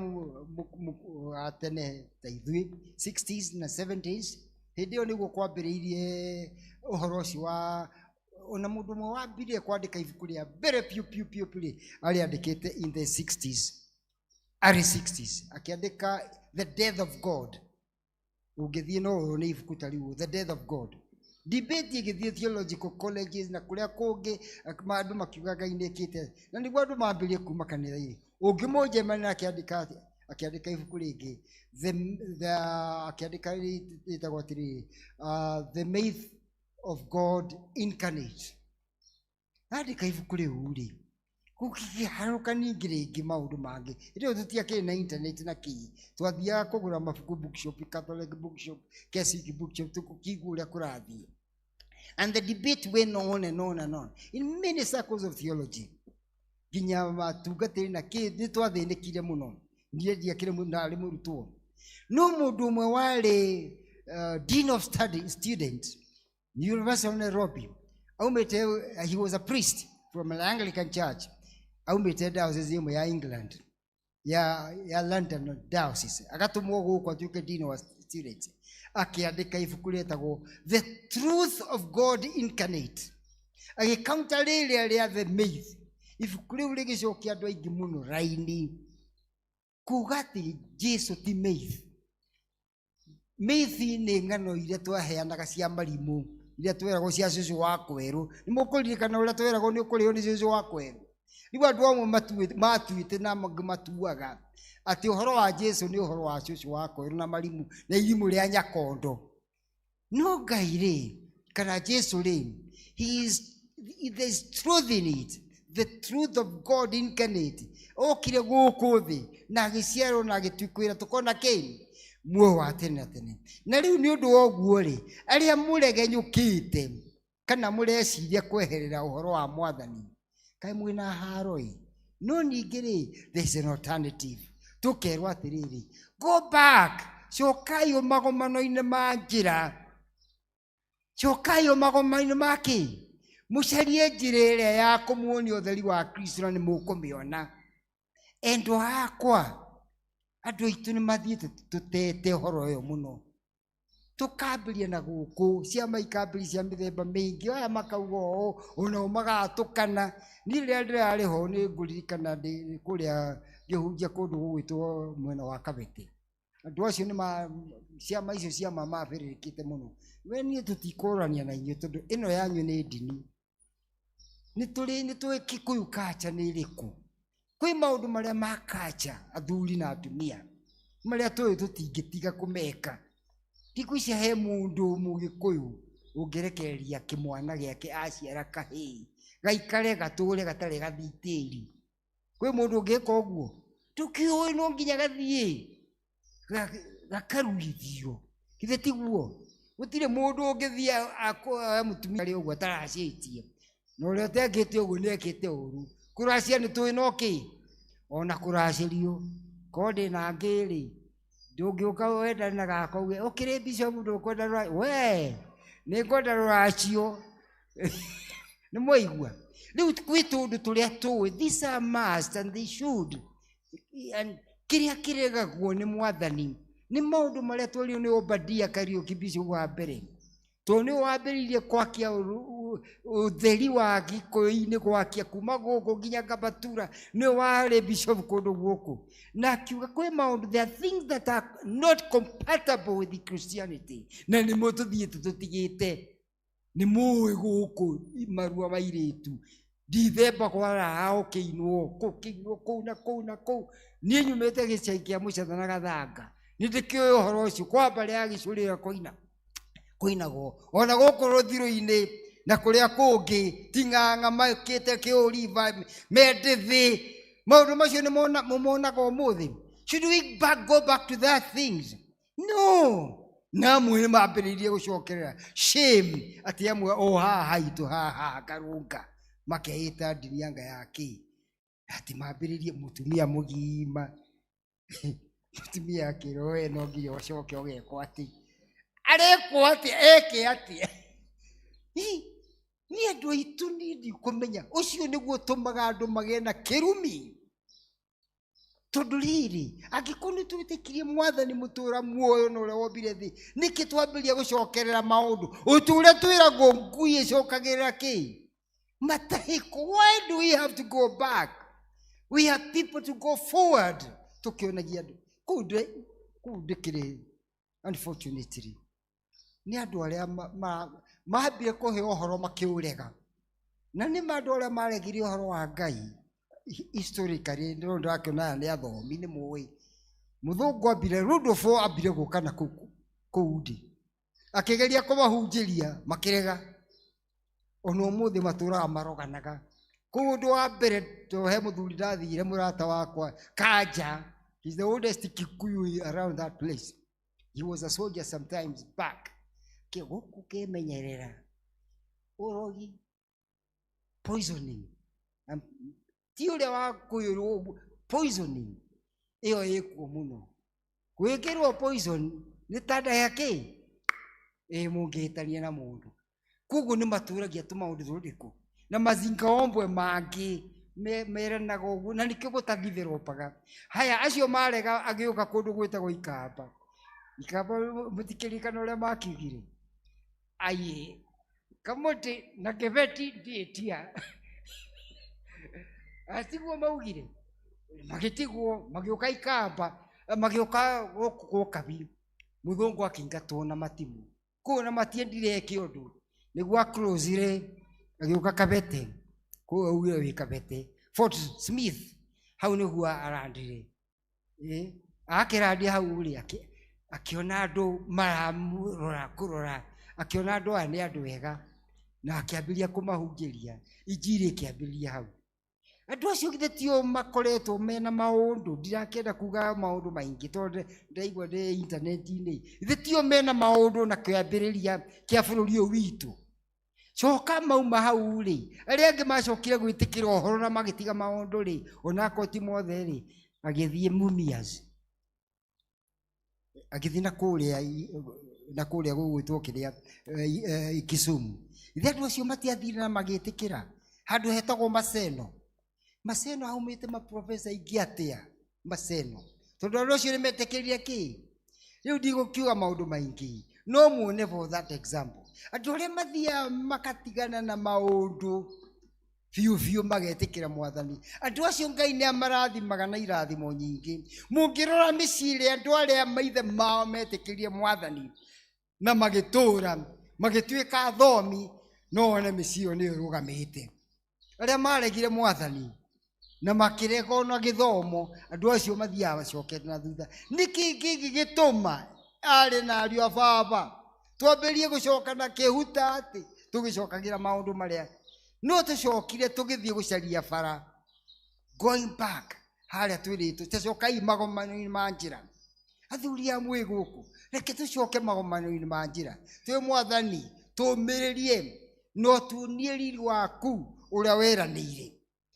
atene ta ithuĩ 60s na 70s hĩndĩ ĩyo nĩguo kwambĩrĩirie ũhoro ũcio wa ona mũndũ ũmwe wambirie kwandĩka ibuku rĩa mbere piũ arĩandĩkĩte in the 60s early 60s akĩandĩka the death of God ũngĩthiĩ no nĩ ibuku ta rĩu the death of God debate igithie theological colleges na kuria kungi andu makiuga Ngai niekite na niguo andu mambirie kuma kanitha-ini ungimunje mana akiandika ibuku ringi akiandika itagwo atiri the myth of God incarnate andika ibuku riu ri kukiharuka ningi ringi maundu mangi ndio tutiakire na internet na ki twathiaga kugura mabuku bookshop Catholic bookshop Keswick bookshop tukiguria kurathi. And the debate went on and on and on in many circles of theology. Ginya matungatiri na ki ni twathinikire muno ndiendia kire mundu murutwo no mundu umwe wale dean of students University of Nairobi aumete he was a priest from an Anglican church aumete diocese imwe ya England ya London diocese agatumwo guko atuike dean of students akiandika ibuku retagwo The Truth of God Incarnate agikaunta rĩrĩa rĩa the myth ibuku rĩu rĩgĩcokia andũ aingĩ mũno raini kuga atĩ Jesu ti myth. Myth nĩ ng'ano iria twaheanaga cia marimũ iria tweragwo cia cũcũ wa kwerũ nĩ mũkũririkana ũrĩa tweragwo nĩ ũkũrĩo nĩ cũcũ wa kwerũ rĩu andũ amwe matuĩte na matuaga atĩ ũhoro wa Jesu nĩ ũhoro wa cũcũ wa kwerũ na marimũ na irimũ rĩa nyakondo no Ngai rĩ kana Jesu rĩ there's truth in it, the truth of God incarnate okire gũkũ thĩ na agĩciarwo na agĩtuĩkwo tukona kĩ muoyo wa tene tene na rĩu nĩ ũndũ wa ũguo rĩ arĩa mũregenyũkĩte kana mũreciria kweherera ũhoro wa Mwathani kaĩ mwĩna haro ĩ no ningĩ rĩ there's an alternative tukerwo atĩrĩrĩ go back cokai magomano-inĩ ma njĩra cokai magomano-inĩ ma kĩ mũcarie njĩra ĩrĩa ya kũmuonia ũtheri wa Kristo na nĩ mũkũmĩona endo akwa andũ aitũ nĩ mathiĩte tũtete ũhoro ũyũ mũno tukambĩria na gũkũ ciama ikambĩria cia mĩthemba mĩingĩ aya makauga ũũ onao magatukana niĩ rĩrĩa ndĩrarĩ ho nĩ ngũririkana ndĩ kũrĩa ngĩhunjia kũndũ gũgwĩtwo mwena wa Kabete andũ acio nĩ ciama icio ciama mabĩrĩrĩkĩte mũno we niĩ tũtikũrania na inyuĩ tondũ ĩno yanyu nĩ ndini nĩ tũĩ Kikuyu culture nĩ ĩrĩkũ kwĩ maũndũ marĩa ma culture athuri na atumia marĩa tũĩ tũtingĩtiga kũmeka thikũ ici he mũndũ Mũgĩkũyũ ũngĩrekereria kĩmwana gĩake aciara kahĩĩ gaikare gatũũre gatarĩ gathitĩri kwĩ mũndũ ũngĩka ũguo tũkĩũĩ no nginya gathiĩ gakaruithio githĩ tiguo gũtirĩ mũndũ ũngĩthiĩ akuoya mũtumia arĩ ũguo ataracĩtie na ũrĩa ũtekĩte ũguo nĩekĩte ũru kũracia nĩ tũĩ no kĩ ona kũracĩrio korwo ndĩna ngĩrĩ ndũngĩũka wendane na gaka uge ũkĩrĩ bishop ndũkwenda rũracio we nĩ ngwenda rũracio nĩ mwaigua rĩu gwĩ tũndũ tũrĩa tũĩ these are must and they should and kĩrĩa kĩregagwo nĩ Mwathani nĩ maũndũ marĩa tũrĩo nĩ Obadia Kariuki bishop wa mbere tondũ nĩ wambĩrĩirie gwakia ũtheri wa Gĩkũyũ-inĩ gwakia kuma gũkũ nginya Gabatura nĩ warĩ bishop kũndũ gũkũ na akiuga kwĩ maũndũ there are things that are not compatible with Christianity na nĩ mo tũthiĩte tũtigĩte nĩ mũĩ gũkũ marua mairĩtu ndithemba kwara ũkĩinwo kũu na kũu na kũu niĩ nyumĩte gĩcagi kĩa Mũchatha na Gathanga nĩ ndĩkĩũĩ ũhoro ũcio kwamba rĩa gĩcũrĩra kũinagwo ona gũkũ rũthirũ-inĩ na kũrĩa kũngĩ ti ng'ang'a makĩte kĩũriva mende thĩ maũndũ macio nĩ mũmonaga ũmũthĩ should we go back to that things no na amwe nĩ mambĩrĩirie gũcokerera shame atĩ amwe o haha haitũ haha karũnga makeĩta ndini yanga yake atĩ mambĩrĩirie mũtumia mũgima mũtumia akĩrwo no nginya ũcoke ũgekwo atĩ arekwo atĩ eke atĩ nĩ andũ aitũ nĩ kũmenya ũcio nĩguo ũtũmaga andũ magĩe na kĩrumi tondũ rĩrĩ angĩkorwo nĩ twĩtĩkirie Mwathani mũtũũra muoyo na ũrĩa wombire thĩ nĩkĩ twambĩrĩria gũcokerera maũndũ ũtũũra twĩragwo ngui ĩcokagĩrĩra kĩ matahĩko why do we have to go back we have people to go forward tukĩonagia andũ kũu ndĩkĩrĩ unfortunately nĩ andũ arĩa mahambire kũhe ũhoro makĩũrega, na nĩ andũ arĩa maregire ũhoro wa Ngai historically. Nĩ ndĩrakĩona aya nĩ athomi, nĩ mũĩ mũthũngũ ambire Rudolfo ambire gũka na kũu ndĩ akĩgeria kũmahunjĩria makĩrega, ona ũmũthĩ matũũraga maroganaga. Kũu ũndũ wa mbere he mũthuri ndathire, mũrata wakwa Kanja, he's the oldest Kikuyu around that place. He was a soldier sometimes back. Gũkũ kĩmenyerera ũrogi, poisoning, ti ũrĩa wa kũiyũrwo poisoning, ĩyo ĩkuo mũno. Gwĩkĩrwo poison nĩ ta ndahake mũngĩhĩtania na mũndũ. Koguo nĩ matũũragia tũmaũndũ tũrĩkũ na mazingaombwe mangĩ meranaga ũguo, na nĩkĩo gũtadevelopaga. Haya, acio marega agĩũka kũndũ gwĩtagwo Ikamba. Ikamba mũtikĩririkana ũrĩa makiugire? Aye, Kamote na Kebeti ndĩtia atiguo maugire, magĩtigwo magĩũka Ikamba, magĩũka gũkũ Kabi, mũthũngũ akĩingatwo na matimũ. Kũu na matiendire kĩũndũ, nĩguo aclosire agĩũka Kabete. Kũu augire wĩ Kabete, Fort Smith, hau nĩguo arandire. Akĩrandia hau rĩ, akĩona andũ maramũrora kũrora, akĩona andũ aya nĩ andũ wega, na akĩambĩrĩria kũmahunjĩria, injiri ĩkĩambĩrĩria hau. Andũ acio githĩ tio makoretwo mena maũndũ, ndirakĩenda kuga maũndũ maingĩ tondũ ndaigua ndĩ intaneti-inĩ, githĩ tio mena maũndũ na kĩambĩrĩria kĩa bũrũri ũyũ witũ. Coka mauma hau rĩ, arĩa angĩ macokire gwĩtĩkĩra ũhoro na magĩtiga maũndũ rĩ, onakorwo ti mothe rĩ, agĩthiĩ Mumias, agĩthiĩ na kũrĩa gũgwĩtwo kĩrĩa Kisumu. Githĩ andũ acio matiathire na magĩtĩkĩra handũ hetagwo Maseno. Maseno haumĩte maprofesa aingĩ atĩa Maseno, tondũ andũ acio nĩ metĩkĩrire kĩ? Rĩu ndigũkiuga maũndũ maingĩ, no muone for that example. Andũ arĩa mathiaga makatigana na maũndũ biũ biũ magetĩkĩra Mwathani, andũ acio Ngai nĩ amarathimaga na irathimo nyingĩ. Mũngĩrora mĩciĩ andũ arĩa maithe mao metĩkĩrire Mwathani na magĩtũũra magĩtuĩka athomi, no one mĩciĩ ĩyo nĩ ĩrũgamĩte. Arĩa maregire Mwathani na makĩrega ona gĩthomo, andũ acio mathiaga macokete na thutha. Nĩkĩ gĩgĩtũma arĩ na ariũ a baba twambĩrĩrie gũcoka na kĩhuta atĩ tũgĩcokagĩra maũndũ marĩa no tũcokire tũgĩthiĩ gũcaria bara, going back harĩa twĩrĩtwo tũcokai magomano-inĩ ma njĩra. Athuri a mwĩ gũkũ, reke tũcoke magomano-inĩ ma njĩra, twĩ Mwathani tũmĩrĩrie no tuonie riri waku ũrĩa weranĩire.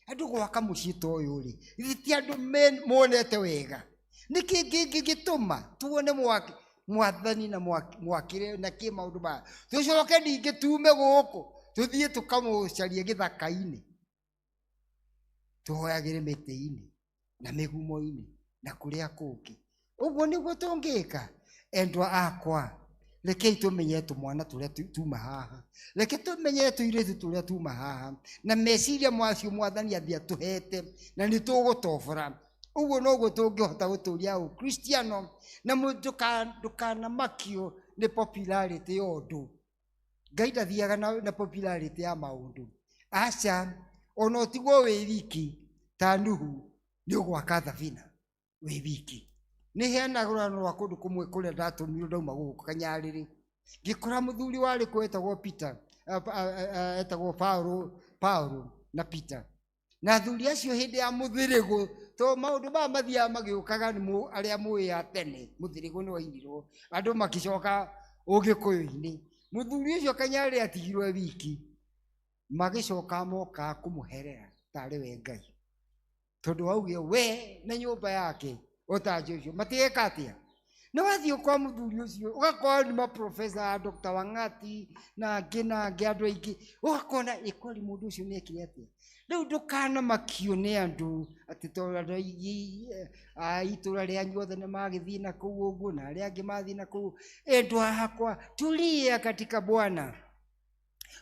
Andũ gwaka mũciĩ ta ũyũ rĩ, githĩ ti andũ monete wega? Nĩkĩ gĩgĩtũma tuone Mwathani na mwakĩre na kĩ maũndũ maya? Tũcoke ningĩ tume gũkũ tũthiĩ tũkamũcarie gĩthaka-inĩ, tũhoyagĩre mĩtĩ-inĩ na mĩgumo-inĩ na kũrĩa kũngĩ. Ũguo nĩguo tũngĩka. Endwa akwa, rekei tũmenye tũmwana tũrĩa tuma haha, reke tũmenye tũirĩtu tũrĩa tuma haha, na meciria macio Mwathani athia tũhete na nĩ tũgũtobora. Ũguo noguo tũngĩhota gũtũũria ũkristiano, na ndũkanamakio nĩ popularity ya ũndũ. Ngai ndathiaga na popularity ya maũndũ. Aca, ona ũtigwo wĩ wiki ta Nuhu nĩ ũgwaka thabina wĩ wiki. Nĩ heanaga rũgano rwa kũndũ kũmwe kũrĩa ndatũmirwo ndauma gũkũ Kanyarĩrĩ, ngĩkora mũthuri warĩ kuo etagwo Peter, etagwo Paulo na Peter, na athuri acio hĩndĩ ya mũthĩrĩgũ, to maũndũ maya mathiaga magĩũkaga nĩ arĩa mũĩ ya tene, mũthĩrĩgũ nĩ wainirwo andũ magĩcoka ũgĩkũyũ-inĩ. Mũthuri ũcio Kanyarĩrĩ atigirwo wiki, magĩcoka moka kũmũherera tarĩ we Ngai, tondũ waugire we na nyũmba yake otanjĩ ũcio matigeka atĩa. Na wathiĩ kwa mũthuri ũcio ũgakora nĩ maprofesa, Dr. Wang'ati na angĩ andũ aingĩ, ũgakora kweli mũndũ ũcio nĩ ekire atĩa. Rĩu ndũkanamakio nĩ andũ atĩ tondũ andũ itũra rĩanyu othe nĩ magĩthiĩ na kũu ũguo na arĩa angĩ mathiĩ na kũu. Endwa hakwa, tulie katika Bwana.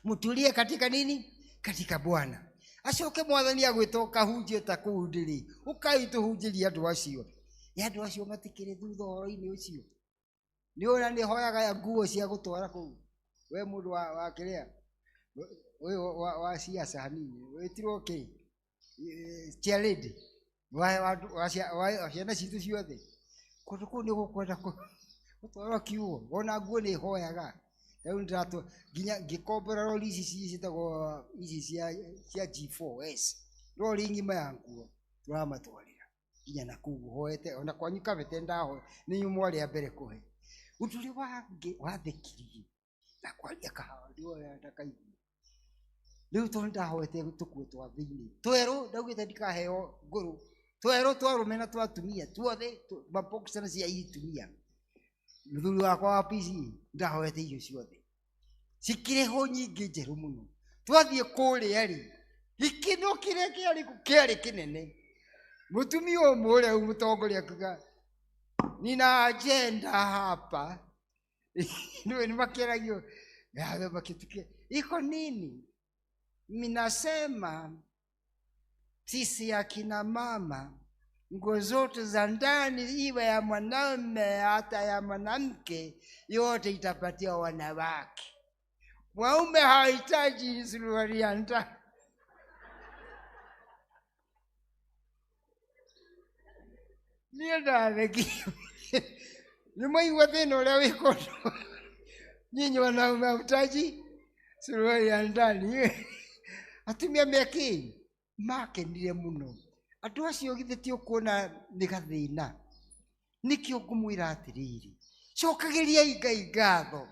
Mtulie katika nini? Katika Bwana. Acoke Mwathani agwĩta ũkahunjie ta kũu ndĩrĩ, ũkai tũhunjĩrie andũ acio. Andũ acio matikĩrĩ thutha ũhoro-inĩ ũcio. Nĩ ona nĩ hoyaga nguo cia gũtwara kũu. We mũndũ wa kĩrĩa? Ũyũ wa siasa hanini. Wĩtirwo kĩ? Charity. Wa ciana citũ ciothe. Kũndũ kũu nĩ gũkwenda gũtwara kiugo. Ona nguo nĩ hoyaga. Rĩu ndĩratwo nginya ngĩkombora rori ici ciĩtagwo ici cia G4S. Rori ng'ima ya nguo tũramatwarĩra nginya na kũu hoete ona kwanyu kabete ndaho nĩ nyumo rĩa mbere kũhe uturi wathĩkirie na kwaria kahawa ndio ndakaigua rĩu tondũ ndahoete tũkuo twa thĩinĩ twerũ ndaugĩte ndikaheo ngũrũ twerũ twarũme na twatumia tuothe maboxana cia itumia mũthuri wakwa wa PC ndahoete icio ciothe cikĩrĩho nyingĩ njerũ mũno twathiĩ kũrĩa rĩ gĩkeno kĩrĩa kĩarĩ kĩnene mũtumia ũmwe ũrĩa mũtongoria akiuga nina agenda hapa ndio makiagio ya makitukia iko nini minasema sisi akina mama nguo zote za ndani iwe ya mwanaume hata ya mwanamke yote itapatia wanawake. Waume hawahitaji suruali ya ndani. Niĩ ndathekire nĩmwaigua thĩna ũrĩa wĩ kũndũ nyinyi wanaume hawahitaji suruali ya ndani. Atumia meki makenire mũno. Andũ acio githĩ ti ũkuona nĩ gathĩna. Nĩkĩo ngũmwĩra atĩrĩrĩ, cokagĩriai Ngai ngatho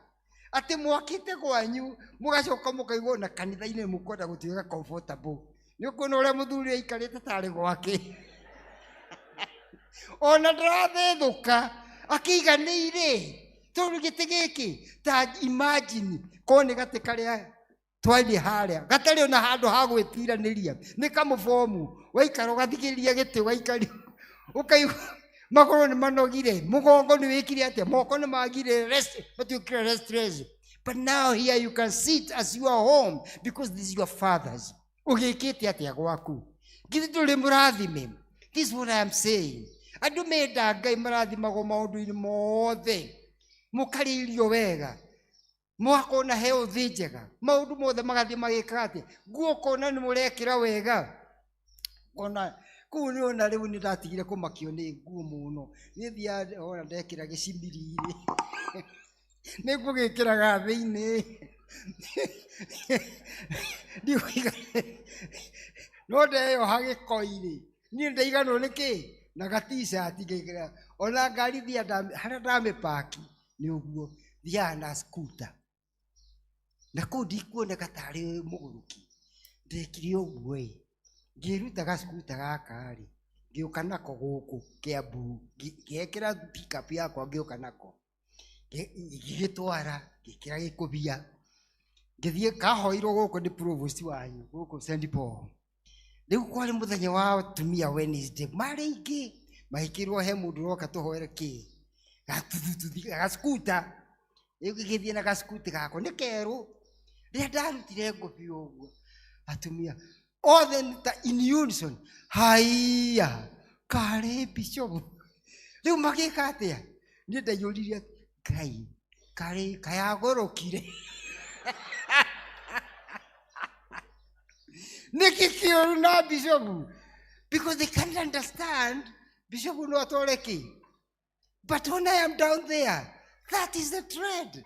atĩ mwakĩte gwanyu mũgacoka mũkaigua na kanitha-inĩ mũkwenda gũtuĩka comfortable. Nĩ ũkuona ũrĩa mũthuri aikarĩte tarĩ gwake. Ona ndarathethũka akĩiganĩire tondũ gĩtĩ gĩkĩ ta imagine ko nĩ gatĩ karĩa twathi harĩa gatarĩ ona handũ ha gwĩtiranĩria nĩ kamũbomu waikara ũgathigĩrĩria gĩtĩ waikari ũkaigua magũrũ nĩ manogire mũgongo nĩ wĩkire atĩa moko nĩ magire rest matuĩkire restless. But now here you can sit as you are home because this is your father's. Ũgĩkĩte atĩa gwaku githĩ ndũrĩ mũrathime. This is what I am saying. Andũ menda Ngai marathimagwo maũndũ-inĩ mothe mũkarĩa irio wega mwakona heo thĩ njega maũndũ mothe magathiĩ magĩka atĩ nguo kona nĩ mũrekĩra wega ona kũu nĩ ona rĩu nĩ ndatigire kũmakio nĩ nguo mũno nĩ thiaga ona ndekĩra gĩcimbiri-inĩ nĩ ngũgĩkĩraga thĩinĩ no ndeyoha gĩkoi-rĩ niĩ ndaiganwo nĩkĩ na gati-cati ngĩkĩra ona ngari thia harĩa ndamĩpaki nĩ ũguo thiaga na scooter na kũu ndikuoneka tarĩ mũgũrũki ndekire ũguo ngĩruta ga-scooter gaka-rĩ ngĩũka nako gũkũ Kiambu ngĩekĩra pickup yakwa ngĩũka nako ngĩgĩtwara ngĩkĩra gĩkũbia ngĩthiĩ kahoirwo gũkũ nĩ provost wanyu gũkũ St. Paul. Rĩu kwarĩ mũthenya wa atumia Wednesday marĩ aingĩ mahikĩrwo he mũndũ ũroka tũhoere kĩ ga-scooter rĩu gĩgĩthiĩ na ga-scooter gakwa nĩ kerũ rĩrĩa ndarutire ngũbia ũguo atumia othe ta in unison haiya karĩ Bishop rĩu magĩka atĩa niĩ ndaiyũririe Ngai karĩ kayagũrũkire nĩkĩ kĩũru na Bishop because they can't understand Bishop no atore kĩ. But when I am down there, that is the trend.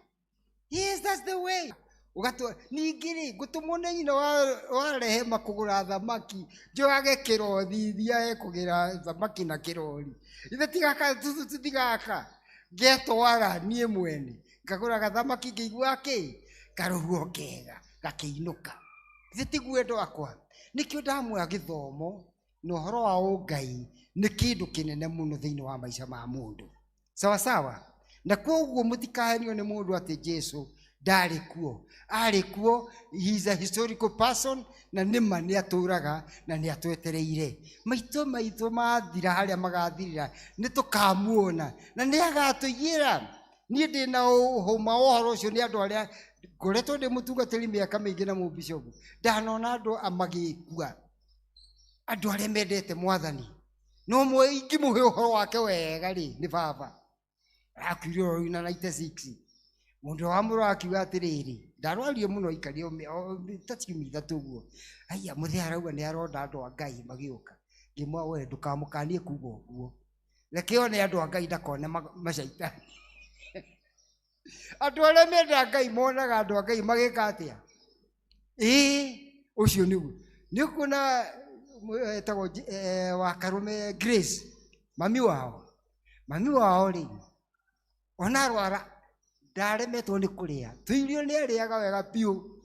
Yes, that's the way. Ugatua ningĩ ngũtũmwo nĩ nyina wa Rehema kũgũra thamaki njoyage kĩrothi thiae kũgĩra thamaki na kĩrori ithe tigaka ngetwara niĩ mwene ngagũra gathamaki ngĩigua kĩ karũhuo kega gakĩinũka ithe tiguo endo akwa nĩkĩo ndamwĩra gĩthomo na ũhoro wa ũngai nĩ kĩndũ kĩnene mũno thĩinĩ wa maica ma mũndũ sawa sawa na koguo mũtikahenio nĩ mũndũ atĩ Jesu ndarĩ kuo arĩ kuo. He is a historical person na nĩma nĩ atũraga na nĩ atwetereire maitũ mathira harĩa magathirĩra nĩ tũkamuona na nĩ agatũiyĩra. Niĩ ndĩ na ũhũma wa ũhoro ũcio nĩ andũ arĩa ngoretwo ndĩ mũtungatĩri mĩaka mĩingĩ na mũbishopu ndanona andũ magĩkua andũ arĩa mendete Mwathani no mwe ingĩmũhe ũhoro wake wega rĩ nĩ baba akuire ina 96 mundu wa muro akiuga atiriri ndarwarie muno ikario tatiumi ithatu guo aya muthia arauga ni aronda andu a Ngai magiuka ngimwa we ndukamukanie kuga uguo reke one andu a Ngai ndakone macaitani andu aria menda Ngai monaga andu a Ngai magika atia ucio niguo ni kuna etagwo wa Karume Grace mami wao ri ona arwara ndaremetwo nĩ kũrĩa tuirio nĩ arĩaga wega piũ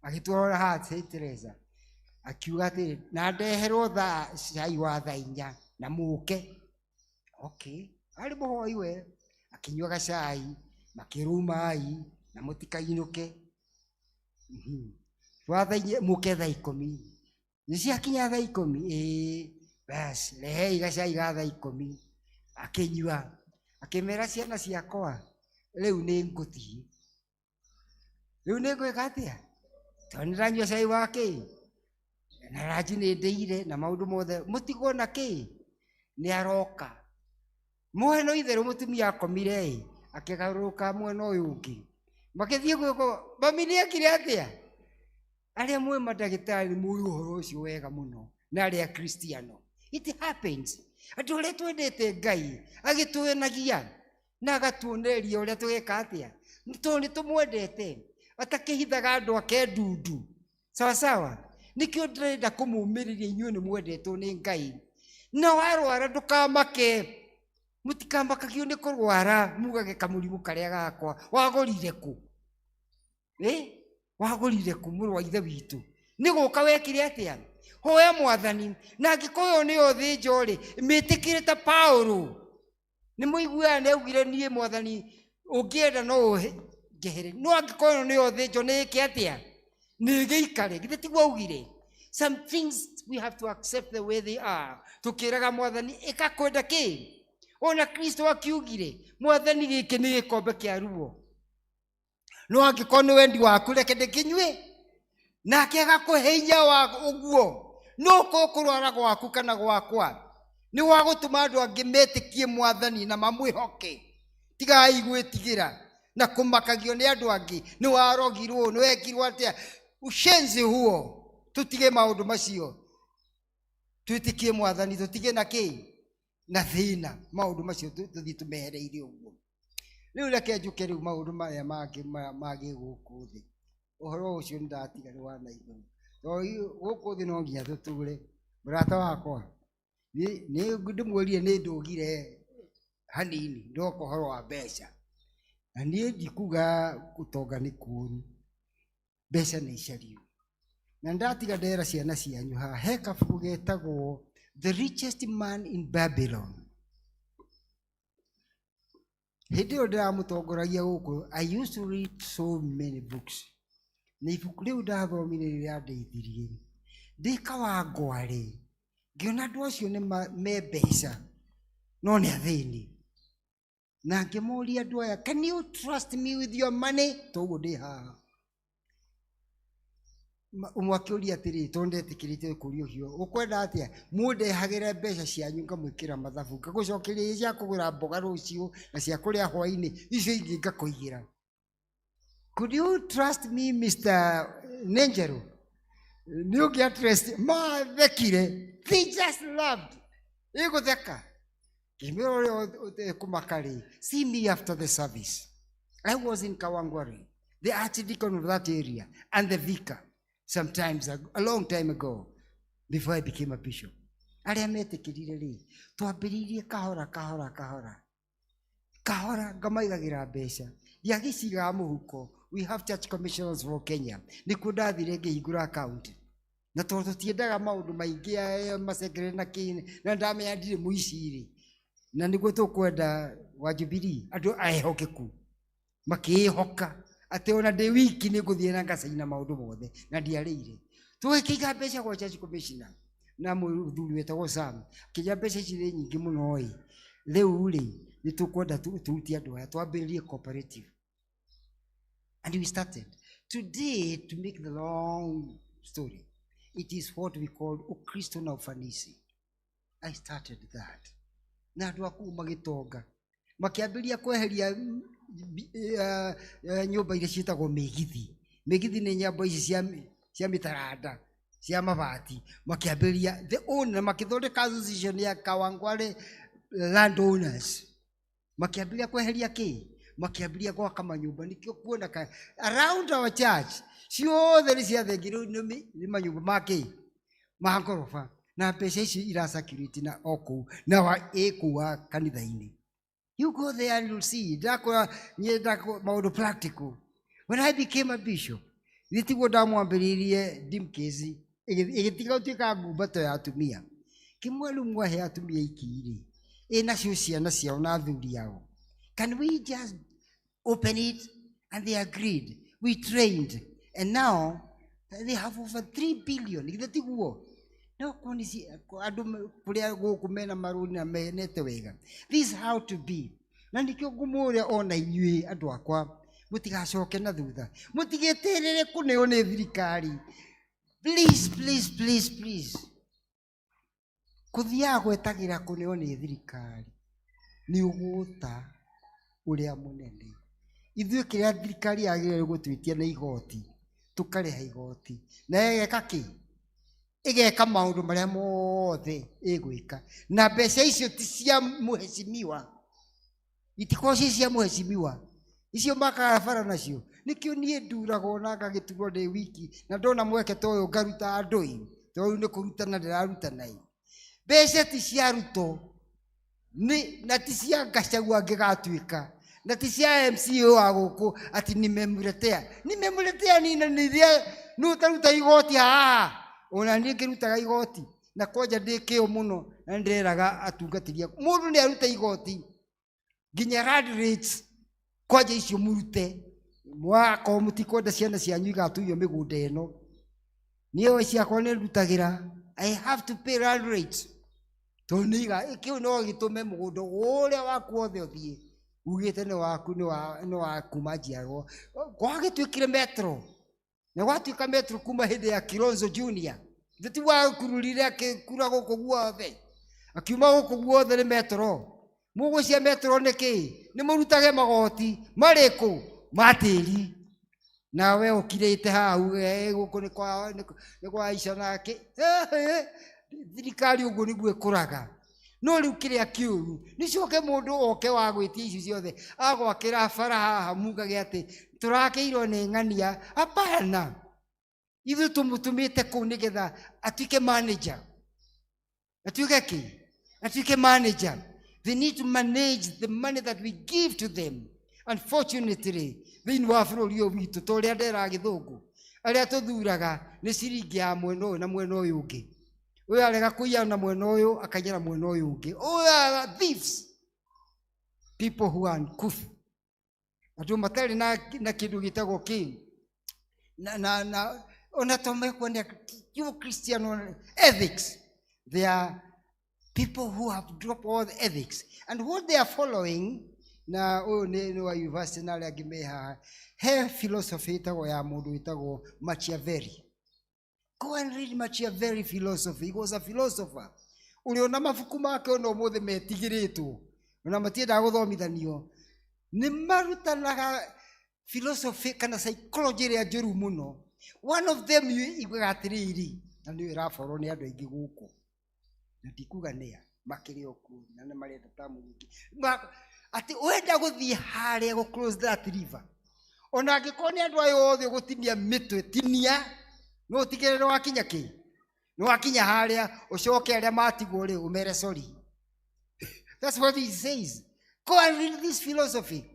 agĩtwarora ha St. Teresa akiuga atĩrĩ na ndeherwo cai wa thaa 4 na mũke arĩ mũhoi we akinyua gacai makĩrũa maĩ na mũtikainũke mũke thaa 10 nĩciakinya thaa 10 basi rehei gacai ga thaa 10 akĩnyua akĩmera ciana ciakwa rĩu nĩ ngũthiĩ rĩu nĩ ngwĩka atĩa tondũ nĩndanyua cai wa kĩ na ranji nĩ ndĩire na maũndũ mothe mũtigwo na kĩ nĩ aroka mwena itherũ mũtumia akomire akĩgarũrũka mwena ũyũ ũngĩ magĩthiĩ gwĩkwo mami nĩ ekire atĩa arĩa mwĩ mandagĩtarĩ mũĩ ũhoro ũcio wega mũno na arĩa Kristiano it happens andũ arĩa twendete Ngai agĩtũenagia na agatuoneria ũrĩa tũgeka atĩa tondũ nĩtũmwendete atakĩhithaga andũ ake ndundu sawa nĩkĩo ndĩrenda kũmũmĩrĩria inyuĩ nĩ mwendetwo nĩ Ngai na warwara ndũkamake mũtikamakagio nĩ kũrwara mugage kamũrimũ karĩa gakwa wagũrire kũ wagũrire kũ mũrũ wa ithe witũ nĩ gũka wekire atĩa hoya Mwathani na angĩkorwo nĩ ũthĩnjo rĩ mĩtĩkĩre ta Paulo nĩ mũiguaga nĩ augire niĩ Mwathani ũngĩenda no ngehere no angĩkorwo nĩ ũthĩnjo nĩ ĩke atĩa nĩ gĩikare githĩ tiguo augire some things we have to accept the way they are tukĩraga Mwathani ĩkakwenda kĩ ona Kristo akiugire Mwathani gĩkĩ nĩ gĩkombe kĩa ruo no angĩkorwo nĩ wendi waku reke ndĩkĩnyue nake agakũhe hinya wa ũguo no kũrwara gwaku kana gwakwa nĩ wa gũtũma andũ angĩ metĩkie Mwathani na mamwĩhoke tigai gwĩtigĩra na kũmakagio nĩ andũ angĩ nĩ warogirwo nĩ wekirwo atĩa ushenzi huo tutige maũndũ macio twĩtĩkie Mwathani tũtige na kĩ na thĩna maũndũ macio tũthiĩ tũmehereire ũguo rĩu reke njuke rĩu maũndũ maya mangĩ gũkũ thĩ ũhoro ũcio nĩndatiga nĩ wa na igũrũ gũkũ thĩ no nginya tũtũre mũrata wakwa nĩ ndĩmwĩrire nĩ ndũgire hanini ndoka ũhoro wa mbeca na niĩ ndikuga ũtonga nĩ kũũru mbeca nĩ icariũ na ndatiga ndera ciana cianyu haha he kabuku getagwo The Richest Man in Babylon hĩndĩ ĩyo ndĩramũtongoragia gũkũ I used to read so many books na ibuku rĩu ndathomire rĩandeithirie ndĩkawangwarĩ ngĩona andũ acio nĩ me mbeca no nĩ athĩni na ngĩmoria andũ aya can you trust me with your money toguo ndĩ haha ũmwe akĩũria atĩrĩ tondũ ndetĩkĩrĩte kũrio ũcio ũkwenda atĩa mũndehagĩre mbeca cianyu ngamwĩkĩra mathabu ngagũcokeria cia kũgũra mboga rũciũ na cia kũrĩa hwaĩ-inĩ icio ingĩ ngakũigĩra could you trust me Mr. Nenjeru nĩ ũngĩatrust mathekire they just loved ĩgũtheka kĩmĩro ũrĩa kũmakarĩ see me after the service I was in Kawangware the archdeacon of that area and the vicar sometimes a long time ago before I became a bishop arĩa metĩkĩrire rĩ twambĩrĩirie kahora ngamaigagĩra mbeca ndiagĩcigaga mũhuko we have church commissioners for Kenya nĩkuo ndathire ngĩhingũra account na tondũ tũtiendaga maũndũ maingĩ macengere na kĩĩ na ndamenya ndirĩ mũici-rĩ na nĩguo tũkwenda wa Jubilee andũ aehokeku makĩĩhoka atĩ ona ndĩ wiki nĩ ngũthiĩ na ngacaina maũndũ mothe na ndiarĩire tũgĩkĩiga mbeca gwa church commissioner na mũthuri wetagwo Sam kĩiga mbeca ici nĩ nyingĩ mũno-ĩ rĩu-rĩ nĩ tũkwenda tũrutie andũ aya twambĩrĩrie cooperative and we started today to make the long story it is what we call Ukristo na ufanisi I started that na andũ aku magĩtonga makiambiria kweheria nyumba iria ciĩtagwo mĩgithi. Mĩgithi nĩ nyambo ici cia mĩtaranda cia mabati, makiambiria the owner makithondeka association ya Kawangware landowners, makiambiria kweheria makiambiria gwaka manyumba. Nikio kuona around our church ciothe nĩ ciathengirwo nĩ manyumba ma ngoroba, na mbeca icio irasakirĩti na okũu na ĩkũa kanitha-inĩ. You go there and you'll see. Ndako maũndũ practical. When I became a bishop, thitiguo ndamwambĩrĩirie Dimkezi ĩgĩtiga gũtuĩka ngumbato ya atumia. Kimwelu mwahe atumia iki-rĩ, nacio ciana ciao na athuri ao. Can we just open it? And they agreed. We trained. And now they have over 3 billion. Thitiguo. No kunisi andũ kũrĩa gũkũ mena marũni na menete wega. This is how to be. Na nikio ngũmũria ona inyuĩ andũ akwa mũtigacoke na thutha. Mũtigeterere kũneo nĩ thirikari. Please, please, please, please. Kũthiaga gwetagĩra kũneo nĩ thirikari nĩ ũgũta ũrĩa mũnene. Ithuĩ kĩrĩa thirikari yagĩrĩirwo gũtwĩtia na igoti, tũkarĩha igoti. Na ĩgeka kĩ? Igeka maundu maria mothe igwika, na mbeca icio ti cia muheshimiwa, itiko cia muheshimiwa, icio makarabara nacio. Nikio nie ndurago na ngagĩturwo ndĩ wiki, na ndona mweke ta ũyũ ngaruta andũ to ũyũ nĩ kũrutana ndĩraruta nai. Mbeca ti cia ruto na ti cia Gachagua angĩgatuĩka, na ti cia MCA wa gũkũ ati nimemletea nina nĩthia nũ taruta igoti haha. Ona niĩ ngĩrutaga igoti na kwanja ndĩ kĩo mũno na ndĩreraga atungatĩria. Mũndũ nĩ aruta igoti nginya rand rates kwanja icio mũrute mwako mũtikwenda ciana cianyu igatuio mĩgũnda ĩno. Niĩ ciakwa nĩ ndutagĩra, I have to pay rand rates. Toniga kĩu no gĩtũme mũgũnda ũrĩa waku wothe ũthiĩ ugĩte nĩ waku nĩ wa kuma njiarwo. Gwagĩtuĩkire metro na gwatuĩka metro kuma hĩndĩ ya Kilonzo Junior. Thati wa kururire akĩkura gũkũ guothe, akiuma gũkũ guothe nĩ metro. Mũgũcia metro nĩkĩ? Nĩ mũrutage magoti marĩkũ ma tĩri. Nawe ũkirĩte hau gũkũ nĩ kwa Aisha nake thirikari ũguo nĩguo ĩkũraga. No rĩu kĩrĩa kĩũru nĩcoke mũndũ oke wa gwĩtia icio ciothe agwakĩra bara haha mugage atĩ tũrakĩirwo nĩ ng'ania. Hapana, ithuĩ tũmũtũmĩte kũu nĩgetha atuĩke manager. Atuĩke kĩ? Atuĩke manager. They need to manage the money that we give to them. Unfortunately, thĩinĩ wa bũrũri ũyũ witũ ta ũrĩa ndera gĩthũngũ, arĩa tũthuraga nĩ ciringi ya mwena ũyũ na mwena ũyũ ũngĩ. Ũyũ arega kũiya na mwena ũyũ akaigĩra mwena ũyũ ũngĩ. Ũyũ thieves, people who are uncouth. Andũ matarĩ na kĩndũ gĩtagwo kĩ na ona tomekwo nĩ Christian ethics. They are people who have dropped all the ethics, and what they are following na ũyũ nĩ wa university na arĩa angĩ me haha, he philosophy ĩtagwo ya mũndũ ĩtagwo Machiavelli. Go and read Machiavelli philosophy. He was a philosopher. Uliona mabuku make ona ũmũthĩ metigĩrĩtwo ona matiendaga gũthomithanio. Nĩ marutanaga philosophy kana psychology ĩrĩa njũru mũno. One of them iguaga atĩrĩrĩ, na nĩ ĩraborwo nĩ andũ aingĩ gũkũ na ndikuga nĩa makĩrĩ okuo na nĩ marenda tamu nyingĩ atĩ wenda gũthiĩ harĩa gũ close that river. Ona angĩkorwo nĩ andũ aya othe gũtinia mĩtwe tinia, no tigĩrĩre wakinya kĩ? Nĩ wakinya harĩa ũcoke arĩa matigwo rĩ ũmere sorry. That's what he says. Go and read this philosophy.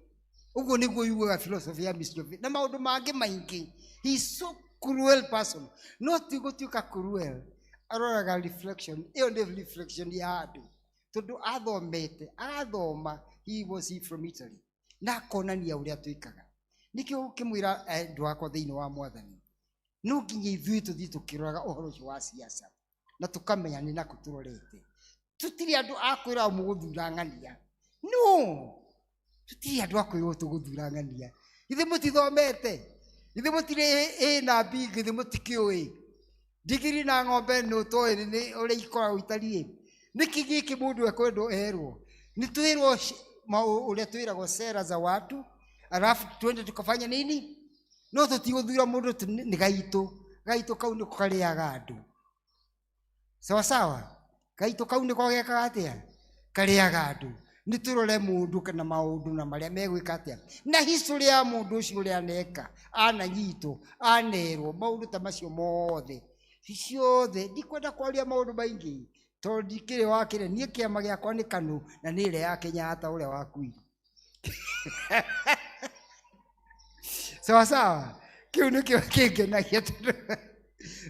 Ugo niguo yugaga philosophy ya Mr. Na maũndũ mangĩ maingĩ. He is so cruel person. No ti gũtuĩka cruel. Aroraga reflection. Ĩyo nĩ reflection ya andũ. Tondũ athomete, athoma, he was from Italy. Na konania ũrĩa twĩkaga. Nikĩo ũkĩmwĩra andũ akwa thĩinĩ wa Mwathani. No nginya ithuĩ tũthiĩ tũkĩroraga ũhoro ũcio wa siasa. Na tũkamenya nĩ nakũ tũrorete. Tũtirĩ andũ akwĩra mũgũthura ng'ania. No. Tũtirĩ andũ akwĩrwo tũgũthura ng'ania. Ithuĩ mũtithomete. Ithuĩ mũtirĩ A na B, ithuĩ mũtikĩũĩ. Ndigiri na ng'ombe nĩ ũtũĩ nĩ ũrĩa ikoragwo itariĩ. Nĩkĩ gĩkĩ mũndũ ekwendwo erwo. Nĩ twĩrwo ule twiragwo sera za watu, alafu twende tukafanya nini? No tutiguthura mundu ni gaitu kau niko kariaga andu. Sawa sawa, gaitu kau niko gekaga atia? Kariaga andu. Ni turore mundu kana maundu na maria megwika atia, na history ya mundu ucio uri aneka ananyitu anerwo maundu ta macio mothe ciothe. Ndikwenda kwaria maundu maingi tondu ndikiri wakire, nie kiama giakwa ni KANU na ni ile ya Kenyatta uria wakuire. Sawa sawa, kiu nikio kingenagia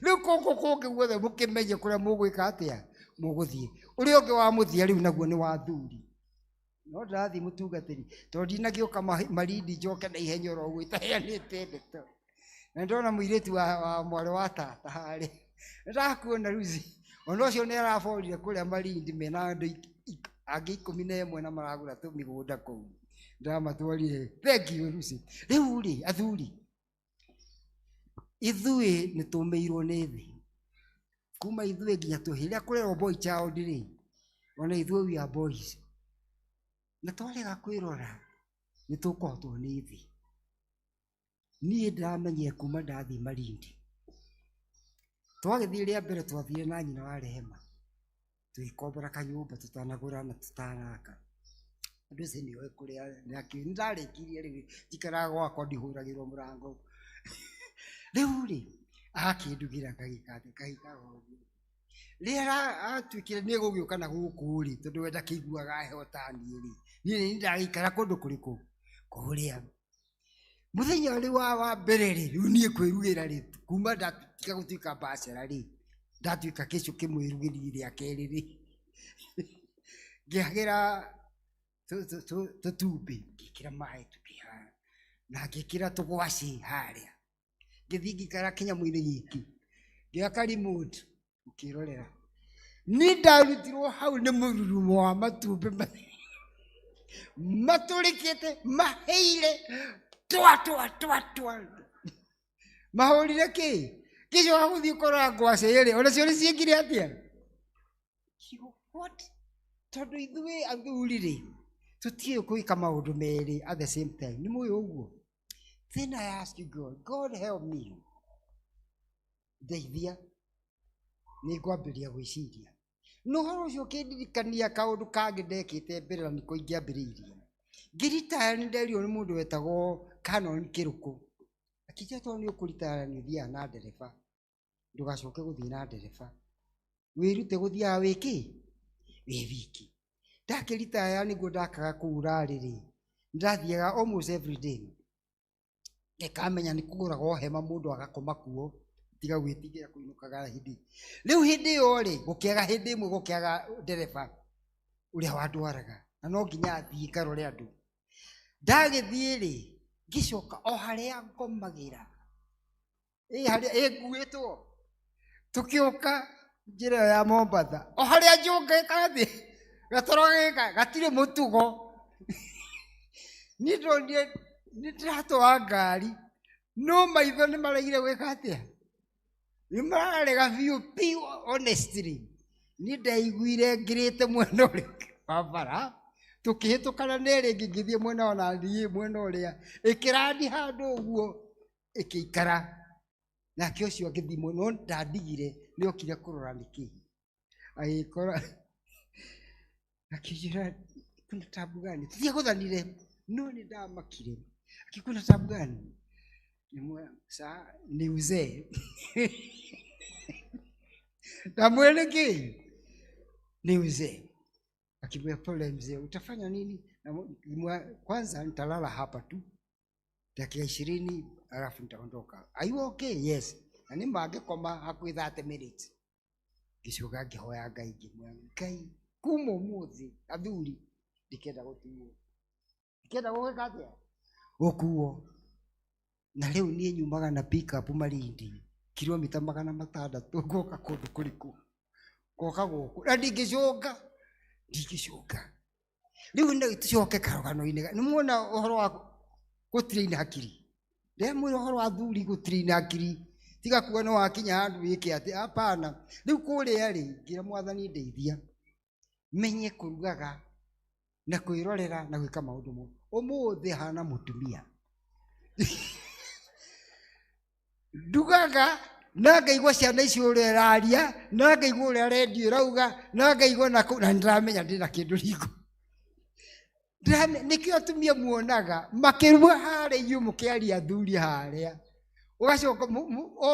riu koko kungi guothe mukimenye kuria mugwika atia, muguthie. Uria ungi wa muthia riu naguo ni wa thuri. No ndathi mutungatiri tondu ndinagioka marindi njoke na ihenya ro gwitaheanite ndeto. Na ndona muiritu wa mwari wa tata hari ndakuona ruzi ono cio ni araborire kuria marindi mena andu angi 11 na maragura tu migunda kou ndamatwarire. Thank you ruzi. Riu ri athuri ithui ni tumeirwo ni thi kuma ithui nginya tuhiria kurerwo boy child ri ona ithui we are boys na twarega kwirora ni tukohotwo ni thi. Nie ndamenye kuma ndathi marindi twagithie ria mbere twathire na nyina wa Rehema twikombora kanyumba tutanagura na tutanaka andu ici nioe kuria ndarikirie riu njikaraga gwakwa ndihuragirwo murango. Riu ri akindugira ngagikate kahikaga rira atwikire ni gugiuka na guku ri tondu wenda kiguaga heho tani ri ni ndagikara kundu kuriku kuria muthenya ri wa mbere ri riu nie kwirugira ri kuma ndatiga gutwika bacera ri ndatwika kicu kimwirugiri ria keri ri ngiagira tutumbi ngikira mai tukiha na ngikira tugwaci haria ngithi ngikara kinyamu-ini giki ngiaka remote ukirorera ni ndarutirwo hau ni mururumo wa matumbi maturikite maheire twa mahurire ki kicoka guthii korora ngwaci iri ona cio ni ciekire atia what tondu ithui athuri ri tutie kuika maundu meri at the same time. Ni muyo uguo. Then I ask you God help me. Ndeithia ni ngwambiria gwiciria no horo cio kindirikania kaundu kangi ndekite mbere na niko ingiambiriirie ngirita ni nderio ni mundu wetagwo Canon Kiruku akija to ni ukuritara ni thia na ndereba ndugacoke guthii na ndereba wirute guthia wiki wi wiki ndakiritaya niguo ndakaga kuura riri ndathiaga almost every day ngikamenya ni kuguragwo hema mundu agakoma kuo tiga gwitigira kuinukaga hindi. Riu hindi yo ri gukiaga hindi imwe gukiaga ndereba uria wandwaraga na no nginya athii karore andu. Ndagithii ri ngicoka o haria ngomagira haria nguitwo tukioka njira ya Mombasa o haria njunga kathi gatoro gika gatire mutugo ni ndonire ni ndiratwa ngari no maitho ni maraigire gwika atia imararega biu honestly ni ndaiguire ngirite mwena uri wa bara tukihitukana neri ngithie mwena ona thii mwena uria ikirandi handu uguo ikiikara na kio cio ngithi mwena ndandigire ni okire kurora niki agikora akijira kuna tabu gani tuthie guthanire no ni ndamakire akikuna tabu gani ni uzee na mwene ki ni uzee. Akimwambia pole mzee, utafanya nini? Na kwanza nitalala hapa tu dakika 20 alafu nitaondoka. Are you okay? Yes. Na ni mangekoma hakuhi 30 minutes gicoka ngihoya Ngai ngimwambia Ngai kuma umuthi athuri ndikenda gutuo ndikenda gwika atia gukuo. Na leo nie nyumaga na pick up Malindi kilomita 600 ngoka kundu kuriku ngoka guku na ndingicoka riu ndio tucoke karugano-ini. Ni muona uhoro wa gutrain hakiri ndemwira uhoro wa thuri gutrain hakiri tiga kuwa no wakinya handu wike ati hapana. Riu kuria ri ngira mwathani ndeithia menye kurugaga na kwirorera na gwika maundu mo umuthi hana mutumia ndugaga na ngaigua ciana icio uria iraria na ngaigua uria redio irauga na ngaigua na ndiramenya ndina kindu riko nikio atumia muonaga makirua haria iyu mukiaria athuri haria ugacoka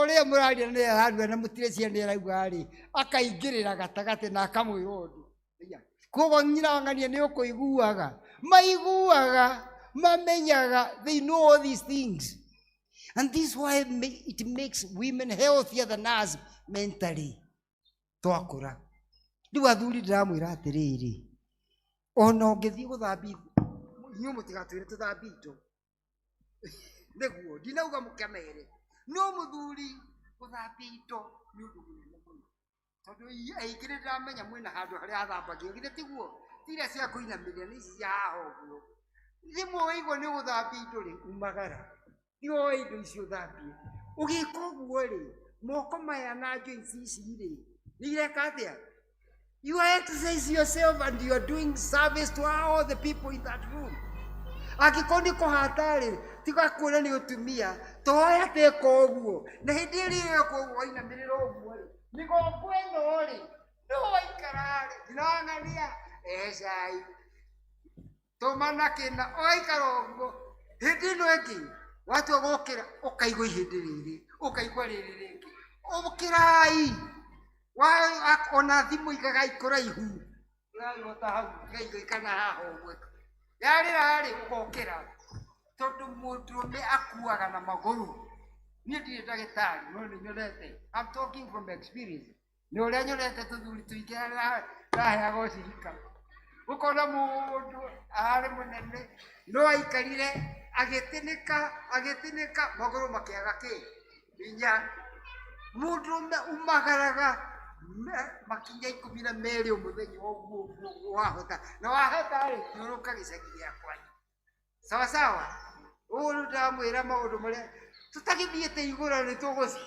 uria muraria ni ararua na mutire ciana irauga ri akaingirira gatagati na akamwira undu koguo nyina wang'ania ni ukuiguaga maiguaga mamenyaga they know all these things. And this is why it makes women healthier than us mentally. Twakura. Riu athuri ndiramwira atiriri. Ona ungithii guthambi nyu mutigatwire tuthambi indo. Niguo ndinauga mukenere. No muthuri guthambi indo ni undu munene muno. Tondu aingire ndiramenya mwina handu haria athambagia githe tiguo. Tira cia kuinamiria ni cia hoguo. Rimwe waigua ni guthambi indo ri umagara. Yo indo icio thambie ugika uguo ri moko maya na joints ici ri nireka atia you exercise yourself and you are doing service to all the people in that room akikoni kuhata ri tiga kuona ni utumia toya teko uguo na hindi ri ko ina miriro uguo ri niko kweno ri no waikara ri ndinang'ania cai tomana kina oikara uguo hindi no eki watu wagokera ukaigwa ihindi riri ukaigwa riri ringi ukirai wa ona thimu igaga ikuraihu uragota hau gaigwa kana haho gwe yari rari ugokera tondu mundume akuaga na maguru ni ndi ndagitari no ni nyonete I'm talking from experience ni uria nyonete tuthuri tuingera rahe gocirika ukona mundu ari munene no aikarire agitinika maguru makiaga ki inya mundu umagaraga makinya 12 umuthenya oguo wahota na wahota ri nyuruka gicagi gia kwanyu sawa sawa uru ndamwira maundu maria tutagithiete igura ni tuguci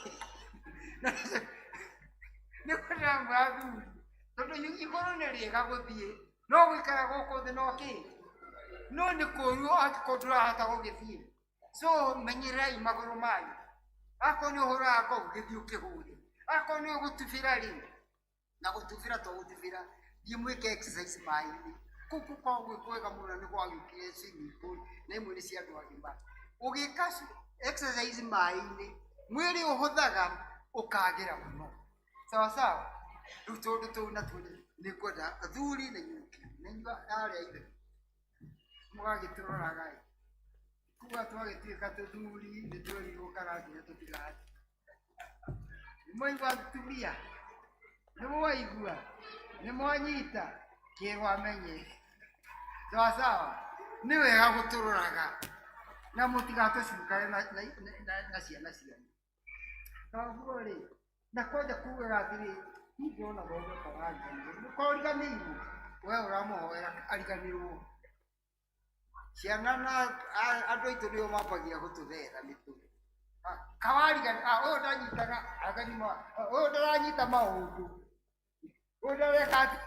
ni kwenda mbavu tondu iguru ni riega guthie no gwikara guku thi no ki no ni kuru akikodura hata gugithie so menyirai maguru manyu ako ni uhura ako githie ukihuri ako ni gutubira ri na gutubira to gutubira dimwike exercise mai kuku kwa gwega muno ni kwa gikire swimming pool na imwe ni cia andu agima ugika exercise mai ni mwiri uhuthaga ukagira muno sawa sawa rutondo to na tuni ni kwenda athuri na nyuki na nyua aria ile mwagiturora gai kuwa twagituika tuthuri ni twiri gukara nginya tutigati mwaigua tumia ni mwaigua ni mwanyita kirwa menye sawa sawa ni wega guturoraga na mutigatucukare na ciana cianyu kaguo ri na kwenda kuga atiri ndona bodo kawanja koriganiru we uramuhoera ariganirwo ciana na andu aitu nio mampagia gututhera mitu kawariga uyu ndanyitaga aganima uyu ndaranyita maundu uyu ndareka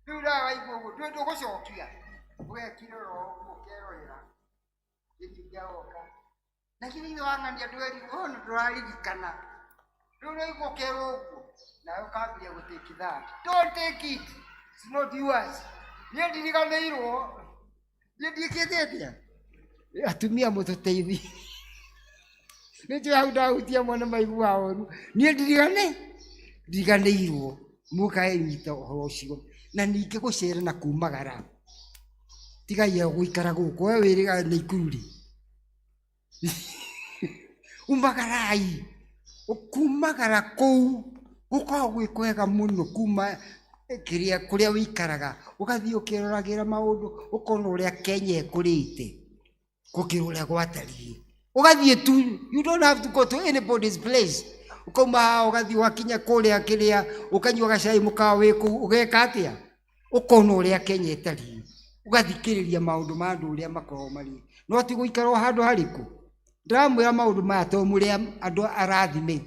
riu ndawaigua uguo ndugucokia wekire ro ukerorera gĩtingĩagoka na githĩ wang'ania ndweri ona ndũraririkana rĩu ũraigua ũkerwo ũguo nawe ũkambĩrĩria gũtake that don't take it, it's not yours. Niĩ ndiriganĩirwo niĩ ndiĩkĩte atĩa atumia mũtũteithie nĩnjũĩ hau ndahutia mwana maigua ũru niĩ ndiriganĩirwo mũkaenyita ũhoro ũcio na ningĩ gũcera na kumagara tigaia gũikara gũkũ we wĩrĩga nĩ ikururi umagarai ukumagara kũu gũkoragwo gwĩ kwega mũno kuma kũrĩa wĩikaraga ũgathiĩ ũkĩroragĩra maũndũ ũkona ũrĩa Kenya ĩkũrĩte gũkĩra ũrĩa gwatariĩ ũgathiĩ tu you don't have to go to anybody's place ukauma ugathi wakinya kuria kiria ukanyua gacai mukawa wiku ugeka atia ukona uria Kenya itari ugathikiriria maundu ma andu uria makorwo mari no ti guikara handu hariku ndamwira maundu maya to muria andu arathime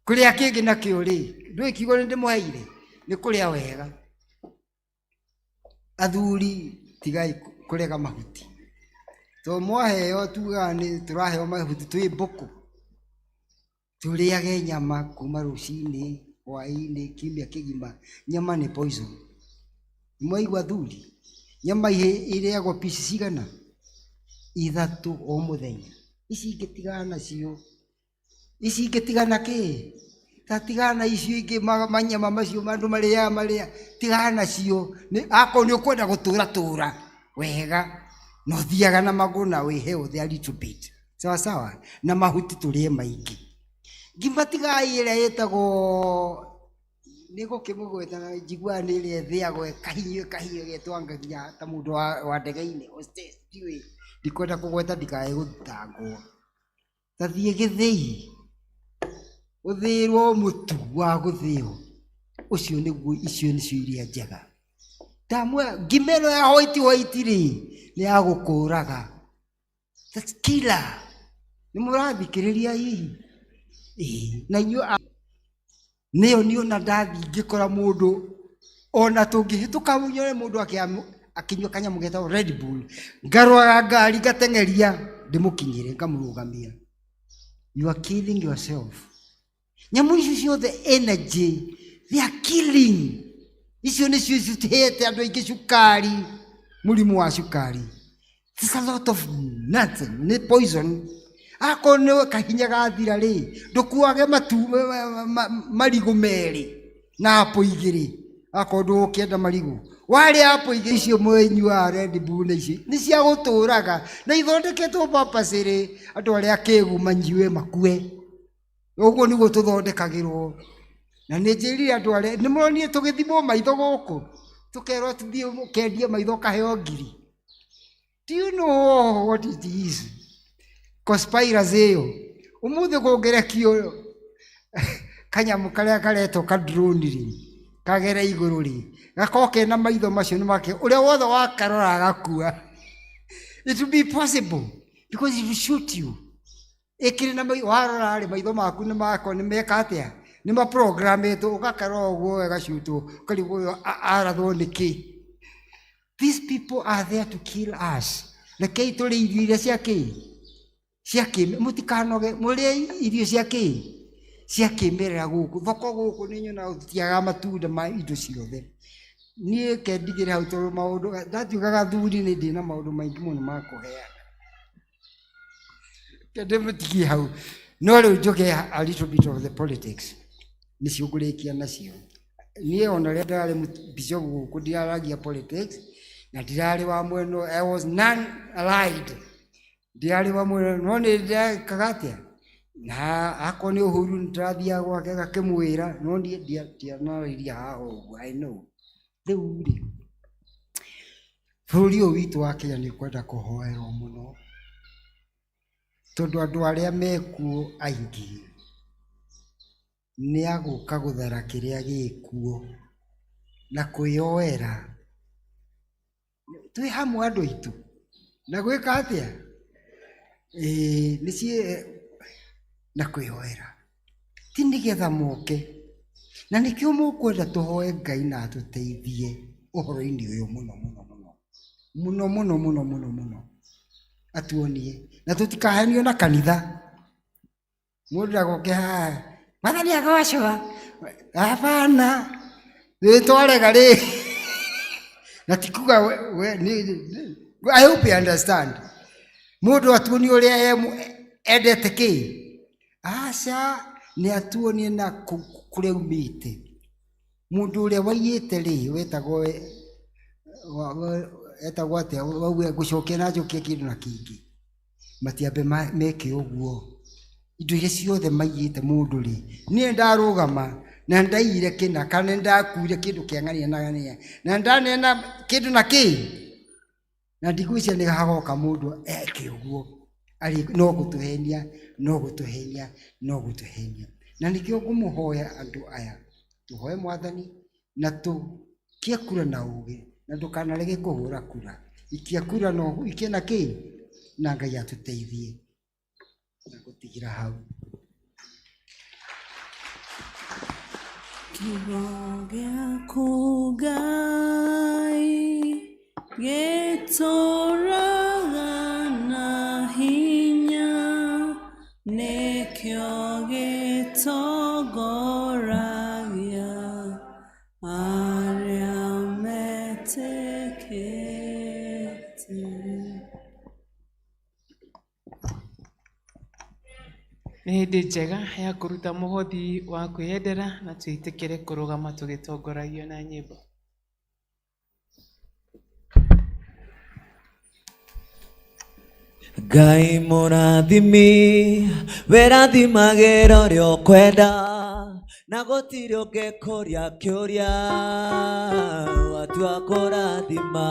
kuria kingi nakio ri ndui kigo ndi muhaire ni kuria wega athuri tigai kurega mahuti to mwaheo tuga ni turaheo mahuti twi mbuku turiage nyama kuma rucini hwaini kimia kigima nyama ni poison mwaigua athuri nyama iriagwo pieces cigana 3 o muthenya ici ingitigana cio ici ingitigana ki tatigana icio ingi manyama macio mandu maria tigana cio ni ako ni ukwenda gutura wega no thiaga na maguna we healthy a little bit sawa sawa na mahuti turie maingi ngimatigai ira yetagwo niko kimugweta na jigwa ni ire thiagwo kahinywe getwangagia ta mundu wa ndege-ini hostess diwe ndikwenda kugweta ndikae guthangwo tathie githii uthirwo mutu wa guthio ucio niguo icio nicio iria njega tamwe ngimero ya white ri ni ya gukuraga that's killer ni murathikiriria hihi na inyo niyo niyo na ndathi ngikora mundu ona tungihituka munyore mundu akinywa kanyamu getagwo Red Bull ngarwaga ngari ngatengeria ndimukinyire ngamurugamia you are killing yourself nyamu icio ciothe energy they are killing icio nicio citihete andu aingi cukari murimu wa cukari there's a lot of nuts ni poison ako ni kahinya gathira ri ndukuage matu marigu meri na apo igiri ako ndukienda marigu wale apo igiri icio mwenyua Red Bull na ici ni cia guturaga na ithondeketwo papaciri andu aria kegu manjiwe makue uguo niguo tuthondekagirwo na ni njirire andu aria ni muronie tugithimo maitho guku tukerwo tuthie kendie maitho kaheo ngiri do you know what it is conspiracy iyo umuthi kungerekio kanyamu karia kareto ka drone ri kagere iguru ri gakoke na maitho macio ni make uria wothe wakarora gakua it will be possible because it will shoot you ikiri na warora ri maitho maku ni mako ni meka atia ni ma programmeto ugakarora uguo gashuto karibu arathwo niki these people are there to kill us na kei tuli irio ciake mutikanoge murie irio ciake merera guku thoko guku ni nyona utiaga matunda ma indo ciothe nie kendigire hau toro maundu ndatiugaga thuri ni ndina maundu maingi muno ma kuheana kende mutigi hau no riu njoke a little bit of the politics ni ciugurikia nacio nie ona ria ndari mbico guku ndiaragia politics na ndirari wa mweno I was none allied ndirari wa mweno no ni ndakagatia na ako ni uhuru ndrathia gwake gakimwira no ndianariria haho I know riu ri bũrũri ũyũ witũ wa Kenya nĩ kwenda kũhoerwo mũno tondũ andũ arĩa mekuo aingĩ nĩ agũka gũthara kĩrĩa gĩkuo na kwĩyoera twĩ hamwe andũ aitũ na gwĩka atĩa nĩciĩ na kwĩyoera ti nĩgetha moke na nĩkĩo mũkwenda tũhoe Ngai na atũteithie ũhoro-inĩ ũyũ mũno atuonie na tutikahenio na kanitha mundu agoke ha Mwathani agocwa hapana nitwarega ri na tikuga I hope you understand mundu atuonie uria endete ki aca ni atuonie na kuria umite mundu uria waiyite ri wetagwo atia wauga gucokia na njokia kindu na kingi matiambe meke uguo indo iria ciothe maiyite mundu ri nie ndarugama na ndaire kina kana ndakuire kindu kiang'ania na ng'ania na ndanena kindu na ki na ndigwicia ni hagoka mundu eke uguo ari no gutuhenia na nikio ngumuhoya andu aya tuhoe Mwathani na tukie kura na uge na ndukanarege kuhura kura ikia kura no ikie na ki na Ngai atuteithie na gutigira hau kiugo gĩaku Ngai gĩtũũraga na hinya, nĩkĩo gĩtongoragia arĩa metĩkĩtie. Nĩ hĩndĩ njega ya kũruta mũhothi wa kwĩyendera na twĩtĩkĩre kũrũgama tũgĩtongoragio na nyĩmbo. Ngai mũrathimi wĩrathimagĩra ũrĩa ũkwenda na gũtirĩ ũngĩkũria kĩũria watua kũrathima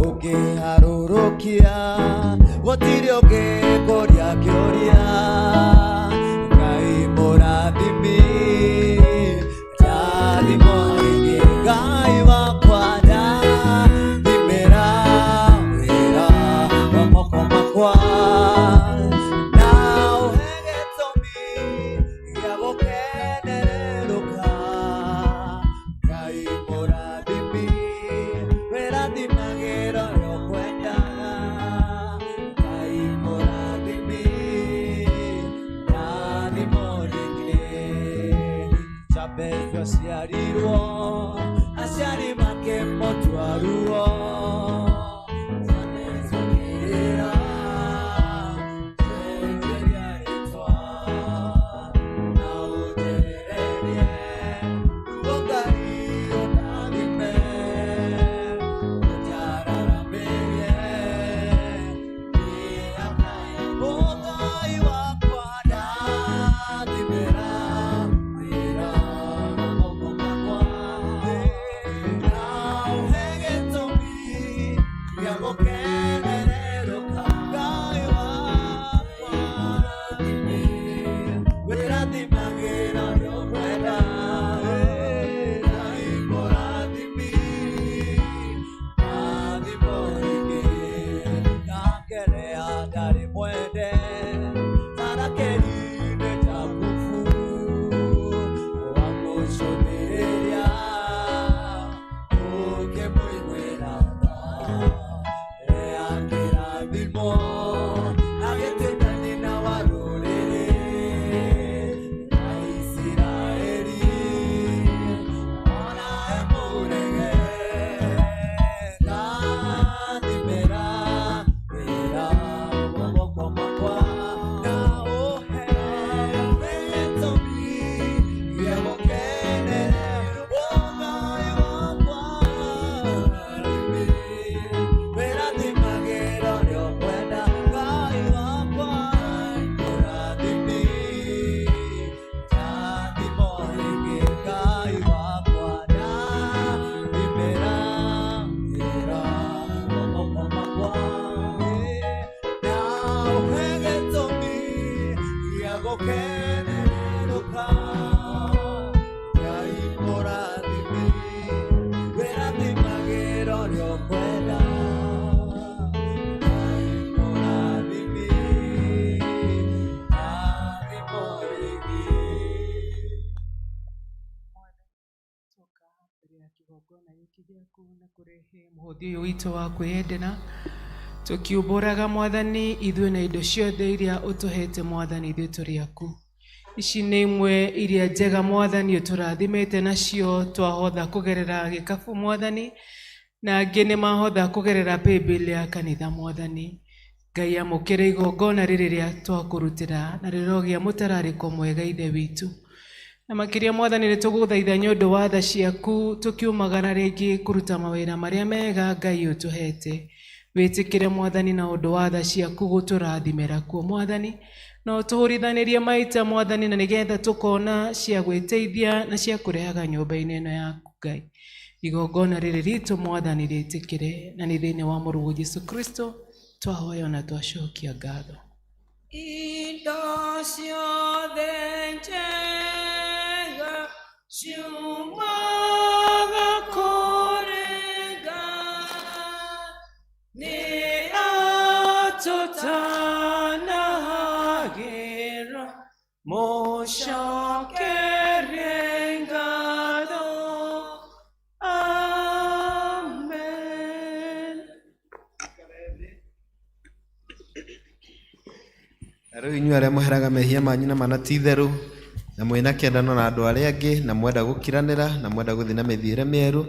ũngĩharũrũkia gũtirĩ ũngĩkũria kĩũria. Ngai mũrathimi rathimo rĩngĩ Ngai wakwa ndathimĩra wĩra wa moko makwa na ũhe gĩtũmi gĩa gũkenerũka. Ngai mũrathimi wĩrathimagĩra ũrĩa ũkwendaga. Ngai mũrathimi rathimo rĩngĩ Jabez aciarirwo aciari makĩmũtua ruo Zanezokĩrĩra cenjeria rĩtwa na ũnjehererie ruo Ngai ũndathime ũnjararamĩrie mĩaka o Ngai wakwa ndathimĩra wĩra wa moko makwa na ũhe gĩtũmi gĩa gũkenerũka. Ngai wakwa wĩrathimagĩra ũrĩa ũkwenda. Ngai mũrathimi rathimo rĩngĩ ndakerea ndarĩ mwende tarakĩri-inĩ Jakubu wamũcũthĩrĩria ũkĩmũiguĩra tha ea kĩrathimo agĩtuĩka nyina wa rũrĩrĩ na Isiraeli ona e mũrege. Ndathimĩra wĩra wa moko makwa na ũhe gĩtũmi gĩa gũkenerũka. Ngai wakwa wĩrathimagĩra ũrĩa ũkwenda. Ngai wakwa mũrathimi rathimo rĩngĩ Ngai wakwa ndathimĩra wĩra wa moko makwa na ũhe gĩtũmi gĩa gũkenerũka. Ngai mũrathimi wĩrathimagĩra ũrĩa ũkwenda. Ngai mũrathimi rathimo rĩngĩ. Mbere ya kĩgongona gĩkĩ gĩaku na kũrehe mũhothi ũyũ witũ wa kwĩyendera tũkiumbũraga Mwathani ithuĩ na indo ciothe iria ũtũhete Mwathani ithuĩ tũrĩ aku. Ici nĩ imwe iria njega Mwathani ũtũrathimĩte nacio twahotha kũgerera gĩkabu Mwathani na angĩ nĩ mahotha kũgerera paybill ya kanitha Mwathani. Ngai amũkĩre igongona rĩrĩ rĩa twakũrutĩra na rĩrogĩa mũtararĩko mwega Ithe witũ. Na makĩria Mwathani nĩ tũgũthaitha nĩ ũndũ wa tha ciaku tũkiumagara rĩngĩ kũruta mawĩra marĩa mega Ngai ũtũhete. Wĩtĩkĩre Mwathani na ũndũ wa tha ciaku gũtũrathimĩra kuo Mwathani na ũtũhũrithanĩrie maita Mwathani na nĩgetha tũkona cia gwĩteithia na cia kũrehaga nyũmba-inĩ ĩno yaku Ngai. Igongona rĩrĩ ritũ Mwathani rĩtĩkĩre na nĩ thĩinĩ wa mũrũ Jesũ Kristo twahoya na twacokia ngatho. Indo ciothe njega ciumaga kũrĩ Ngai, nĩ atũtanahagĩra mũcokerie ngatho. Amen. Na rĩu inyuĩ arĩa mũheraga mehia manyu na mana ti itherũ na mwĩna kĩendano na andũ arĩa angĩ na mwenda gũkiranĩra na mwenda gũthiĩ na mĩthiĩre mĩerũ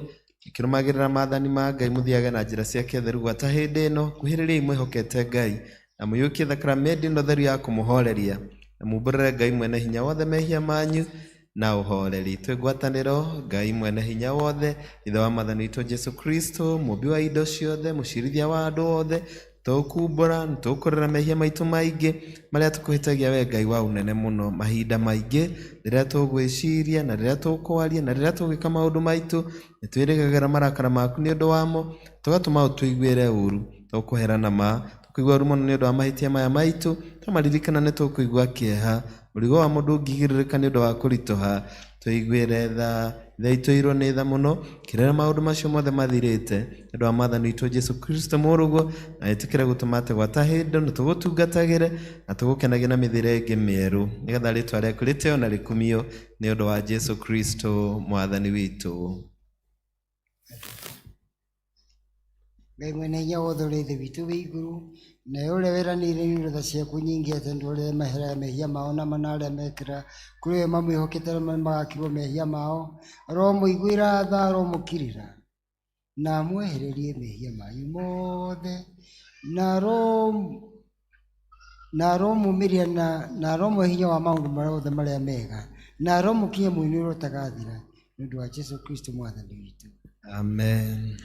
ikĩrũmagĩrĩra maathani ma Ngai mũthiage na njĩra cia kĩtheru gwata hĩndĩ ĩno kuhĩrĩriai mwĩhokete Ngai na mũiyũkie thakramenti ĩno theru ya kũmũhoreria na mumbũrĩre Ngai mwene hinya wothe mehia manyu na ũhoreri. Twĩ ngwatanĩro Ngai mwene hinya wothe ithe wa Mwathani witũ Jesu Kristo mũmbi wa indo ciothe mũcirithia wa andũ othe tũkumbũra tũkũrĩra mehia maitũ maingĩ marĩa tũkũhĩtagia we Ngai wa ũnene mũno mahinda maingĩ rĩrĩa tũgwĩciria na rĩrĩa tũkwaria na rĩrĩa tũgwĩka maũndũ maitũ nĩtwĩrĩgagĩra marakara maku nĩ ũndũ wamo tũgatũma ũtũiguĩre ũru tũkũherana ma tũkũigua ũru mũno nĩ ũndũ wa mahĩtia maya maitũ tũmaririkana nĩ tũkũigua kĩeha mũrigo wa mũndũ ũngĩgĩrĩrĩka nĩ ũndũ wa kũritũha tũiguĩre tha itũirwo nĩ tha mũno kĩrĩra maũndũ macio mothe mathirĩte nĩ ũndũ wa Mwathani witũ Jesu Kristo mũrũguo na ĩtĩkĩre gũtũma atĩ gwata hĩndĩ na tũgũtungatagĩre na tũgũkenagie na mĩthiĩre ĩngĩ mĩerũ nĩgetha rĩtwa rĩaku rĩtĩo na rĩkumio nĩ ũndũ wa Jesu Kristo Mwathani witũ. Ngai mwene hinya wothe ũrĩ thĩ witũ wĩ igũrũ nawe ũrĩa weranĩire nĩ tha ciaku nyingĩ atĩ andũ arĩa meheraga mehia mao na mana arĩa mekĩra kũrĩ we mamwĩhokete magakirwo mehia mao aromũiguĩra tha aromũkirĩra na mwehererie mehia manyu mothe na aromumĩria na aromwe hinya wa maũndũ mothe marĩa mega na aromũkinyia mũinũro ũtagathira nĩ ũndũ wa Jesu Kristo Mwathani witũ. Amen.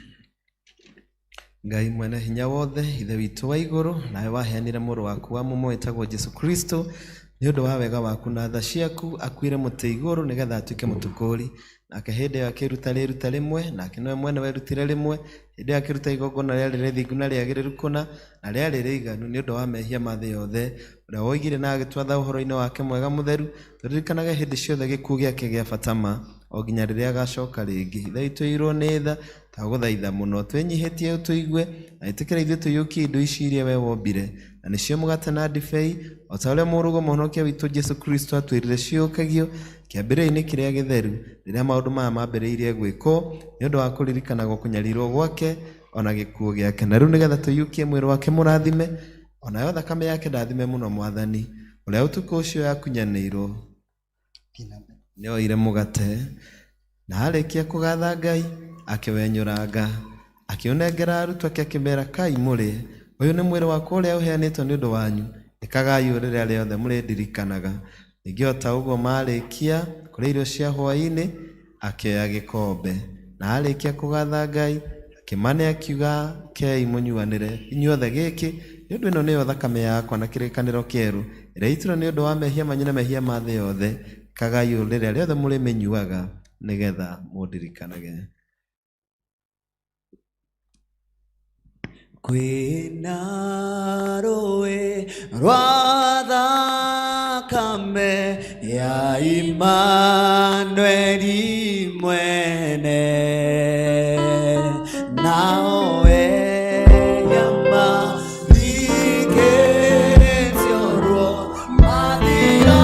Ngai mwene hinya wothe ithe witũ wa igũrũ nawe waheanire mũrũ waku wa mũmwe wĩtagwo Jesu Kristo nĩ ũndũ wa wega waku na tha ciaku akuire mũtĩ igũrũ nĩgetha atuĩke mũtũkũri nake hĩndĩ ĩyo akĩruta rĩruta rĩmwe nake nowe mwene werutire rĩmwe hĩndĩ ĩyo akĩruta igongona rĩarĩ rĩthingu na rĩagĩrĩru kũna na rĩarĩ rĩiganu nĩ ũndũ wa mehia ma thĩ yothe ũrĩa woigire na agĩtwatha ũhoro-inĩ wake mwega mũtheru tũririkanage hĩndĩ ciothe gĩkuũ gĩake gĩa bata ma o nginya rĩrĩa agacoka rĩngĩ ithe itũirwo nĩ tha tagũthaitha mũno twĩnyihĩtie ũtũigue na ĩtĩkĩra ithuĩ tũiyũkie indo ici iria we wombire na nĩcio mũgate na ndibei o ta ũrĩa mũrũguo mũhonokia witũ Jesu Kristo atwĩrire ciũkagio kĩambĩrĩria-inĩ kĩrĩa gĩtheru rĩrĩa maũndũ maya mambĩrĩirie gwĩkwo nĩ ũndũ wa kũririkanagwo kũnyarirwo gwake ona gĩkuũ gĩake na rĩu nĩgetha tũiyũkie mwĩrĩ wake mũrathime onayo thakame yake ndathime mũno Mwathani ũrĩa ũtukũ ũcio yakunyanĩirwo nĩoire mũgate na arĩkia kũgatha Ngai akĩwenyũranga akĩũnengera arutwo ake akĩmera kai mũrĩe ũyũ nĩ mwĩrĩ wakwa ũrĩa ũheanĩtwo nĩ ũndũ wanyu ĩkagai rĩrĩa rĩothe mũrĩndirikanaga. Ningĩ o ta ũguo marĩkia kũrĩa irio cia hwaĩ-inĩ akĩoya gĩkombe na arĩkia kũgatha Ngai akĩmane akiuga kei mũnyuanĩre inyuothe gĩkĩ nĩ ũndũ ĩno nĩyo thakame yakwa na kĩrĩkanĩro kĩerũ ĩrĩa itirwo nĩ ũndũ wa mehia manyu na mehia ma thĩ yothe ĩkagai rĩrĩa rĩothe mũrĩmĩnyuaga nĩgetha mũndirikanage. Kwĩna rũĩ rwa thakame ya Imanueli mwene nawe yama rikeretio mathira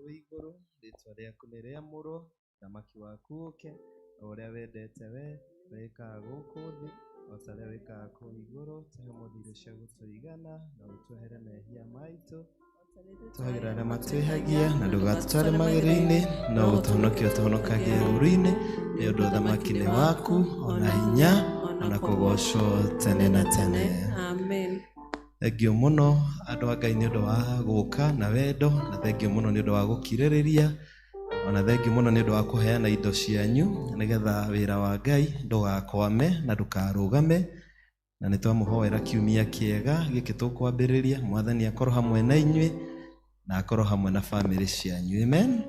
wĩ igũrũ, rĩtwa rĩaku nĩ rĩamũrwo, thamaki waku ũke, o ũrĩa wendete we wĩkaga gũkũ thĩ, o ta ũrĩa wĩkaga kũu igũrũ, tũhe mũthithũ cia gũtũigana na ũtwehere mehia maitũ, tũhagĩra arĩa matwĩhagia na ndũgatũtware magerio-inĩ, no ũtũhonokie ũtũhonokagie ũru-inĩ, nĩ ũndũ thamaki nĩ waku, ona hinya, ona kũgocwo tene na tene. Amen. Thengio mũno andũ a Ngai nĩ ũndũ wa gũka na wendo, na thengio mũno nĩ ũndũ wa gũkirĩrĩria, ona thengio mũno nĩ ũndũ wa kũheana indo cianyu nĩgetha wĩra wa Ngai ndũgakwame na ndũkarũgame, na nĩ twamũhoera kiumia kĩega gĩkĩ tũkwambĩrĩria. Mwathani akorwo hamwe na inyuĩ na akorwo hamwe na bamĩrĩ cianyu. Amen.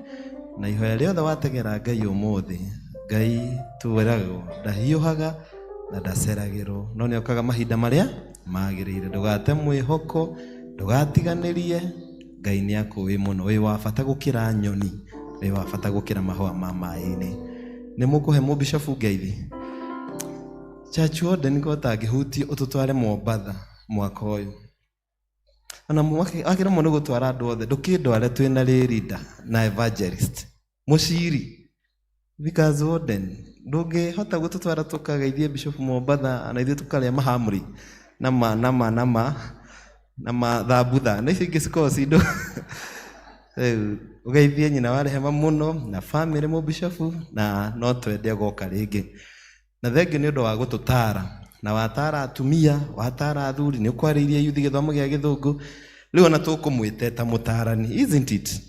Na ihoya rĩothe wategera Ngai ũmũthĩ, Ngai twĩragwo ndahiũhaga na ndaceragĩrwo, no nĩ okaga mahinda marĩa magĩrĩire. Ndũgate mwĩhoko, ndũgatiganĩrie, Ngai nĩ akũĩ mũno, wĩ wa bata gũkĩra nyoni, wĩ wa bata gũkĩra mahũa ma maĩ-inĩ. Nĩ mũkũhe mũbishofu ngeithi church wothe nĩko tangĩhutie ũtũtware Mombatha mwaka ũyũ, ona wakĩremwo nĩ gũtwara andũ othe, ndũkĩndware twĩna leader na evangelist mũciri, because warden ndũngĩhota gũtũtwara tũkageithie bishop Mombatha na ithuĩ tũkarĩa mahamri na mathambutha na icio ingĩ cikoragwo ci ndũ. Ũgeithie nyina wa rehema mũno na bamĩrĩ mũbishofu, na no twende goka rĩngĩ. Na thengio nĩ ũndũ wa gũtũtara, na watara atumia, watara athuri, nĩ ũkwarĩirie yuthi gĩthomo gĩa Gĩthũngũ, rĩu ona tũkũmwĩte ta mũtarani, isn't it?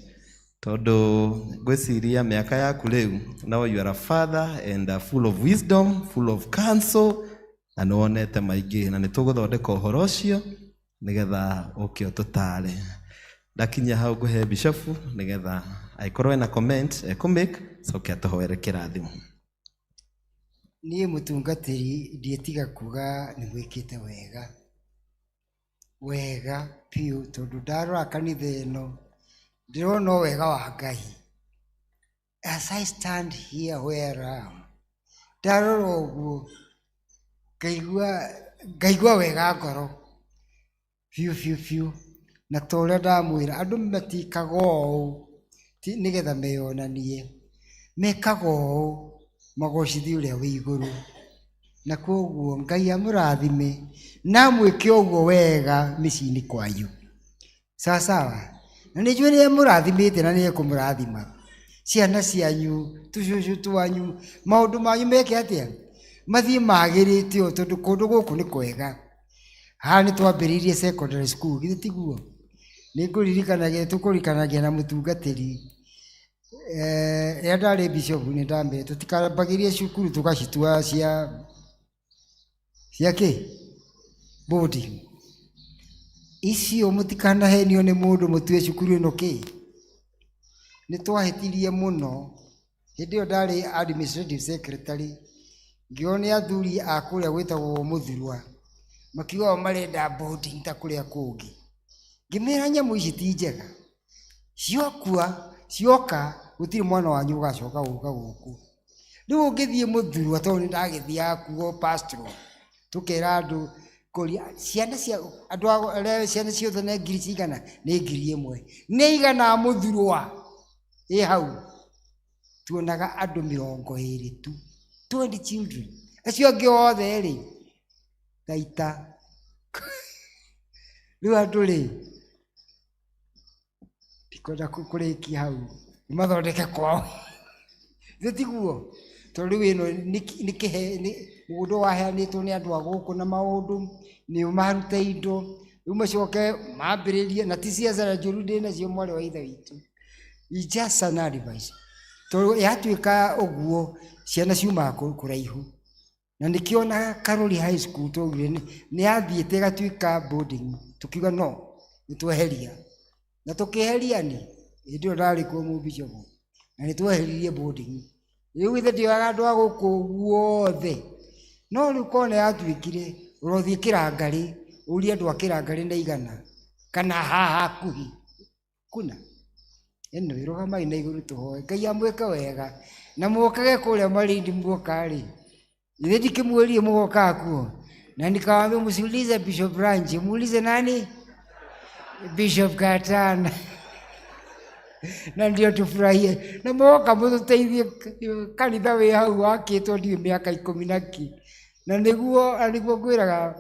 Tondũ ngwĩciria mĩaka yaku rĩu, now you are a father and full of wisdom, full of counsel, na nĩ wonete maingĩ, na nĩ tũgũthondeka ũhoro ũcio nĩgetha ũke ũtũtare. Ndakinya hau ngũhe bishofu nĩgetha aikorwo ena comment ekũmake, coke atũhoere kĩrathimo. Niĩ mũtungatĩri ndietiga kuga nĩ mwĩkĩte wega piũ, tondũ ndarora kanitha ĩno ndĩrona wega wa Ngai. As I stand here where I am, ndarora ũguo ngaigua wega ngoro biũ, na ta ũrĩa ndamwĩra andũ matikaga ũũ nĩgetha meyonanie, mekaga ũũ magocithie ũrĩa wĩ igũrũ, na koguo Ngai amũrathime na mwĩke ũguo wega mĩciĩ-inĩ kwanyu, sawa. Na nĩ njũĩ nĩ amũrathimĩte na nĩ ekũmũrathima ciana cianyu, tũcũcũ twanyu, maũndũ manyu meke atĩa, mathiĩ magĩrĩte ũũ, tondũ kũndũ gũkũ nĩ kwega. Haha nĩ twambĩrĩirie secondary school, githĩ tiguo? Nĩ tũkũririkanagia na mũtungatĩri rĩrĩa ndarĩ bishop nĩ ndambere tũtikambagĩrie cukuru tũgacitua cia kĩ boarding icio, mũtikanahenio nĩ mũndũ mũtue cukuru ĩno kĩ. Nĩ twahĩtirie mũno hĩndĩ ĩyo ndarĩ administrative secretary, ngĩona athuri a kũrĩa gwĩtagwo Mũthurwa makiuga marenda boarding ta kũrĩa kũngĩ, ngĩmera nyamũ ici ti njega, cioka gũtirĩ mwana wanyu ũgacoka gũka gũkũ. Rĩu ũngĩthiĩ Mũthurwa, tondũ nĩ ndagĩthiaga kuo pastoral, tũkera andũ kũria ciana cia andũ arĩa ciana ciothe nĩ ngiri cigana, nĩ 1,000, nĩ igana Mũthurwa ĩ hau, tuonaga andũ 20 tu, 20 children, acio angĩ othe rĩ gaita. Rĩu andũ rĩ ndikwenda kũrĩkia hau, mathondeke kwao, githĩ tiguo? Tondũ rĩu ĩno nĩ mũndũ waheanĩtwo nĩ andũ a gũkũ na maũndũ, nĩ marute indo, rĩu macoke mambĩrĩrie, na ti ciacara njũru ndĩ nacio mwarĩ wa ithe witũ, just an advice. Tondũ yatuĩka ũguo ciana ciumaga kũraihu, na nĩkĩona Karori High School twaugire nĩ yathiĩte ĩgatuĩka boarding, tũkiuga no nĩ tweheria, na tũkĩheria nĩ hĩndĩ ĩyo ndarĩ kuo mũbishofu, na nĩ tweheririe boarding. Rĩu ithe ndioyaga andũ a gũkũ guothe, no rĩu kona yatuĩkire ũrothiĩ Kĩrangarĩ ũrie andũ a Kĩrangarĩ na igana kana haha hakuhĩ kuna ĩno ĩrũgamai na igũrũ tũhoe Ngai amwĩke wega, na mũkage kũrĩa Malindi muoka-rĩ, ithe ndikĩmwĩrie mũgoka kuo, na nikawaambia msiulize Bishop Ranji, muulize nani? Bishop Katana. na ndio tufurahie na moka mututeithie kanitha wi hau wakitwo ndio miaka 10 na niguo ngwiraga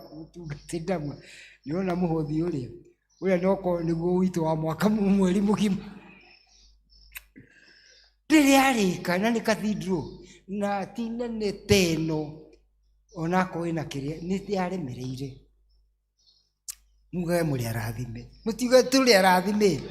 tindamwe niona muhothi uria noko niguo wito wa mwaka mweri mugima ndiriarika na ni cathedral na tina ne teno onako ina kiria ni tiaremereire muge muri arathime mutige tuli arathime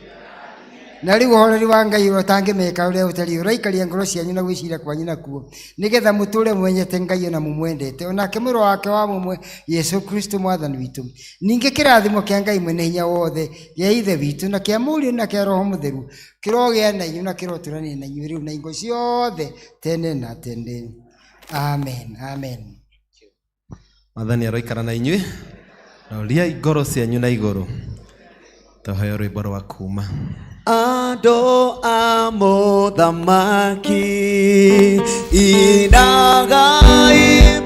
na riu horeri wa Ngai utangimeka uria utari uraikaria ngoro cianyu na gwicira kwanyu nakuo nigetha muture mwenyete Ngai na mumwendete onake mwiro wake wa mumwe Yesu Kristo mwathani witu ninge kirathimo kia Ngai mwene hinya wothe ya ithe witu na kia Mũriũ na kia Roho Mutheru kirogia na inyu na kiroturania na inyu riu na ingo ciothe tene na tene amen amen. Mwathani aroikara na inyuĩ na ũria ngoro cianyu na igũrũ tũheo rwĩmbo rwa kuuma. Ando a mũthamaki inagai